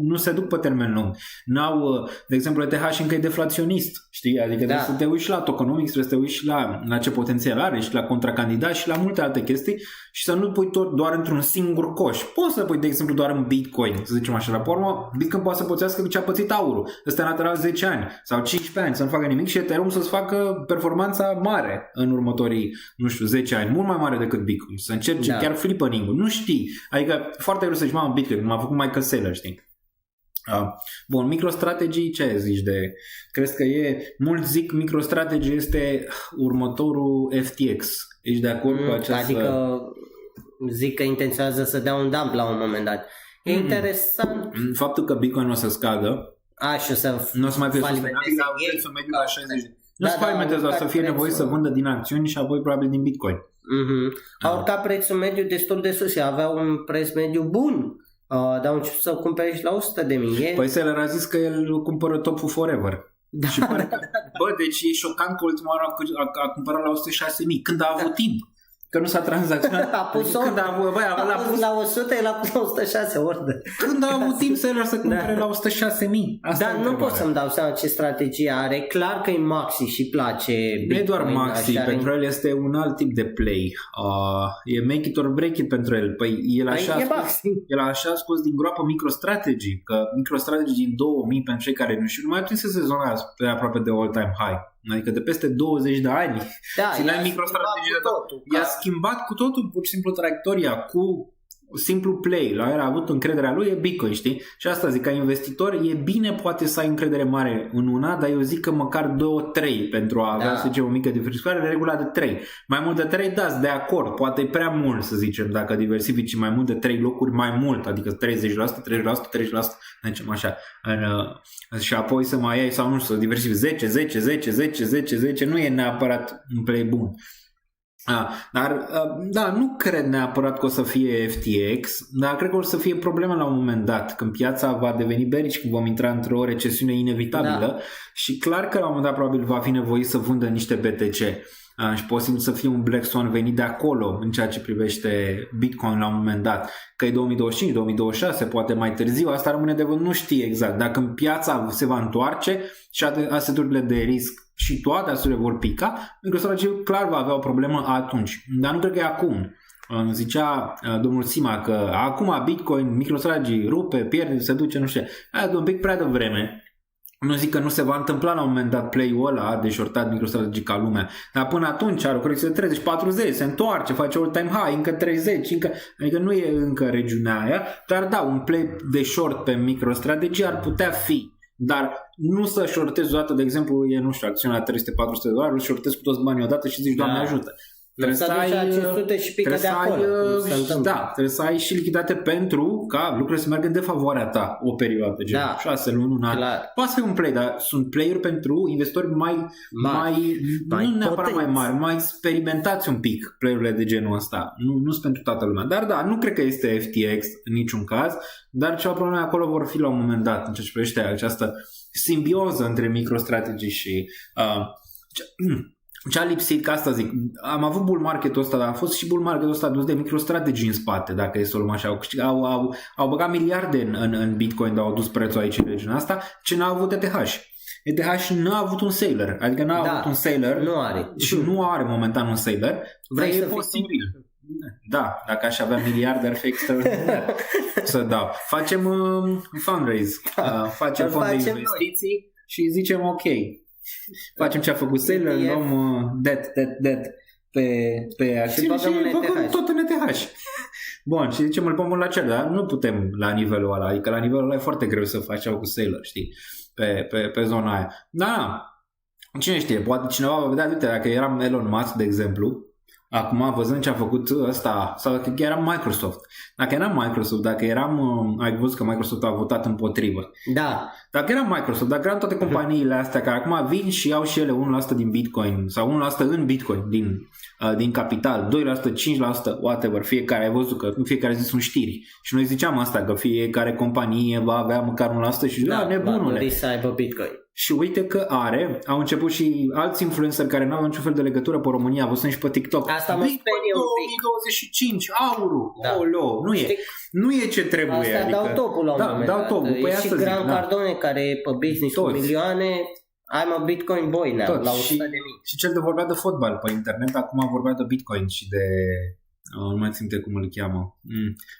[SPEAKER 2] nu se duc pe termen lung. N-au, de exemplu, ETH încă e deflaționist, știi? Adică trebuie să te uiți la tokenomics, trebuie să te uiți la ce potențial are și la contracandidat și la multe alte chestii și să nu pui tot doar într-un singur coș. Poți să pui, de exemplu, doar în Bitcoin, să zicem așa, la urmă, Bitcoin poate să pățească ce a pățit aurul. Ăsta în lateral 10 ani sau 15 ani să nu facă nimic și Ethereum să-ți facă performanța mare în următorii, 10 ani, mult mai mare decât Bitcoin. Să încerce chiar flippening-ul. Nu știi. Adică foarte greu să zici, mamă, Bitcoin, m-a făcut Michael Saylor, știi? Bun, MicroStrategy, ce zici de... Crezi că mulți zic MicroStrategy este următorul FTX. Ești de acord cu această...
[SPEAKER 3] Adică zic că intenționează să dea un dump la un moment dat. E interesant.
[SPEAKER 2] Faptul că Bitcoin o să scadă,
[SPEAKER 3] și o să
[SPEAKER 2] nu o să mai fie sustenabil la prețul mediu la 60. Nu se falimenteze, o să fie nevoie să vândă din acțiuni și apoi probabil din Bitcoin.
[SPEAKER 3] A urcat prețul mediu destul de sus, avea un preț mediu bun, dar au început să cumpere și la 100.000.
[SPEAKER 2] Păi Seller a zis că el cumpără top forever. Și pare că, deci e șocant că ultima oară a cumpărat la 106.000 când a avut timp. Că nu s-a tranzacționat.
[SPEAKER 3] A pus la 100, el a pus la 106 ordine.
[SPEAKER 2] Când a avut timp să cumpere la 106.000?
[SPEAKER 3] Dar nu pot să-mi dau seama ce strategie are. Clar că e maxi și place Bitcoin.
[SPEAKER 2] Nu e doar maxi, pentru el este un alt tip de play. E make it or break it pentru el. Păi el așa a scos din groapă MicroStrategy, că MicroStrategy din 2000, pentru cei care nu știu, nu mai atinsese zona pe aproape de all-time high. Adică de peste 20 de ani. Ținea MicroStrategy de tot. I-a schimbat cu totul, pur și simplu, traiectoria cu simplu play. La el a avut încrederea lui, e Bitcoin, știi? Și asta zic, ca investitor, e bine poate să ai încredere mare în una, dar eu zic că măcar 2-3 pentru a avea, să zicem, o mică diversificare, de regula de 3. Mai mult de 3, de acord. Poate e prea mult, să zicem, dacă diversifici mai mult de 3 locuri, mai mult, adică 30%, 30%, 30%, zicem așa. Și apoi să mai ai, sau nu știu, să diversifici 10, nu e neapărat un play bun. Dar, da, nu cred neapărat că o să fie FTX, dar cred că o să fie probleme la un moment dat, când piața va deveni bearish, când vom intra într-o recesiune inevitabilă și clar că la un moment dat probabil va fi nevoit să vândă niște BTC. Și posibil să fie un Black Swan venit de acolo în ceea ce privește Bitcoin la un moment dat. Că e 2025, 2026, poate mai târziu, asta rămâne de văzut, nu știe exact. Dacă în piața se va întoarce și aseturile de risc și toate aseturile vor pica, MicroStrategy clar va avea o problemă atunci. Dar nu cred că e acum. Zicea domnul Sima că acum Bitcoin, MicroStrategy rupe, pierde, se duce, nu știu. Aia e un pic prea devreme. Nu zic că nu se va întâmpla la un moment dat play-ul ăla de shortat MicroStrategy ca lumea, dar până atunci are o corecție de 30-40, se întoarce, face all-time high, încă 30, adică nu e încă regiunea aia, dar da, un play de short pe MicroStrategy ar putea fi, dar nu să shortezi o dată, de exemplu, e, nu știu, acțiunea la $300-400, îl shortezi cu toți banii odată și zici, Doamne ajută.
[SPEAKER 3] Trebuie să ai 500 și pică de acolo.
[SPEAKER 2] Trebuie să ai și lichidate pentru ca lucrurile să meargă în defavoarea ta o perioadă, gen 6 luni, un an. Poate fi un play, dar sunt play-uri pentru investitori mai nu neapărat mai mari, mai experimentați un pic play-urile de genul ăsta. Nu sunt pentru toată lumea. Dar da, nu cred că este FTX în niciun caz, dar ceva probleme acolo vor fi la un moment dat în ceea ce privește această simbioză între MicroStrategy și ce a lipsit, ca asta zic, am avut bull market-ul ăsta, dar a fost și bull market-ul ăsta dus de MicroStrategy în spate, dacă e să o luăm așa. Au băgat miliarde în Bitcoin, dar au dus prețul aici în regiunea asta, ce n-a avut ETH. ETH n-a avut un sailor, adică n-a avut un sailor
[SPEAKER 3] nu are.
[SPEAKER 2] Și nu are momentan un sailor.
[SPEAKER 3] Vrei să
[SPEAKER 2] posibil. Da, dacă aș avea miliarde ar fi extraordinar să dau. Facem fundraise, facem fond de investiții și zicem ok. Facem ce a făcut Sailor, luăm debt pe acțiuni și băgăm tot în ETH. Bun, și zicem îl pun la cer, dar nu putem la nivelul ăla, adică la nivelul ăla e foarte greu să faci cu Sailor, știi, pe zona aia. Da, cine știe, poate cineva va vedea, uite, dacă eram Elon Musk, de exemplu, acum văzând ce a făcut ăsta, sau dacă eram Microsoft. Dacă eram Microsoft, dacă eram, ai văzut că Microsoft a votat împotrivă.
[SPEAKER 3] Da.
[SPEAKER 2] Dacă eram Microsoft, dacă eram toate companiile astea care acum vin și iau și ele 1% din Bitcoin sau 1% în Bitcoin din capital, 2%, 5%, whatever, fiecare, ai văzut că în fiecare zi sunt știri. Și noi ziceam asta, că fiecare companie va avea măcar 1% și nebunule.
[SPEAKER 3] Va să aibă Bitcoin.
[SPEAKER 2] Și uite că au început și alți influenceri care n-au niciun fel de legătură pe România, văzut și pe TikTok.
[SPEAKER 3] Asta mă sperie un pic.
[SPEAKER 2] 2025, aurul, nu e ce trebuie.
[SPEAKER 3] Asta
[SPEAKER 2] adică,
[SPEAKER 3] dau topul la un moment dat.
[SPEAKER 2] Păi
[SPEAKER 3] și Grant Cardone care e pe business cu milioane, I'm a Bitcoin boy now, la 100.000.
[SPEAKER 2] Și cel de vorbea de fotbal pe internet, acum vorbea de Bitcoin și de... nu mai țin cum îl cheamă.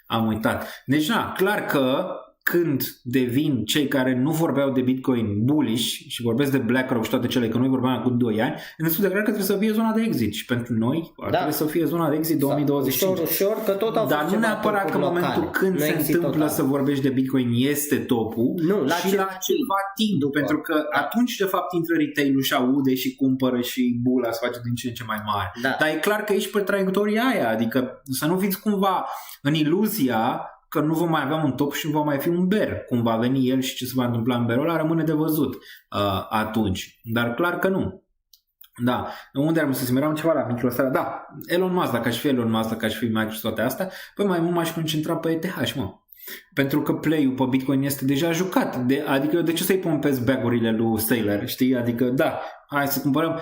[SPEAKER 2] Am uitat. Deci, clar că când devin cei care nu vorbeau de Bitcoin bullish și vorbesc de BlackRock și toate cele, că noi vorbeam cu 2 ani, e destul de clar că trebuie să fie zona de exit și pentru noi trebuie să fie zona de exit 2025.
[SPEAKER 3] Ușor, că tot
[SPEAKER 2] dar nu neapărat că în momentul când se întâmplă să vorbești de Bitcoin este topul, și la ceva timp, pentru că atunci de fapt intră retail-ul și aude și cumpără și bula se face din ce în ce mai mare. Dar e clar că ești pe traiectoria aia, adică să nu fiți cumva în iluzia că nu vom mai avea un top și va mai fi un bear. Cum va veni el și ce se va întâmpla în bearul ăla rămâne de văzut atunci. Dar clar că nu. Da, unde am să eram ceva la MicroStrategy. Da, Elon Musk, dacă aș fi Elon Musk, dacă aș fi Microsoft, toate astea, păi mai mult m-aș concentra pe ETH, mă. Pentru că play-ul pe Bitcoin este deja jucat. Adică de ce să-i pompezi bag-urile lui Sailor, știi? Adică da, hai să cumpărăm.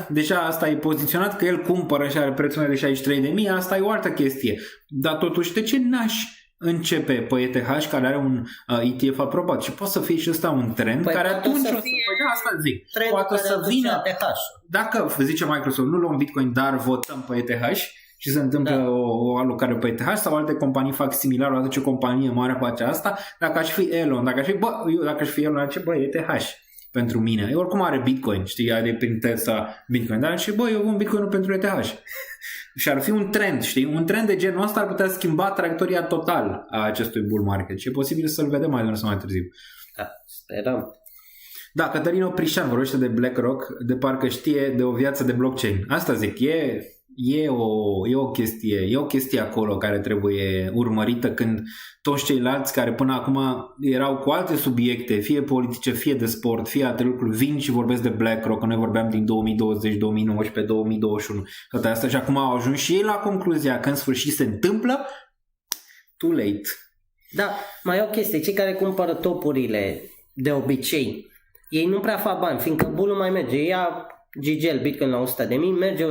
[SPEAKER 2] Deja asta e poziționat că el cumpără și are prețul de 63.000, asta e o altă chestie. Dar totuși, de ce n-aș începe pe ETH care are un ETF aprobat și poate să fie și ăsta un trend care atunci o să asta zic. Poate să vină dacă zice Microsoft nu luăm Bitcoin dar votăm pe ETH și se întâmplă o alocare pe ETH sau alte companii fac similar, o ce companie mare face asta, dacă aș fi Elon, dacă aș fi Elon, ar ce ETH pentru mine. Eu oricum are Bitcoin, știi, are prin Tesla Bitcoin, dar și eu un Bitcoin pentru ETH. Și ar fi un trend, știi? Un trend de genul ăsta ar putea schimba traiectoria total a acestui bull market și e posibil să-l vedem mai devreme sau mai târziu.
[SPEAKER 3] Da, sperăm.
[SPEAKER 2] Da, Cătălin Oprișan vorbește de BlackRock de parcă știe de o viață de blockchain. Asta zic, e o chestie acolo care trebuie urmărită când toți ceilalți care până acum erau cu alte subiecte, fie politice, fie de sport, fie alte lucruri, vin și vorbesc de BlackRock, că noi vorbeam din 2020, 2019, 2021, toate astea și acum au ajuns și ei la concluzia că în sfârșit se întâmplă, too late.
[SPEAKER 3] Da, mai e o chestie, cei care cumpără topurile de obicei, ei nu prea fac bani, fiindcă bulul mai merge, ia Gigel Bitcoin la 100.000, merge 150.000,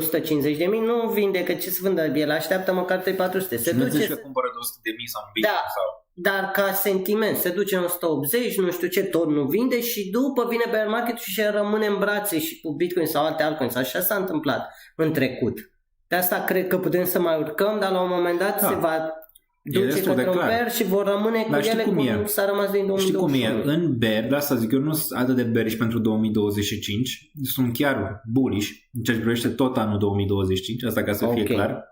[SPEAKER 3] nu vinde, că ce să vândă, el așteaptă măcar 300-400. Se
[SPEAKER 2] nu
[SPEAKER 3] duce
[SPEAKER 2] zici că cumpără de 100.000 sau un Bitcoin sau...
[SPEAKER 3] Dar ca sentiment, se duce în 180, nu știu ce, tot nu vinde și după vine bear market și rămâne în brațe și cu Bitcoin sau alte altcoins. Așa s-a întâmplat în trecut. De asta cred că putem să mai urcăm, dar la un moment dat se va duce către un bear și vor rămâne cu ele cum s-a rămas din 2021.
[SPEAKER 2] Știi cum e? În bear, de asta zic eu, nu sunt atât de bearish pentru 2025, sunt chiar bullish în ceea ce privește tot anul 2025, asta ca să fie clar.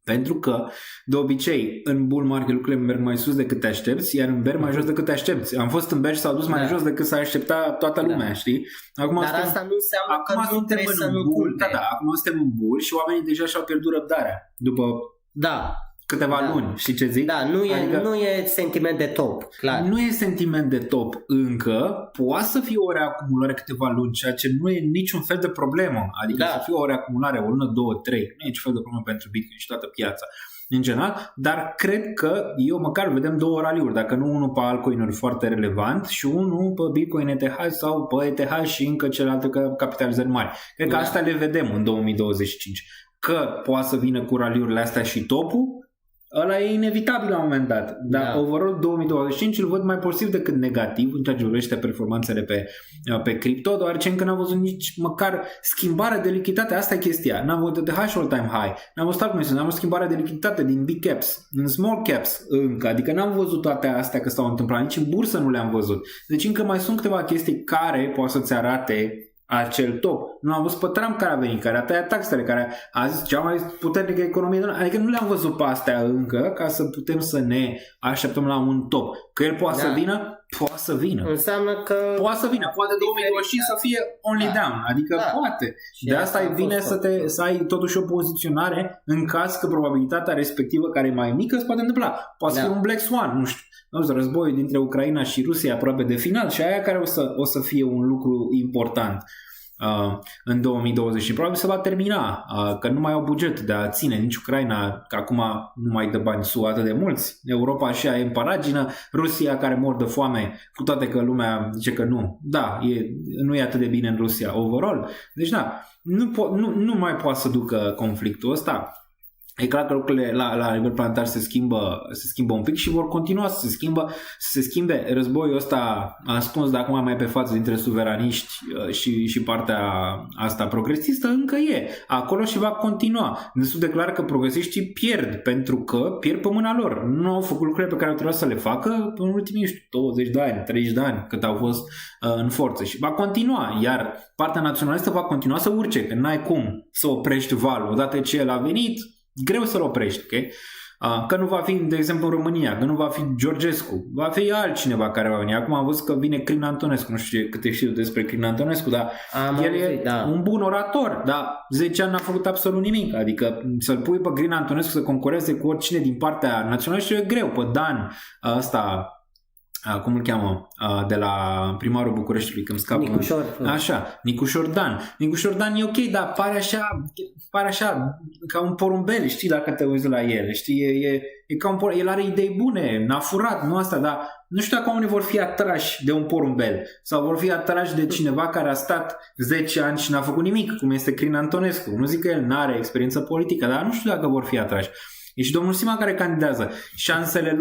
[SPEAKER 2] Pentru că, de obicei, în bull market lucrurile merg mai sus decât te aștepți, iar în bear mai jos decât te aștepți. Am fost în bear și s-au dus mai jos decât s-a aștepta toată lumea, știi? Acum
[SPEAKER 3] dar asta nu înseamnă că nu trebuie să nu cumpere.
[SPEAKER 2] Da, acum suntem în bull și oamenii deja și-au pierdut răbdarea după câteva luni, știi ce zic?
[SPEAKER 3] Da, nu e sentiment de top, clar.
[SPEAKER 2] Nu e sentiment de top încă, poate să fie o reacumulare câteva luni, ceea ce nu e niciun fel de problemă, adică să fie o reacumulare, o lună, 2, 3, nu e niciun fel de problemă pentru Bitcoin și toată piața în general, dar cred că eu măcar vedem două raliuri, dacă nu unul pe altcoin-uri foarte relevant și unul pe Bitcoin ETH sau pe ETH și încă celelalte capitalizări mari. Cred că astea le vedem în 2025. Că poate să vină cu raliurile astea și topul, ăla e inevitabil la un moment dat. Dar overall 2025 îl văd mai pozitiv decât negativ în ceea ce privește performanțele pe cripto, deoarece încă n-am văzut nici măcar schimbare de lichiditate. Asta e chestia. N-am văzut ETH all-time high. N-am văzut altcoins, n-am văzut schimbarea de lichiditate din big caps, în small caps încă. Adică n-am văzut toate astea că s-au întâmplat. Nici în bursă nu le-am văzut. Deci încă mai sunt câteva chestii care poate să-ți arate acel top. Nu am văzut pe Trump care a venit, care a tăiat taxele, care a zis cea mai puternică economie. Adică nu le-am văzut pe astea încă ca să putem să ne așteptăm la un top. Că el poate să vină, poate să vină.
[SPEAKER 3] Înseamnă că
[SPEAKER 2] poate să vină, poate 2025 să fie only down, adică poate. Și de asta e bine să ai totuși o poziționare în caz că probabilitatea respectivă care e mai mică se poate întâmpla. Poate să fie un Black Swan, nu știu. Războiul dintre Ucraina și Rusia aproape de final și aia care o să fie un lucru important în 2020 și probabil se va termina, că nu mai au buget de a ține nici Ucraina, că acum nu mai dă bani SUA atât de mulți, Europa și ea e în paragină, Rusia care mor de foame, cu toate că lumea zice că nu. Da, nu e atât de bine în Rusia overall. Deci da, nu mai poate să ducă conflictul ăsta. E clar că lucrurile la nivel planetar se schimbă un pic și vor continua să se schimbe. Războiul ăsta ascuns de acum mai pe față dintre suveraniști și partea asta progresistă încă e acolo și va continua. Destul de clar că progresiștii pierd pentru că pierd pe mâna lor. Nu au făcut lucrurile pe care trebuia să le facă în ultimii 20 de ani, 30 de ani cât au fost în forță și va continua. Iar partea naționalistă va continua să urce, că n-ai cum să oprești valul. Odată ce el a venit, greu să-l oprești, ok? Că nu va fi, de exemplu, în România, că nu va fi Georgescu, va fi altcineva care va veni. Acum am văzut că vine Crin Antonescu, nu știu câte știu despre Crin Antonescu, dar el e un bun orator, dar 10 ani n-a făcut absolut nimic. Adică să-l pui pe Crin Antonescu să concureze cu oricine din partea naționalistă e greu. Pe Dan ăsta, cum îl cheamă, de la primarul Bucureștiului, când scapă Nicușor Dan. Nicușor Dan e ok, dar pare așa ca un porumbel, știi, dacă te uiți la el, știi, e ca un porumbel, el are idei bune, n-a furat, nu asta, dar nu știu dacă oamenii vor fi atrași de un porumbel sau vor fi atrași de cineva care a stat 10 ani și n-a făcut nimic, cum este Crin Antonescu. Nu zic că el n-are experiență politică, dar nu știu dacă vor fi atrași. E și domnul Sima care candidează. Șansele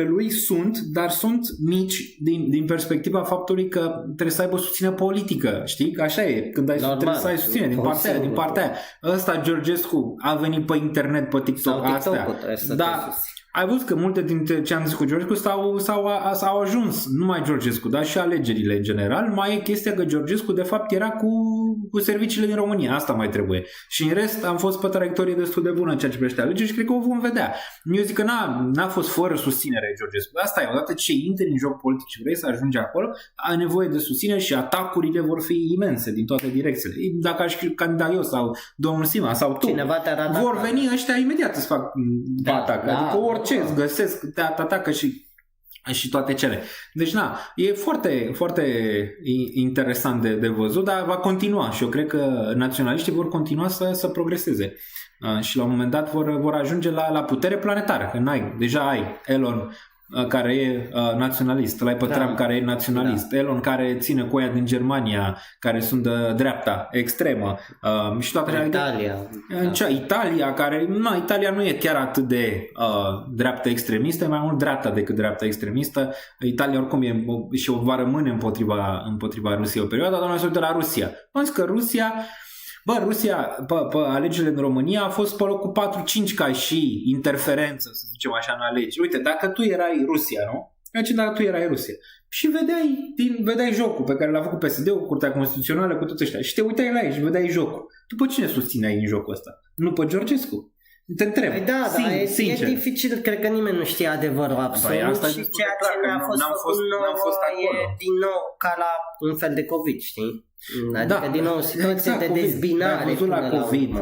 [SPEAKER 2] lui sunt, dar sunt mici din perspectiva faptului că trebuie să aibă susținere politică, știi? Că așa e, când trebuie să ai susținere din partea aia. Ăsta, Georgescu, a venit pe internet, pe TikTok, astea. Da, ai văzut că multe dintre ce am zis cu Georgescu s-au ajuns, nu mai Georgescu, dar și alegerile în general, mai e chestia că Georgescu de fapt era cu serviciile din România, asta mai trebuie. Și în rest am fost pe traiectorie destul de bună în ceea ce privește alegeri și cred că o vom vedea. Eu zic că n-a fost fără susținere Georgescu. Asta e, odată ce intri în joc politic și vrei să ajungi acolo, ai nevoie de susținere și atacurile vor fi imense din toate direcțiile. Dacă aș candida eu sau domnul Sima sau tu, vor veni ăștia imediat să fac atac. Adică orice îți găsesc, te atacă și toate cele. Deci e foarte, foarte interesant de văzut, dar va continua și eu cred că naționaliștii vor continua să progreseze. Și la un moment dat vor ajunge la putere planetară, că deja ai Elon care e naționalist, l-ai pe Trump care e naționalist, Elon care ține cu aia din Germania, care sunt de dreapta extremă, și toate Italia care, Italia nu e chiar atât de dreapta extremistă, e mai mult dreapta decât dreapta extremistă. Italia oricum e și va rămâne împotriva Rusiei o perioadă, dar noi de la Rusia. Am zis că Rusia, pe alegerile în România a fost pe locul 4-5 ca și interferență, să zicem așa, în alegeri. Uite, dacă tu erai Rusia, nu? Dacă tu erai Rusia și vedeai jocul pe care l-a făcut PSD-ul, Curtea Constituțională, cu toți ăștia și te uitai la ei și vedeai jocul. Tu pe cine susțineai în jocul ăsta? Nu pe Georgescu? Te întreb.
[SPEAKER 3] E dificil, cred că nimeni nu știe adevărul absolut și ceea ce mi-a fost făcut e din nou ca la un fel de COVID, știi? Adică din nou situație de dezbinare.
[SPEAKER 2] Ai văzut la COVID.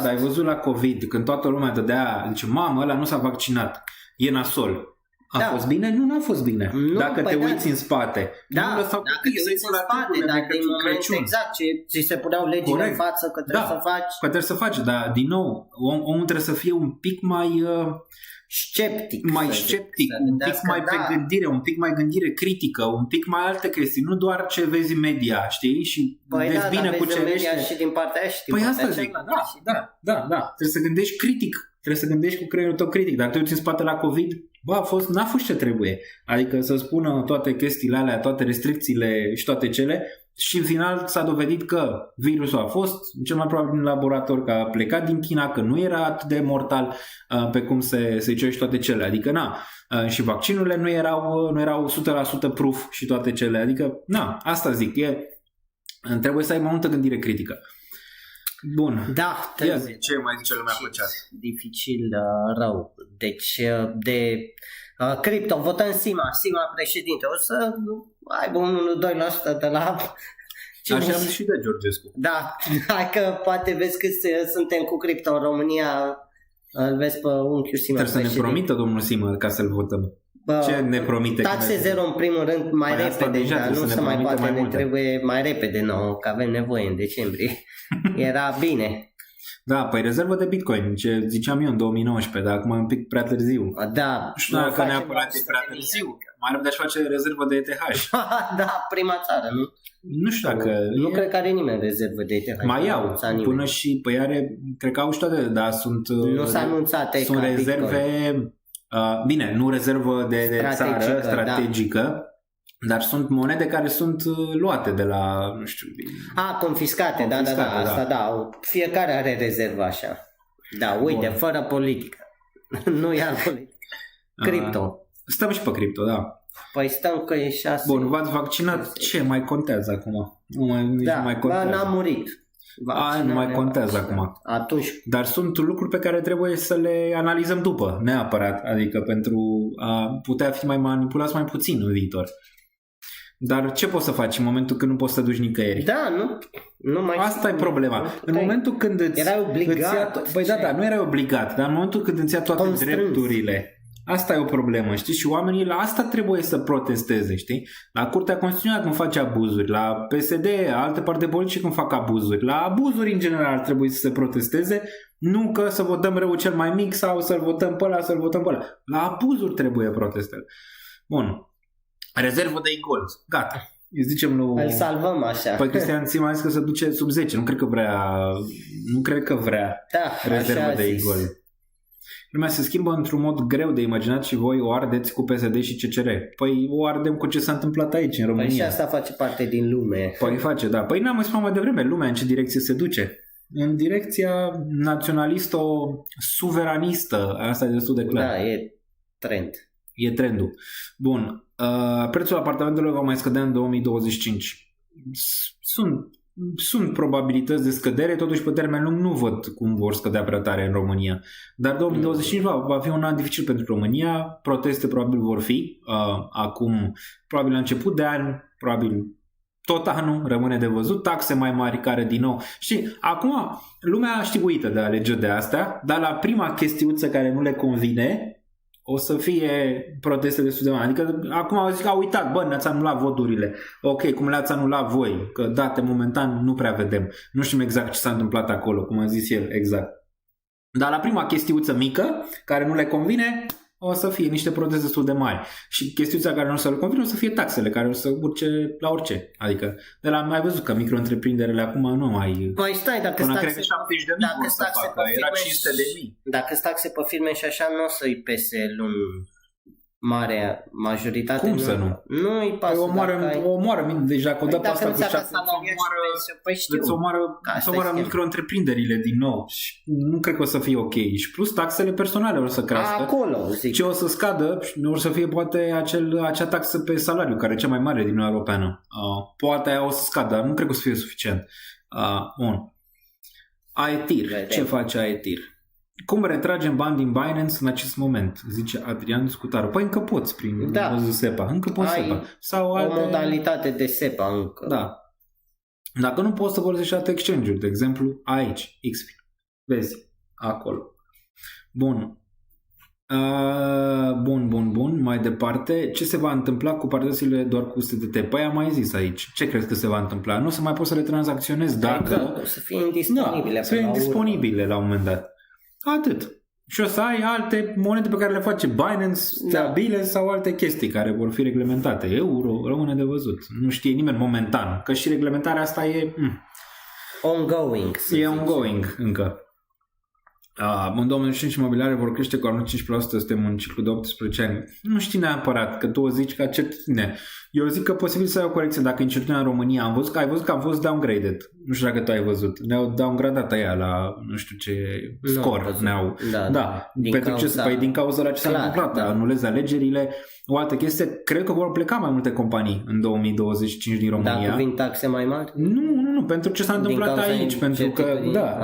[SPEAKER 2] Ai văzut la COVID când toată lumea dădea, zice, mamă, ăla nu s-a vaccinat, e nasol. A fost bine? Nu, n-a fost bine. Dacă te uiți în spate.
[SPEAKER 3] Dacă te uiți în spate, dar din moment exact ce ți se puneau legile în față că trebuie să faci.
[SPEAKER 2] Că trebuie să faci, dar din nou, omul trebuie să fie un pic mai
[SPEAKER 3] sceptic,
[SPEAKER 2] un pic mai pe gândire, un pic mai gândire critică, un pic mai alte chestii, nu doar ce vezi în media, știi? Și vezi bine cu ce vezi.
[SPEAKER 3] Și din partea aia și din
[SPEAKER 2] partea asta zic, da. Trebuie să gândești critic. Trebuie să gândești cu creierul tău critic. Dacă te uiți în spate la COVID, n-a fost ce trebuie. Adică să spună toate chestiile alea, toate restricțiile și toate cele și în final s-a dovedit că virusul a fost cel mai probabil din laborator, că a plecat din China, că nu era atât de mortal pe cum se zice și toate cele. Adică și vaccinurile nu erau 100% proof și toate cele. Adică asta zic, trebuie să ai mai multă gândire critică. Bun.
[SPEAKER 3] Da,
[SPEAKER 2] ce mai zice lumea pe chat?
[SPEAKER 3] Dificil, rău. Deci de cripto, votăm Sima președinte. O să aibă 1-2% de la...
[SPEAKER 2] Așa am zis și de Georgescu.
[SPEAKER 3] Da, hai că poate vezi că suntem cu cripto în România, îl vezi pe unchiul Sima.
[SPEAKER 2] Trebuie să ne promită domnul Sima ca să-l votăm. Ce ne promite?
[SPEAKER 3] Taxe zero în primul rând mai repede, dar nu se mai poate, ne trebuie mai repede nouă, că avem nevoie în decembrie. Era bine.
[SPEAKER 2] Da, păi rezervă de Bitcoin, ce ziceam eu în 2019, dar acum e un pic prea târziu.
[SPEAKER 3] Da.
[SPEAKER 2] Nu știu dacă neapărat e prea târziu. Mai repede aș face rezervă de ETH.
[SPEAKER 3] Da, prima țară, nu?
[SPEAKER 2] Nu știu dacă...
[SPEAKER 3] Nu cred că are nimeni rezervă de ETH.
[SPEAKER 2] Mai au, până și, păi are, cred că au și toate, dar sunt...
[SPEAKER 3] Nu s-a anunțat
[SPEAKER 2] sunt rezerve... Bine, nu rezervă de țară strategică, dar sunt monede care sunt luate de la, nu știu...
[SPEAKER 3] confiscate, da, asta da, fiecare are rezervă așa. Da, uite, fără politică. Nu e politică. Cripto.
[SPEAKER 2] Stăm și pe cripto, da.
[SPEAKER 3] Păi stăm că e 6.
[SPEAKER 2] Bun, v-ați vaccinat? Ce mai contează acum? Nu mai contează.
[SPEAKER 3] N-a murit.
[SPEAKER 2] Nu mai contează acum.
[SPEAKER 3] Atunci.
[SPEAKER 2] Dar sunt lucruri pe care trebuie să le analizăm după, neapărat, adică pentru a putea fi mai manipulați mai puțin în viitor. Dar ce poți să faci în momentul când nu poți să duci nicăieri?
[SPEAKER 3] Da, nu mai.
[SPEAKER 2] Asta e problema. În momentul când
[SPEAKER 3] erai obligat.
[SPEAKER 2] Păi nu erai obligat, dar în momentul când îți ia toate drepturile. Asta e o problemă, știi? Și oamenii la asta trebuie să protesteze, știi? La Curtea Constituțională când face abuzuri, la PSD, alte partide politice când fac abuzuri, la abuzuri în general trebuie să se protesteze, nu că să votăm răul cel mai mic sau să-l votăm pe ăla, să-l votăm pe ăla. La abuzuri trebuie protestele. Bun. Rezervă de gold. Gata. Îi zicem lui...
[SPEAKER 3] Îl salvăm așa.
[SPEAKER 2] Păi Cristian Sima a zis că se duce sub 10. Nu cred că vrea rezervă de gold. Lumea se schimbă într-un mod greu de imaginat și voi o ardeți cu PSD și CCR. Păi o ardem cu ce s-a întâmplat aici în România.
[SPEAKER 3] Păi și asta face parte din lume.
[SPEAKER 2] Păi face, da. Păi n-am mai spus mai devreme lumea în ce direcție se duce. în direcția naționalisto-suveranistă. Asta e destul de clar.
[SPEAKER 3] Da, e trend.
[SPEAKER 2] E trendul. Bun. Prețul apartamentelor va mai scădea în 2025. Sunt probabilități de scădere, totuși pe termen lung nu văd cum vor scădea prea tare în România. Dar 2025 va fi un an dificil pentru România. Proteste probabil vor fi. Acum, probabil la început de an, probabil tot anul, rămâne de văzut, taxe mai mari care din nou. Știi, acum lumea a știuită de alegeri de astea, dar la prima chestiuță care nu le convine, o să fie proteste destul de mari. Adică acum au zis că au uitat, bă, ne-ați anulat voturile. Ok, cum le-ați anulat voi? Că date momentan nu prea vedem. Nu știm exact ce s-a întâmplat acolo, cum a zis el, exact. Dar la prima chestiuță mică, care nu le convine, o să fie niște proteste destul de mari. Și chestiuța care nu o să le convine o să fie taxele, care o să urce la orice. Adică, de la mai văzut că micro-întreprinderile acum nu mai...
[SPEAKER 3] Mai stai, dacă
[SPEAKER 2] până
[SPEAKER 3] taxe,
[SPEAKER 2] cred că 70.000 vor să facă, era 500.000.
[SPEAKER 3] Dacă taxe pe firme și așa, nu o să-i pese luni mare majoritate.
[SPEAKER 2] Cum să nu?
[SPEAKER 3] Nu îi pasă.
[SPEAKER 2] Omoară deja, că odată
[SPEAKER 3] dacă
[SPEAKER 2] asta cu
[SPEAKER 3] nu-ți
[SPEAKER 2] 7 îți omoară micro-întreprinderile din nou. Și nu cred că o să fie ok. Și plus taxele personale o să crească.
[SPEAKER 3] Acolo, zic.
[SPEAKER 2] Ce o să scadă, o să fie poate acea taxă pe salariu, care e cea mai mare din Uniunea Europeană. Poate aia o să scadă, dar nu cred că o să fie suficient. Bun. AETIR. Ce face AETIR? Cum retragem bani din Binance în acest moment? Zice Adrian Scutaru. Păi încă poți prin SEPA. Încă poți SEPA. Sau alte...
[SPEAKER 3] o modalitate de SEPA încă.
[SPEAKER 2] Da. Dacă nu poți să folosești alte exchange-uri, de exemplu aici, XFI. Vezi, acolo. Bun. Bun. Mai departe, ce se va întâmpla cu partidele doar cu USDT? Păi am mai zis aici. Ce crezi că se va întâmpla? Nu o să mai poți să le tranzacționezi dacă...
[SPEAKER 3] O să fie indisponibile.
[SPEAKER 2] Să fie indisponibile la un moment dat. Atât. Și o să ai alte monede pe care le face Binance, stabile sau alte chestii care vor fi reglementate. Euro, rămâne de văzut. Nu știe nimeni momentan. Că și reglementarea asta e...
[SPEAKER 3] ongoing.
[SPEAKER 2] E ongoing încă. În 2025 imobiliare vor crește cu anul 5%, suntem în ciclu de 18 ani. Nu știi neapărat, că tu o zici ca certitudine. Eu zic că posibil să ai o corecție dacă incertitudinea în România. Ai văzut că am fost downgraded. Nu știu dacă tu ai văzut. Ne-au downgradat aia la nu știu ce scor. Da. Din cauza la ce s-a întâmplat. Anulezi alegerile. O altă chestie, cred că vor pleca mai multe companii în 2025 din România.
[SPEAKER 3] Dacă vin taxe mai mari?
[SPEAKER 2] Nu, pentru ce s-a întâmplat aici. Pentru că,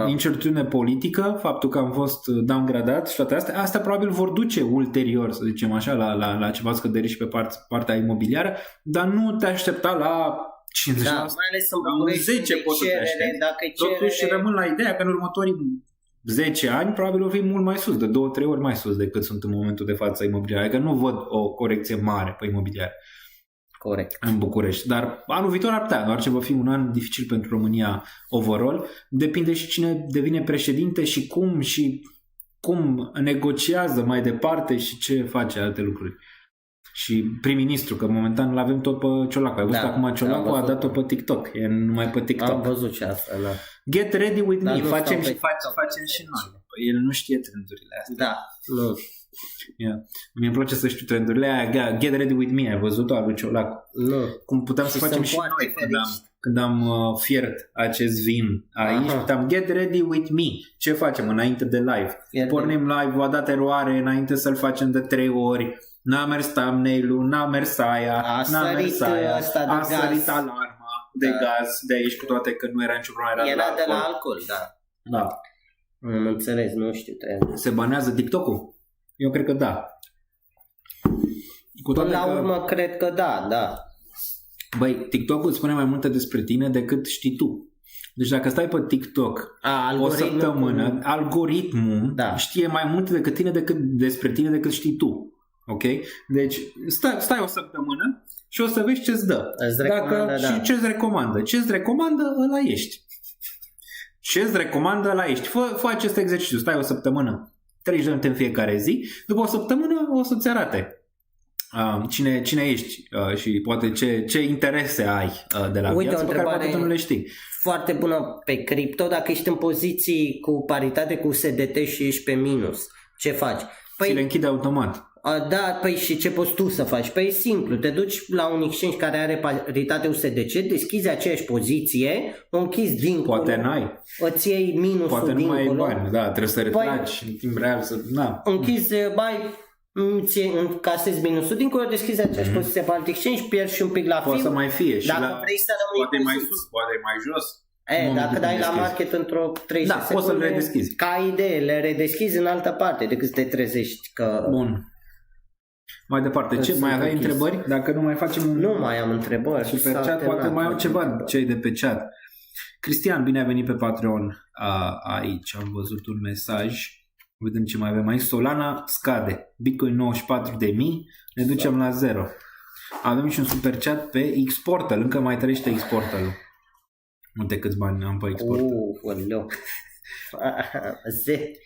[SPEAKER 2] incertitudine politică, faptul că am fost downgradat și toate astea, astea probabil vor duce ulterior, să zicem așa, la ceva scăderi și pe partea imobiliară, dar nu te aștepta la 50%.
[SPEAKER 3] Da, mai ales în
[SPEAKER 2] 10 poți să te aștepți. Totuși rămân la ideea că în următorii 10 ani probabil o fi mult mai sus, de 2-3 ori mai sus decât sunt în momentul de față imobiliare. Adică nu văd o corecție mare pe imobiliare.
[SPEAKER 3] Corect.
[SPEAKER 2] În București. Dar anul viitor ar putea, doar ce va fi un an dificil pentru România overall. Depinde și cine devine președinte și cum negociază mai departe și ce face alte lucruri. Și prim-ministru, că momentan l-avem tot pe Ciolacu. Ai văzut acum Ciolacu a dat-o pe TikTok. E numai pe TikTok.
[SPEAKER 3] Am văzut și asta, da.
[SPEAKER 2] Get ready with me. Facem și noi. El nu știe trendurile astea.
[SPEAKER 3] Da, nu.
[SPEAKER 2] Mie îmi place să știu trendurile aia. Get ready with me. Ai văzut-o a lui Ciolacu?
[SPEAKER 3] Nu.
[SPEAKER 2] Cum puteam să facem și noi când am fiert acest vin aici. Puteam get ready with me. Ce facem înainte de live? Pornim live, v-a dat eroare înainte să-l facem de 3 ori. N-a mers thumbnail-ul, n-a mers aia, a sărit alarma de gaz de aici, cu toate că nu era nicio problemă.
[SPEAKER 3] Era de la alcool, da. Nu înțeles, nu știu.
[SPEAKER 2] Se banează TikTok-ul? Eu cred că da.
[SPEAKER 3] Până la urmă cred că da.
[SPEAKER 2] Băi, TikTok-ul îți spune mai multe despre tine decât știi tu. Deci dacă stai pe TikTok o săptămână, algoritmul știe mai multe despre tine decât știi tu. Ok? Deci stai o săptămână și o să vezi ce-ți dă. Și ce-ți recomandă. Ce-ți recomandă, ăla ești. Ce-ți recomandă, ăla ești. Fă acest exercițiu. Stai o săptămână, 30 de minute în fiecare zi. După o săptămână o să-ți arate cine ești și poate ce interese ai de la viață pe care poate nu le știi.
[SPEAKER 3] Foarte bună pe cripto. Dacă ești în poziții cu paritate cu USDT și ești pe minus, ce faci?
[SPEAKER 2] Ți le închide automat.
[SPEAKER 3] Da, păi și ce poți tu să faci? Păi e simplu, te duci la un exchange care are paritate USDC, deschizi aceeași poziție, o închizi dincolo.
[SPEAKER 2] Poate n-ai.
[SPEAKER 3] Îți iei minusul
[SPEAKER 2] Poate
[SPEAKER 3] dincolo.
[SPEAKER 2] nu mai ai bani, da, trebuie să retragi în timp real să... Na.
[SPEAKER 3] Închizi, încasezi minusul dincolo, deschizi aceeași poziție pe alt exchange, pierzi și un pic la
[SPEAKER 2] Poate
[SPEAKER 3] fiu.
[SPEAKER 2] să mai fie și
[SPEAKER 3] Dacă
[SPEAKER 2] la...
[SPEAKER 3] vrei să rămâi
[SPEAKER 2] Poate mai
[SPEAKER 3] pozitiv.
[SPEAKER 2] sus, poate mai jos.
[SPEAKER 3] Dacă dai la
[SPEAKER 2] deschizi.
[SPEAKER 3] market într-o 30
[SPEAKER 2] Da,
[SPEAKER 3] secunde,
[SPEAKER 2] poți să le redeschizi.
[SPEAKER 3] ca idee, le redeschizi în altă parte decât să te trezești că...
[SPEAKER 2] Bun. Mai departe, ce?
[SPEAKER 3] Sunt
[SPEAKER 2] Mai aveai
[SPEAKER 3] închis.
[SPEAKER 2] întrebări? Dacă nu mai facem un...
[SPEAKER 3] Nu mai am întrebări.
[SPEAKER 2] Super
[SPEAKER 3] S-a
[SPEAKER 2] chat, poate
[SPEAKER 3] terminat.
[SPEAKER 2] mai au ceva cei de pe chat. Cristian, bine ai venit pe Patreon. Aici am văzut un mesaj. Vedem ce mai avem aici. Solana scade. Bitcoin 94.000. Ne ducem la 0. Avem și un super chat pe Xportal. Încă mai trăiește Xportal-ul. Uite câți bani am pe Xportal.
[SPEAKER 3] Oleu.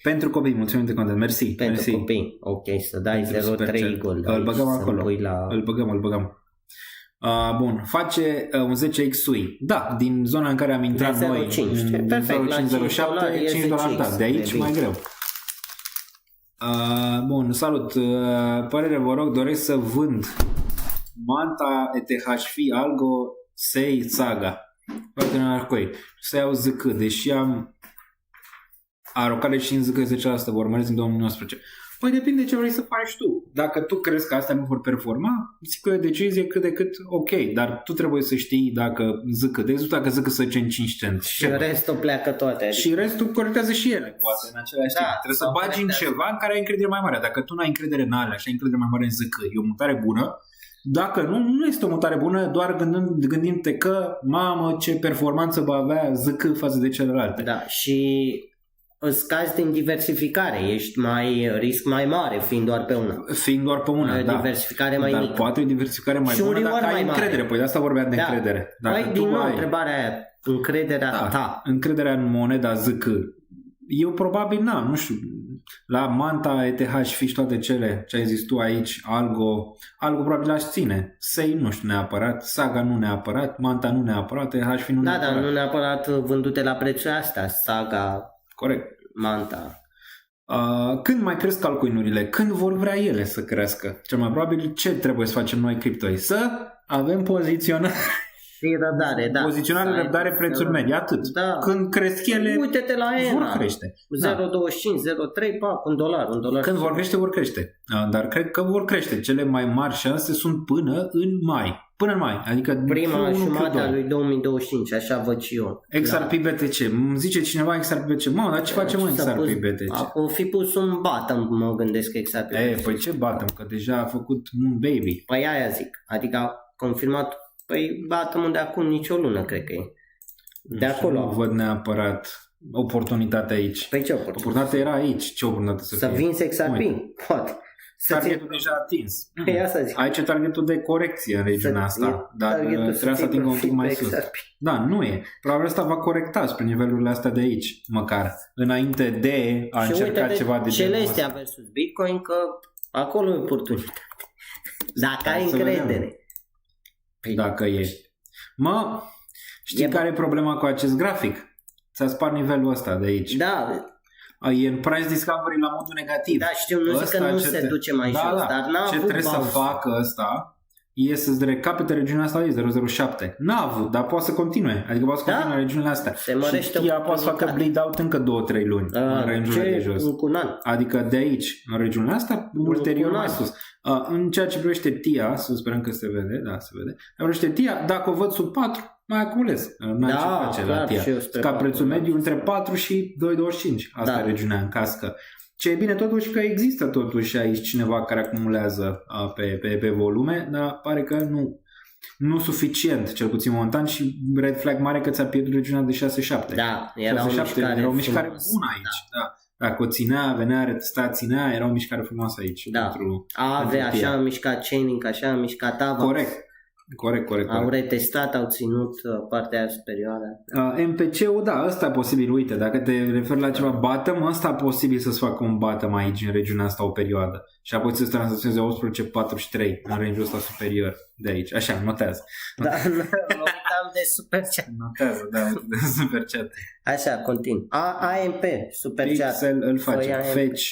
[SPEAKER 2] Pentru copii, mulțumim de content. Mersi.
[SPEAKER 3] Pentru
[SPEAKER 2] mersi.
[SPEAKER 3] copii. Ok, să dai
[SPEAKER 2] Pentru super
[SPEAKER 3] 0,3
[SPEAKER 2] chat.
[SPEAKER 3] gold.
[SPEAKER 2] Îl băgăm
[SPEAKER 3] Să-mi
[SPEAKER 2] acolo.
[SPEAKER 3] pui la...
[SPEAKER 2] Îl băgăm. Bun, face un 10x sui. Da, din zona în care am intrat
[SPEAKER 3] De
[SPEAKER 2] noi,
[SPEAKER 3] 0,5.
[SPEAKER 2] din
[SPEAKER 3] Perfect, la
[SPEAKER 2] 0507,
[SPEAKER 3] $5
[SPEAKER 2] $5,
[SPEAKER 3] e
[SPEAKER 2] da,
[SPEAKER 3] 10x.
[SPEAKER 2] de aici
[SPEAKER 3] De
[SPEAKER 2] mai
[SPEAKER 3] bine.
[SPEAKER 2] greu. Bun, salut. Părere, vă rog, doresc să vând Manta, ETHF, Algo, Sei, Saga. Poate nu arcoi. Să iau ZK, deși am arocare și în ZK 10% vor mări în 2019. Păi depinde ce vrei să faci tu. Dacă tu crezi că astea nu vor performa, zic că e o decizie cât de cât ok, dar tu trebuie să știi dacă ZK, de exemplu dacă ZK să în 5 cenți.
[SPEAKER 3] Și restul pleacă toate.
[SPEAKER 2] Și restul corectează și ele, poate, în același timp. Trebuie să
[SPEAKER 3] sau
[SPEAKER 2] bagi în
[SPEAKER 3] corectează.
[SPEAKER 2] ceva în care ai încredere mai mare. Dacă tu n-ai încredere în alea și ai încredere mai mare în ZK, e o mutare bună. Dacă nu, nu este o mutare bună, doar gândindu-te că, mamă, ce performanță va avea ZK față de celelalte.
[SPEAKER 3] Da, și îți scazi din diversificare, ești risc mai mare fiind doar pe una.
[SPEAKER 2] Fiind doar pe una, da.
[SPEAKER 3] Diversificare mai
[SPEAKER 2] dar
[SPEAKER 3] mică.
[SPEAKER 2] poate o diversificare mai
[SPEAKER 3] Și un
[SPEAKER 2] bună
[SPEAKER 3] reward
[SPEAKER 2] dacă ai
[SPEAKER 3] mai mare.
[SPEAKER 2] încredere. Păi de asta vorbeam de încredere. Dacă
[SPEAKER 3] Păi,
[SPEAKER 2] tu
[SPEAKER 3] din nou,
[SPEAKER 2] ai
[SPEAKER 3] întrebarea aia, încrederea ta.
[SPEAKER 2] încrederea în moneda ZK. Eu probabil nu știu, la Manta, ETH și toate cele ce ai zis tu aici, Algo probabil aș ține. Sei nu știu neapărat, Saga nu neapărat, Manta nu neapărat, ETH nu
[SPEAKER 3] Da,
[SPEAKER 2] neapărat.
[SPEAKER 3] dar nu neapărat vândute la prețul astea, Saga,
[SPEAKER 2] Corect.
[SPEAKER 3] Manta.
[SPEAKER 2] Când mai cresc altcoin-urile? Când vor vrea ele să crească? Cel mai probabil ce trebuie să facem noi criptoi? Să avem poziționare.
[SPEAKER 3] Și răbdare, da.
[SPEAKER 2] Poziționare,
[SPEAKER 3] Să ai-
[SPEAKER 2] răbdare, prețuri medii, atât.
[SPEAKER 3] Da.
[SPEAKER 2] Când cresc ele,
[SPEAKER 3] Uite-te la
[SPEAKER 2] vor
[SPEAKER 3] ENA.
[SPEAKER 2] crește.
[SPEAKER 3] 0,25, 0,3, un dolar.
[SPEAKER 2] Când vor crește, vor crește. Dar cred că vor crește. Cele mai mari șanse sunt până în mai. Până în mai. Adică
[SPEAKER 3] Prima
[SPEAKER 2] Q1,
[SPEAKER 3] jumătate a
[SPEAKER 2] Q2.
[SPEAKER 3] lui 2025, așa văd și eu.
[SPEAKER 2] XRP BTC. Îmi zice cineva XRP BTC. Mă, dar ce face mă
[SPEAKER 3] S-a
[SPEAKER 2] XRP
[SPEAKER 3] pus-
[SPEAKER 2] BTC?
[SPEAKER 3] O fi pus un bottom, mă gândesc exact.
[SPEAKER 2] Păi ce batem? Că deja a făcut Moon Baby.
[SPEAKER 3] Păi aia zic. Adică a confirmat, păi bottom de acum nicio lună, cred că e. De acolo.
[SPEAKER 2] Nu văd neapărat oportunitatea aici.
[SPEAKER 3] Păi ce oportunitate?
[SPEAKER 2] Oportunitatea era aici. Ce oportunitate să
[SPEAKER 3] Să
[SPEAKER 2] fie?
[SPEAKER 3] vinzi XRP?
[SPEAKER 2] Uite.
[SPEAKER 3] Poate. Să ții...
[SPEAKER 2] Targetul deja atins.
[SPEAKER 3] Păi asta zic.
[SPEAKER 2] Aici e targetul de corecție în regiunea asta. Dar
[SPEAKER 3] targetul
[SPEAKER 2] trebuie să
[SPEAKER 3] ții
[SPEAKER 2] atingă un pic
[SPEAKER 3] profit
[SPEAKER 2] mai
[SPEAKER 3] pe
[SPEAKER 2] sus.
[SPEAKER 3] XRP.
[SPEAKER 2] Da, nu e. Probabil asta va corecta spre nivelurile astea de aici, măcar. Înainte de a
[SPEAKER 3] Și
[SPEAKER 2] încerca
[SPEAKER 3] uite-te
[SPEAKER 2] ceva de genul
[SPEAKER 3] Celestia
[SPEAKER 2] ăsta.
[SPEAKER 3] versus Bitcoin, că acolo e oportunitate. Dacă ai
[SPEAKER 2] să vedem.
[SPEAKER 3] încredere.
[SPEAKER 2] Dacă e. Mă, știi
[SPEAKER 3] E
[SPEAKER 2] care e problema cu acest grafic? Ți-a spart nivelul ăsta de aici.
[SPEAKER 3] Da,
[SPEAKER 2] E în price discovery la modul negativ.
[SPEAKER 3] da, știu, nu zic că nu se duce mai jos, dar n-a
[SPEAKER 2] ce
[SPEAKER 3] avut
[SPEAKER 2] trebuie să
[SPEAKER 3] bounce.
[SPEAKER 2] facă ăsta e să-ți recapete regiunea asta aici, 007. N-a avut, dar poate să continue. Adică poate să
[SPEAKER 3] Da.
[SPEAKER 2] continue regiunile astea.
[SPEAKER 3] Se mărește
[SPEAKER 2] și ea poate să facă bleed out încă 2-3 luni în regiunile de jos.
[SPEAKER 3] Un an.
[SPEAKER 2] Adică de aici, în regiunile astea, ulterior
[SPEAKER 3] un
[SPEAKER 2] mai
[SPEAKER 3] an.
[SPEAKER 2] sus. În ceea ce privește TIA, să sperăm că se vede, da, se vede. În privește TIA, dacă o văd sub 4, mai acumulez. N-ai
[SPEAKER 3] Da,
[SPEAKER 2] ce face la
[SPEAKER 3] clar,
[SPEAKER 2] TIA.
[SPEAKER 3] și eu spre
[SPEAKER 2] Ca
[SPEAKER 3] 4,
[SPEAKER 2] prețul
[SPEAKER 3] da.
[SPEAKER 2] mediu între 4 și 2,25. Asta
[SPEAKER 3] Da.
[SPEAKER 2] e regiunea în cască. Ce e bine totuși că există totuși aici cineva care acumulează pe volume, dar pare că nu suficient, cel puțin momentan, și red flag mare că ți-a pierdut regiunea de 6-7.
[SPEAKER 3] Da, era o
[SPEAKER 2] 6-7
[SPEAKER 3] mișcare
[SPEAKER 2] era o mișcare
[SPEAKER 3] frumoasă.
[SPEAKER 2] bună aici. Da. Dacă o ținea, venea, retesta, ținea, era o mișcare frumoasă aici.
[SPEAKER 3] Da.
[SPEAKER 2] Pentru
[SPEAKER 3] Ave,
[SPEAKER 2] TIA.
[SPEAKER 3] așa a mișcat Chainlink, așa a mișcat Ava.
[SPEAKER 2] Corect.
[SPEAKER 3] Au retestat, au ținut partea aia superioară.
[SPEAKER 2] MPC-ul, da, ăsta e posibil. Uite, dacă te referi la ceva bottom, ăsta e posibil să-ți facă un bottom aici, în regiunea asta, o perioadă. Și apoi să-ți tranzacționeze 18,43 în range-ul ăsta superior de aici. Așa, notează.
[SPEAKER 3] Da, mă uitam de super chat.
[SPEAKER 2] Notează, da, de super chat.
[SPEAKER 3] Așa, continu. AMP, super chat.
[SPEAKER 2] Pixel îl face.
[SPEAKER 3] Foi AMP.
[SPEAKER 2] Fetch.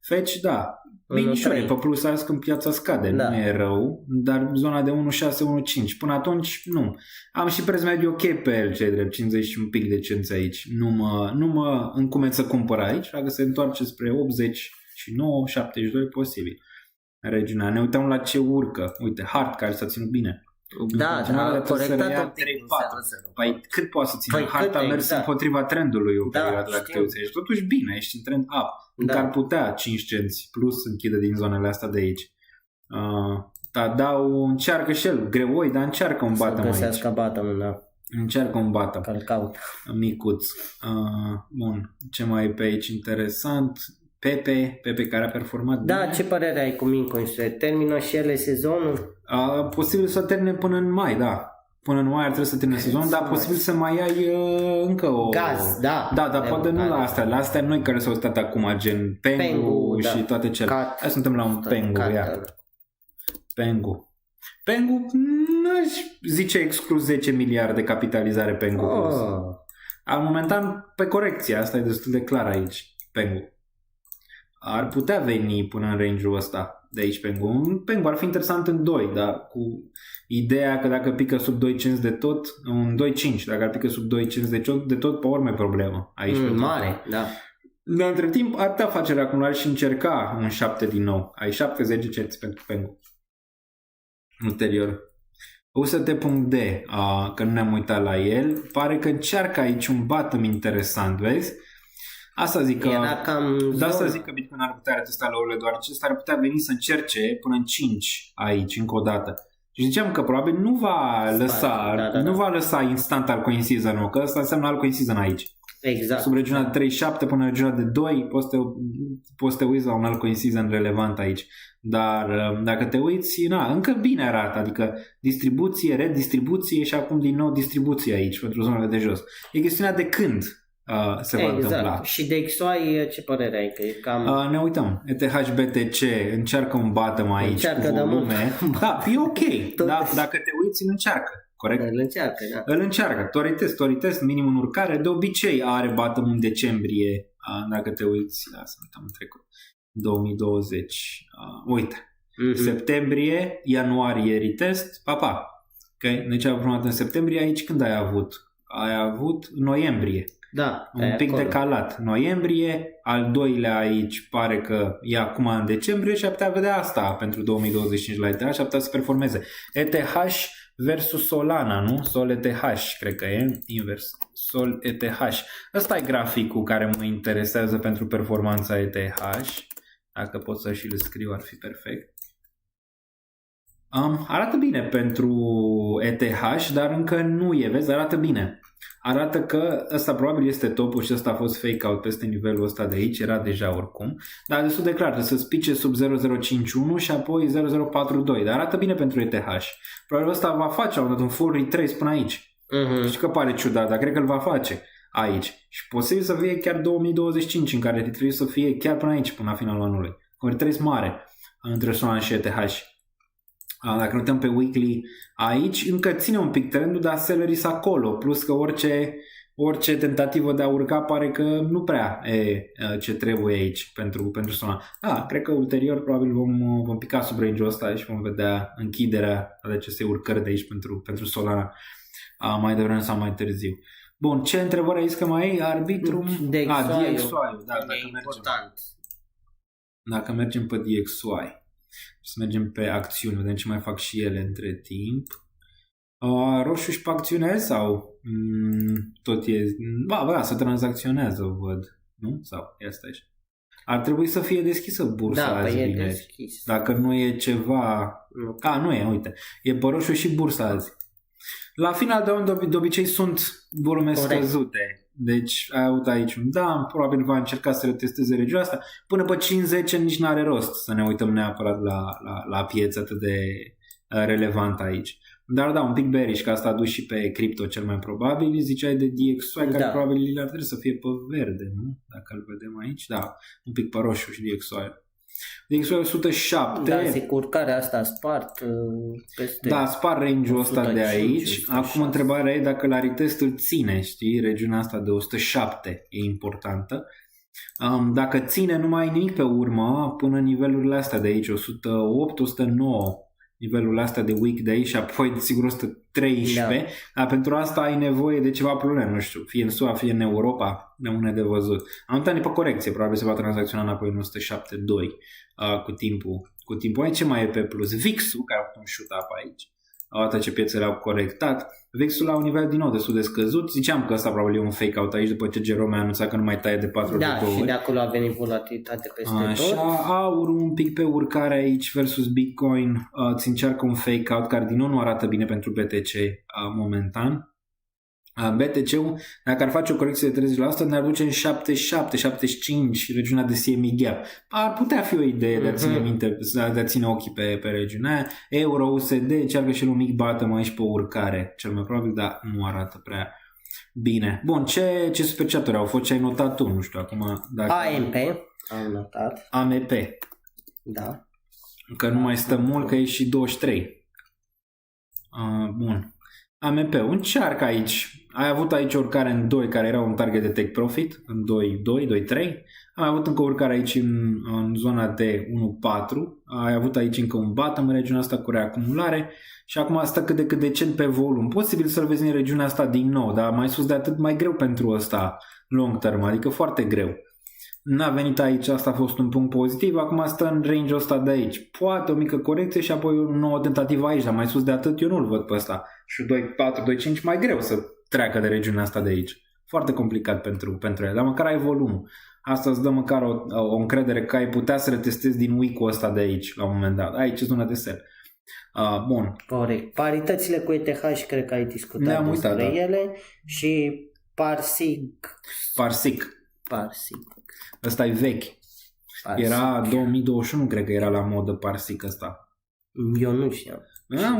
[SPEAKER 2] Fetch, da. Binișoare,
[SPEAKER 3] 1.3.
[SPEAKER 2] pe plus azi când piața scade,
[SPEAKER 3] Da.
[SPEAKER 2] nu e rău, dar zona de 1.6-1.5. Până atunci, nu. Am și preț mediu ok pe el, ce drept, 50 și un pic de cenți aici. Nu mă încumet să cumpăr aici, dacă se întoarce spre 89, 72, posibil. Regiunea. Ne uităm la ce urcă. Uite, Hart, care s-a ținut bine.
[SPEAKER 3] Da,
[SPEAKER 2] Continuare, trebuie să reia
[SPEAKER 3] corectat
[SPEAKER 2] 3-4. Păi cât poate să țină?
[SPEAKER 3] Păi
[SPEAKER 2] Harta a
[SPEAKER 3] cât,
[SPEAKER 2] mers
[SPEAKER 3] exact.
[SPEAKER 2] împotriva trendului o
[SPEAKER 3] Da,
[SPEAKER 2] perioadă, dacă
[SPEAKER 3] știu.
[SPEAKER 2] te uiți. Ești totuși bine, ești în trend up.
[SPEAKER 3] Da.
[SPEAKER 2] Că ar putea 5 cenți plus închide din zonele astea de aici. Tadau încearcă și el, greoi, dar încearcă un
[SPEAKER 3] Să
[SPEAKER 2] bottom aici.
[SPEAKER 3] găsească bottom, da,
[SPEAKER 2] Încearcă un bottom.
[SPEAKER 3] că-l caut.
[SPEAKER 2] Micuț. Bun, ce mai e pe aici interesant? Pepe care a performat
[SPEAKER 3] Da,
[SPEAKER 2] bine.
[SPEAKER 3] ce părere ai cu Mincoin? Termină și ele sezonul?
[SPEAKER 2] Posibil să termine până în mai, da. Până în mai ar trebui să termine sezonul, dar posibil să mai ai încă o...
[SPEAKER 3] Gaz, da.
[SPEAKER 2] Da, dar poate nu la astea. La astea noi care s-au stat acum, gen Pengu
[SPEAKER 3] da.
[SPEAKER 2] și toate cele.
[SPEAKER 3] Cat.
[SPEAKER 2] Hai suntem la un Pengu, ia. Pengu, n-aș zice exclus 10 miliarde capitalizare Pengu. Al momentan pe corecție, asta e destul de clar aici, Pengu. Ar putea veni până în range-ul ăsta de aici Pengu. Pengu ar fi interesant în 2, dar cu ideea că dacă pică sub 2,5 de tot, un 2,5, dacă ar pică sub 2,5 de tot, pe urmă e problemă aici.
[SPEAKER 3] Mare, da.
[SPEAKER 2] Dar între timp ar putea face reacumulare și încerca un 7 din nou. Ai 70 cenți pentru Pengu. Ulterior. UST.D, că nu ne-am uitat la el, pare că încearcă aici un bottom interesant, vezi? Asta zic că, asta zic că Bitcoin ar putea retesta low-urile, doar acesta ar putea veni să încerce până în 5 aici, încă o dată. Și ziceam că probabil nu va lăsa, nu va lăsa instant altcoin season-ul, că asta înseamnă altcoin season aici.
[SPEAKER 3] Exact.
[SPEAKER 2] Sub regiunea de 3.7 până regiunea de 2 poți să te uiți la un altcoin season relevant aici. Dar dacă te uiți, încă bine arată, adică distribuție, redistribuție și acum din nou distribuție aici pentru zonele de jos. E chestiunea de când se va întâmpla.
[SPEAKER 3] Și de XY ce părere ai? Că e cam...
[SPEAKER 2] Ne uităm. ETH BTC încearcă un bottom aici
[SPEAKER 3] încearcă
[SPEAKER 2] cu volume. Da, e ok. Da, dacă te uiți, îl încearcă. Corect?
[SPEAKER 3] Îl încearcă, da.
[SPEAKER 2] Îl încearcă. Toritest, minim în urcare. De obicei are bottom în decembrie. Dacă te uiți, să uităm în trecut. 2020. Uite. Septembrie, ianuarie retest, papa. Okay? Deci a avut în septembrie aici când ai avut? Ai avut noiembrie.
[SPEAKER 3] Da,
[SPEAKER 2] un pic
[SPEAKER 3] acolo.
[SPEAKER 2] decalat. Noiembrie, al doilea aici pare că e acum în decembrie și ar putea vedea asta pentru 2025 la ETH și ar putea să performeze. ETH versus Solana, nu? Sol ETH, cred că e invers. Sol ETH. Ăsta e graficul care mă interesează pentru performanța ETH. Dacă pot să și-l scriu, ar fi perfect. Arată bine pentru ETH, dar încă nu e, vezi, arată bine. Arată că ăsta probabil este topul și ăsta a fost fake out peste nivelul ăsta de aici, era deja oricum, dar destul de clar, trebuie să spice sub 0051 și apoi 0042, dar arată bine pentru ETH. Probabil ăsta va face un full retrace până aici. Știu că pare ciudat, dar cred că îl va face aici. Și posibil să fie chiar 2025 în care trebuie să fie chiar până aici, până la finalul anului. Un retrace mare între Solana și ETH. Dacă ne uităm pe weekly aici, încă ține un pic trendul, dar sellers acolo, plus că orice tentativă de a urca pare că nu prea e ce trebuie aici pentru Solana. Cred că ulterior probabil vom pica sub range-ul ăsta și vom vedea închiderea de acestei urcări de aici pentru Solana mai devreme sau mai târziu. Bun, ce întrebări aici că mai e? Arbitrum? DXY-ul, da, dacă mergem pe DXY. Să mergem pe acțiuni, vedem ce mai fac și ele între timp. Roșu și pe acțiune sau tot e... să tranzacționează, văd. Nu? Sau asta e. Ar trebui să fie deschisă bursa azi vineri.
[SPEAKER 3] Deschis.
[SPEAKER 2] Dacă nu e ceva... nu e, uite. E pe roșu și bursa azi. La final de an de obicei sunt volume scăzute. Deci ai avut aici un dump, probabil va încerca să retesteze regiunea asta. Până pe 5-10 nici n-are rost să ne uităm neapărat la piață atât de relevant aici. Dar un pic bearish, că asta a dus și pe cripto cel mai probabil. Ziceai de DXY, care probabil ar trebui să fie pe verde, nu? Dacă îl vedem aici, un pic pe roșu și DXY. DXY 107.
[SPEAKER 3] Da, zic, urcarea asta a spart peste...
[SPEAKER 2] Da, spar range-ul ăsta de aici. 106. Acum întrebarea e dacă la retest îl ține, știi? Regiunea asta de 107 e importantă. Dacă ține, nu mai ai nimic pe urmă până în nivelurile astea de aici, 108, 109, nivelul astea de weekday și apoi sigur 113, dar pentru asta ai nevoie de ceva probleme, nu știu, fie în SUA, fie în Europa, rămâne de văzut. Am uitat pe corecție, probabil se va tranzacționa înapoi în 107.2 cu timpul. Aici ce mai e pe plus? VIX-ul, care a făcut un shoot-up aici. Odată ce piețele au corectat, VIX-ul la un nivel din nou destul de scăzut. Ziceam că ăsta probabil e un fake-out aici după ce Jerome a anunțat că nu mai taie de 4 ori.
[SPEAKER 3] Da, și de acolo a venit volatilitate peste tot.
[SPEAKER 2] Așa, aurul un pic pe urcare aici versus Bitcoin. Ți încearcă un fake-out care din nou nu arată bine pentru BTC momentan. BTC-ul, dacă ar face o corecție de 30%, ne-ar duce în 77, 75 regiunea de CME Gap. Ar putea fi o idee de a ține minte, de a ține ochii pe regiunea aia. Euro, USD, încearcă și el un mic bottom aici pe urcare, cel mai probabil, dar nu arată prea bine. Bun, ce superchaturi au fost? Ce ai notat tu? Nu știu, acum... Dacă...
[SPEAKER 3] AMP, am notat.
[SPEAKER 2] AMP.
[SPEAKER 3] Da.
[SPEAKER 2] Că nu mai stă mult, că e și 23. Bun. AMP, încearcă aici. Ai avut aici urcare în 2, care era un target de take profit, în 2.3. Am avut încă urcare aici în zona de 1.4. Ai avut aici încă un bottom în regiunea asta cu reacumulare și acum stă cât de cât decent pe volum. Posibil să-l vezi în regiunea asta din nou, dar mai sus de atât mai greu pentru ăsta long term, adică foarte greu. N-a venit aici, asta a fost un punct pozitiv, acum stă în range-ul ăsta de aici. Poate o mică corecție și apoi o nouă tentativă aici, dar mai sus de atât eu nu-l văd pe ăsta. Și 2.4, 2.5 mai greu să treacă de regiunea asta de aici. Foarte complicat pentru el, dar măcar ai volumul. Asta îți dă măcar o încredere că ai putea să retestezi din week-ul ăsta de aici la un moment dat. Aici e zona de sell. Bun.
[SPEAKER 3] Corect. Paritățile cu ETH cred că ai discutat despre ele și Parsic.
[SPEAKER 2] Ăsta e vechi. Era 2021, cred că era la modă Parsic ăsta.
[SPEAKER 3] Eu nu știam.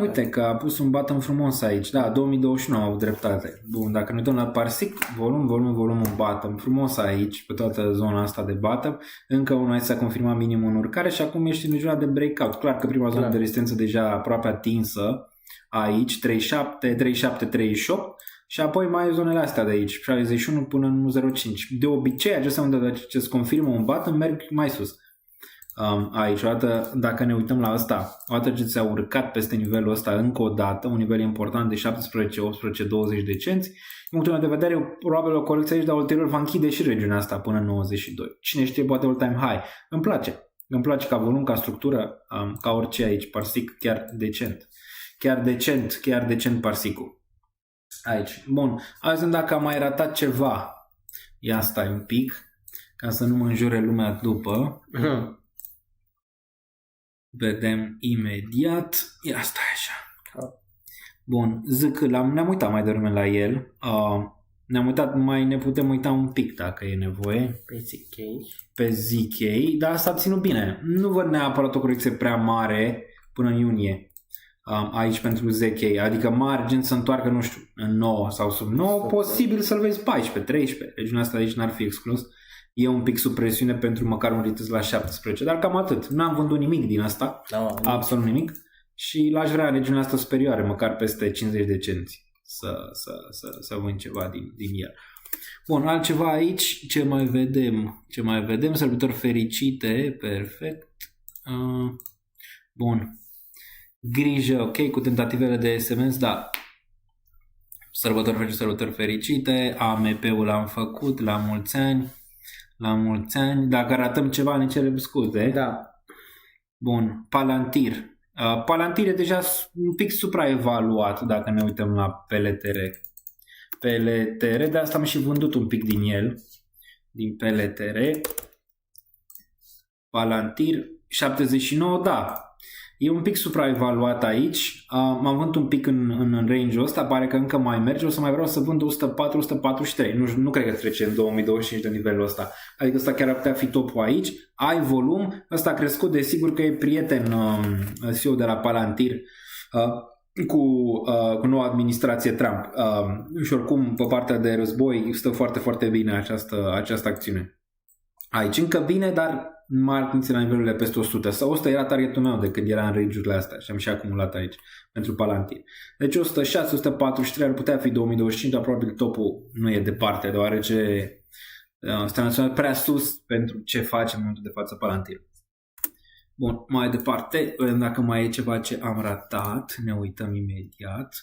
[SPEAKER 2] Uite că a pus un bottom frumos aici. Da, 2021 au avut dreptate. Bun, dacă ne uităm la Parsic, volum, un bottom frumos aici, pe toată zona asta de bottom. Încă unul s-a confirmat minimul în urcare și acum ești în regiunea de breakout. Clar că prima zonă de rezistență deja aproape atinsă aici, 37, 37, 38. Și apoi mai e zonele astea de aici, 61 până în 1.05. De obicei, acestea unde ce-ți confirmă un bottom merg mai sus. Aici, odată, dacă ne uităm la asta, odată ce ți-a urcat peste nivelul ăsta încă o dată, un nivel important de 17, 18, 20 de cenți, în punctul meu de vedere, probabil o corecție aici, dar ulterior va închide și regiunea asta până în 92. Cine știe, poate all-time high. Îmi place ca volum, ca structură, ca orice aici, Parsic chiar decent. Chiar decent Parsicul. Aici. Bun. Azi dacă am mai ratat ceva, ia stai un pic, ca să nu mă înjure lumea după. Vedem imediat. Ia stai așa. Bun. Zic, ne-am uitat mai devreme la el. Ne-am uitat, ne putem uita un pic dacă e nevoie. Pe ZK. Dar s-a ținut bine. Nu văd neapărat o corecție prea mare până în iunie. Aici pentru ZK, adică margin să întoarcă, nu știu, în 9 sau sub 9, posibil să-l vezi 14, 13, regiunea asta aici n-ar fi exclus. E un pic sub presiune pentru măcar un retest la 17, dar cam atât. N-am vândut nimic din asta, absolut nimic, și l-aș vrea în regiunea asta superioară, măcar peste 50 de cenți să vând ceva din el. Bun, altceva aici, ce mai vedem? Sărbători fericite, perfect. Bun. Grijă, ok, cu tentativele de SMS, da. Sărbători fericite, AMP-ul l-am făcut, la mulți ani. Dacă ratăm ceva, ne cerem scuze.
[SPEAKER 3] Da.
[SPEAKER 2] Bun, Palantir. Palantir e deja un pic supraevaluat dacă ne uităm la PLTR, de asta am și vândut un pic din el, din PLTR. Palantir, 79, da. E un pic supraevaluat aici, m-am vândut un pic în range-ul ăsta, pare că încă mai merge, o să mai vreau să vând 104-143, nu cred că trece în 2025 de nivelul ăsta, adică ăsta chiar ar putea fi topul aici, ai volum, ăsta a crescut, desigur că e prieten CEO de la Palantir cu noua administrație Trump și oricum pe partea de război stă foarte, foarte bine această acțiune. Aici încă bine, dar mai atenție la nivelurile peste 100. Sau 100 era targetul meu de când era în range-urile astea și am și acumulat aici pentru Palantir. Deci 106, 143 ar putea fi 2025, dar probabil topul nu e departe, deoarece Suntem național prea sus pentru ce facem în momentul de față Palantir. Bun, mai departe, vedem dacă mai e ceva ce am ratat, ne uităm imediat.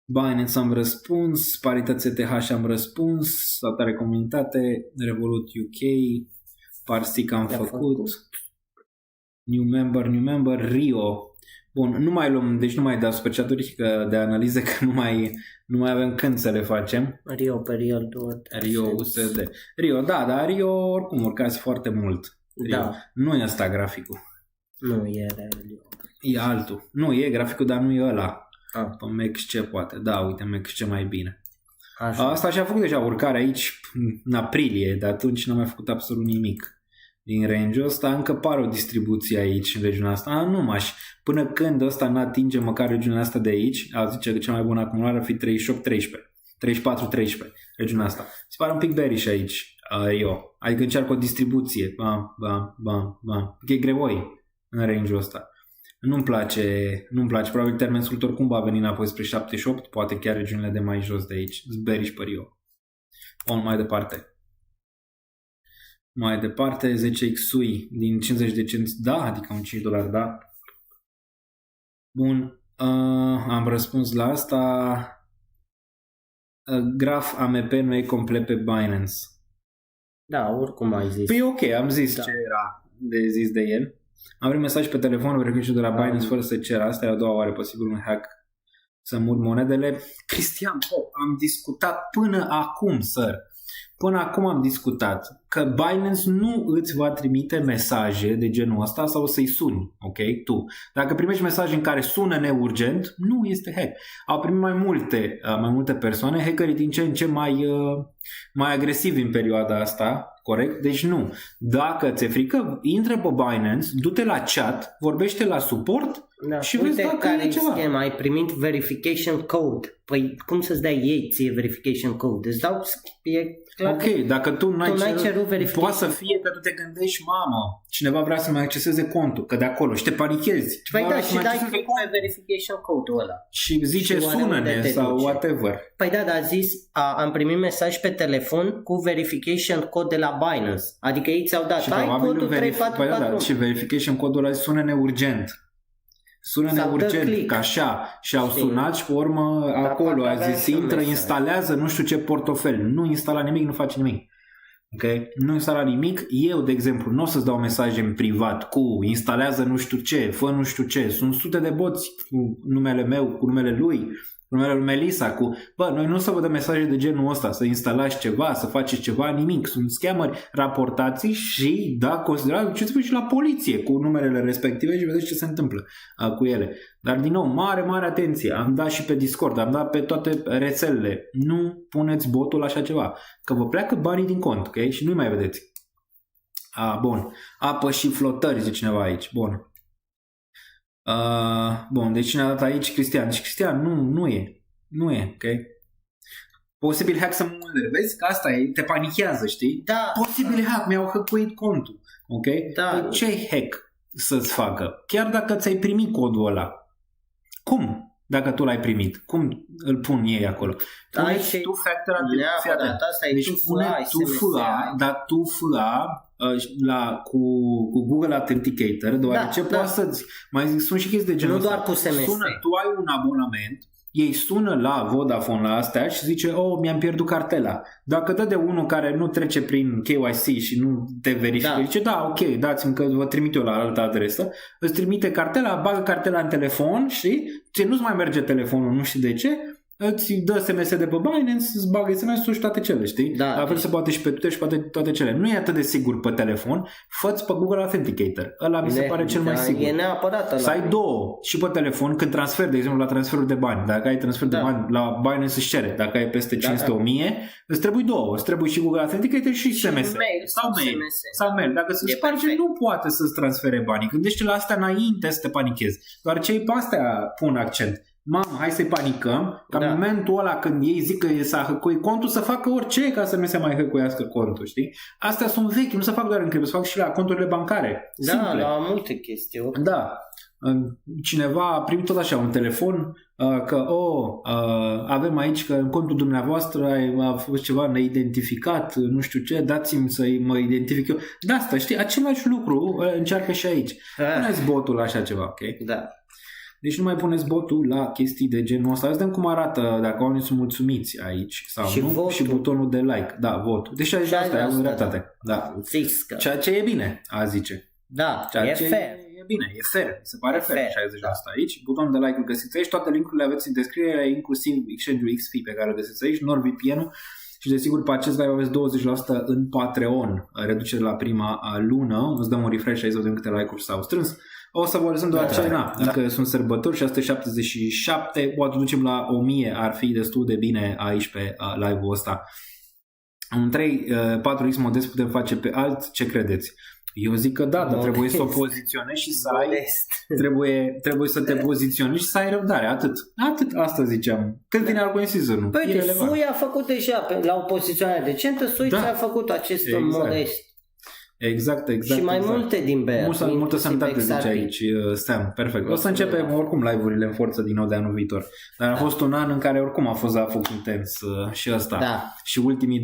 [SPEAKER 2] Binance am răspuns, Parități ETH am răspuns, salutare comunitate, Revolut UK, Parsic am făcut, new member, Rio. Bun, nu mai luăm, deci nu mai dau super chat-uri de analize, că nu mai avem când să le facem.
[SPEAKER 3] Rio pe
[SPEAKER 2] Rio USD. Rio, da, dar Rio oricum urcați foarte mult. Rio.
[SPEAKER 3] Da.
[SPEAKER 2] Nu e asta graficul.
[SPEAKER 3] Nu e Rio.
[SPEAKER 2] E altul. Nu, e graficul, dar nu e ăla.
[SPEAKER 3] Pe
[SPEAKER 2] MXC poate. Da, uite, MXC mai bine.
[SPEAKER 3] Așa.
[SPEAKER 2] Asta și-a făcut deja urcare aici în aprilie, de atunci n-a mai făcut absolut nimic. Din range-ul ăsta încă pare o distribuție aici în regiunea asta. Până când ăsta n-atinge măcar regiunea asta de aici, zice că cea mai bună acumulare ar fi 38-13, regiunea asta. Se pare un pic bearish aici, Rio. Adică încearcă o distribuție. Bam. E greoi în range-ul ăsta. Nu-mi place, probabil termen scurt oricum va veni înapoi spre 78, poate chiar regiunile de mai jos de aici. Bearish pe Rio. Mai departe. Mai departe, 10 XUI din 50 de cenți, da, adică un $5, da. Bun, am răspuns la asta. Graf AMP nu e complet pe Binance.
[SPEAKER 3] Da, oricum ai zis.
[SPEAKER 2] Păi ok, am zis ce era de zis de el. Am primit mesaj pe telefon, verificat de la Binance fără să cer. Asta e a doua oară posibil un hack să mut monedele. Cristian, am discutat până acum, sir. Până acum am discutat că Binance nu îți va trimite mesaje de genul ăsta sau să-i suni, ok? Tu. Dacă primești mesaje în care sună neurgent, nu este hack. Au primit mai multe persoane, hackerii din ce în ce mai agresivi în perioada asta, corect? Deci nu. Dacă ți-e frică, intră pe Binance, du-te la chat, vorbește la suport și vezi dacă e ceva.
[SPEAKER 3] Schema, ai primit verification code. Păi cum să-ți dai ei ție verification code? Îți dau, e clar.
[SPEAKER 2] Ok, dacă tu n-ai
[SPEAKER 3] cerut verification.
[SPEAKER 2] Poate să fie că tu te gândești, mamă, cineva vrea să mai acceseze contul, că de acolo și te panichezi.
[SPEAKER 3] Păi da, și dai click pe verification code-ul ăla.
[SPEAKER 2] Și zice sună-ne sau whatever.
[SPEAKER 3] Păi da, dar a zis, am primit mesaj pe telefon cu verification code de la Binance. Adică ei ți-au dat, ai codul 344.
[SPEAKER 2] Păi da, și verification code-ul ăla sună-ne urgent. Sună-ne urgent, ca așa. Și au sunat și pe urmă acolo a zis, intră, instalează nu știu ce portofel. Nu instala nimic, nu face nimic. Okay? Nu instala nimic. Eu, de exemplu, nu o să-ți dau mesaje în privat cu instalează nu știu ce, fă nu știu ce. Sunt sute de boți cu numele meu, cu numele lui, cu numele lui Melissa, noi nu o să vă dăm mesaje de genul ăsta, să instalați ceva, să faceți ceva, nimic. Sunt scamări, raportați și considerați, duceți-vă și la poliție cu numerele respective și vedeți ce se întâmplă cu ele. Dar din nou, mare atenție. Am dat și pe Discord, am dat pe toate rețelele. Nu puneți botul așa ceva, că vă pleacă banii din cont, ok? Și nu-i mai vedeți. Bun. Apă și flotări, zice cineva aici. Bun. Bun, deci cine a dat aici? Cristian. Deci Cristian nu e, ok? Posibil hack să mulder. Vezi că asta e, te panichează, știi?
[SPEAKER 3] Da.
[SPEAKER 2] Posibil hack, mi-au hăcuit contul, ok?
[SPEAKER 3] Da.
[SPEAKER 2] Păi ce hack să-ți facă? Chiar dacă ți-ai primit codul ăla, cum? Dacă tu l-ai primit, cum îl pun ei acolo? Pune tu factor authentication. Deci pune tu FA, dar tu FA cu Google Authenticator, deoarece poate să-ți mai zic, sunt și chestii de genul
[SPEAKER 3] ăsta. Nu doar cu SMS.
[SPEAKER 2] Tu ai un abonament, ei sună la Vodafone la astea și zice, mi-am pierdut cartela. Dacă dă de unul care nu trece prin KYC și nu te verifică, zice, ok, dați-mi că vă trimit eu la altă adresă, îți trimite cartela, bagă cartela în telefon și ție nu-ți mai merge telefonul, nu știu de ce, îți dă SMS de pe Binance, îți bagă SMS-ul și toate cele, știi?
[SPEAKER 3] Da,
[SPEAKER 2] la fel se poate și pe Twitter și poate toate cele. Nu e atât de sigur pe telefon, fă-ți pe Google Authenticator. Ăla mi se pare cel mai sigur.
[SPEAKER 3] E neapărat ăla.
[SPEAKER 2] Să ai două și pe telefon când transferi, de exemplu, la transferul de bani. Dacă ai transfer de bani, la Binance își cere. Dacă ai peste 500-1000, îți trebuie două. Îți trebuie și Google Authenticator și SMS. Sau mail. Dacă se sparge, nu poate să-ți transfere banii. Gândește la asta înainte să te panichezi. Doar cei pe astea pun accent. Mamă, hai să-i panicăm, ca în momentul ăla când ei zic că s-a hăcuit contul, să facă orice ca să nu se mai hăcuiască contul, știi? Astea sunt vechi, nu se fac doar în cripto, se fac și la conturile bancare.
[SPEAKER 3] Da, simple. La multe chestii.
[SPEAKER 2] Da. cineva a primit tot așa un telefon că avem aici că în contul dumneavoastră a fost ceva neidentificat, nu știu ce, dați-mi să mă identific eu. De asta, știi, același lucru încearcă și aici. Puneți botul la așa ceva, ok?
[SPEAKER 3] Da.
[SPEAKER 2] Deci nu mai puneți botul la chestii de genul ăsta. Vedem cum arată dacă oamenii sunt mulțumiți aici sau
[SPEAKER 3] și
[SPEAKER 2] nu.
[SPEAKER 3] votul.
[SPEAKER 2] Și butonul de like. Da, votul. Deci așa asta e o dreptate. Da.
[SPEAKER 3] Fix că.
[SPEAKER 2] Ceea ce e bine, a zice.
[SPEAKER 3] Da,
[SPEAKER 2] Ceea
[SPEAKER 3] e
[SPEAKER 2] ce
[SPEAKER 3] fair.
[SPEAKER 2] E bine, e fair. Se pare fair, 60%
[SPEAKER 3] Da.
[SPEAKER 2] aici. Butonul de like îl găsiți aici. Toate linkurile aveți în descriere, inclusiv exchange-ul XP pe care îl găsiți aici, NordVPN-ul. Și desigur pe acest live aveți 20% în Patreon. Reducere la prima lună. Îți dăm un refresh aici să vedem câte like-uri s-au strâns. O să vă lăsăm doar încă sunt sărbători și 177, poate ducem la 1000, ar fi destul de bine aici pe live-ul ăsta. Un 4X modest putem face pe alt, ce credeți? Eu zic că da, dar trebuie să o poziționezi și să ai, trebuie să te poziționezi și să ai răbdare, atât, asta ziceam. Când vine Arcoin Season-ul?
[SPEAKER 3] Păi, deci Sui a făcut deja la o poziționare decentă, Sui ți-a făcut acest modest.
[SPEAKER 2] Exact.
[SPEAKER 3] Și mai multe din Bear.
[SPEAKER 2] Multă sănătate zice aici, Sam, perfect. O să începem oricum live-urile în forță din nou de anul viitor. Dar a fost un an în care oricum a fost la foc intens și ăsta. Da. Și ultimii 2-3.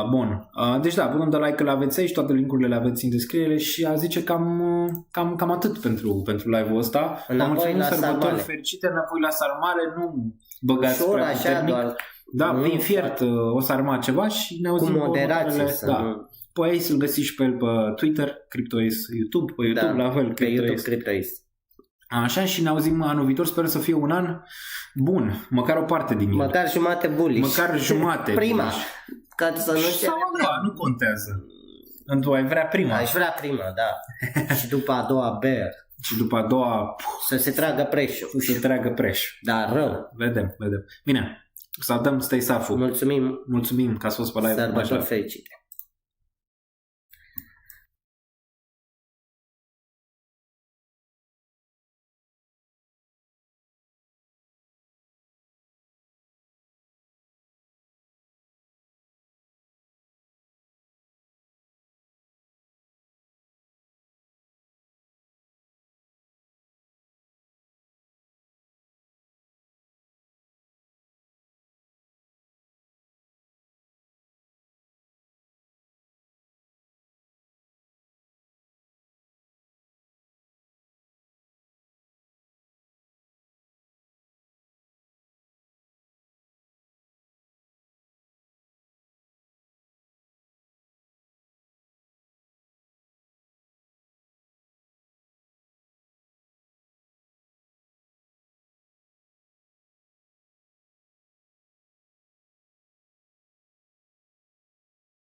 [SPEAKER 2] Bun. Deci da, butonul de like îl aveți aici, toate linkurile le aveți în descriere și a zice cam atât pentru live-ul ăsta.
[SPEAKER 3] Înapoi la sarmale.
[SPEAKER 2] Fericite, înapoi la sarmale, nu băgați prea puternic. Da, vin fiert o sarma ceva și ne auzim
[SPEAKER 3] cu moderație.
[SPEAKER 2] Da. Pe aici să-l găsiți și pe el pe Twitter, CryptoAce YouTube, pe YouTube la fel,
[SPEAKER 3] pe YouTube CryptoAce.
[SPEAKER 2] Așa, și ne auzim anul viitor, sper să fie un an bun, măcar o parte din el.
[SPEAKER 3] Măcar jumate bullish.
[SPEAKER 2] Măcar jumate.
[SPEAKER 3] Prima. Ca să nu
[SPEAKER 2] sau nu contează. Tu ai vrea prima.
[SPEAKER 3] Aș vrea prima, da. Și după a doua bear.
[SPEAKER 2] Și după a doua...
[SPEAKER 3] Să se tragă preșul.
[SPEAKER 2] Să se tragă preș.
[SPEAKER 3] Da, rău.
[SPEAKER 2] Vedem. Bine, să dăm stay safe.
[SPEAKER 3] Mulțumim
[SPEAKER 2] că ați fost pe live.
[SPEAKER 3] Sărbători fericite.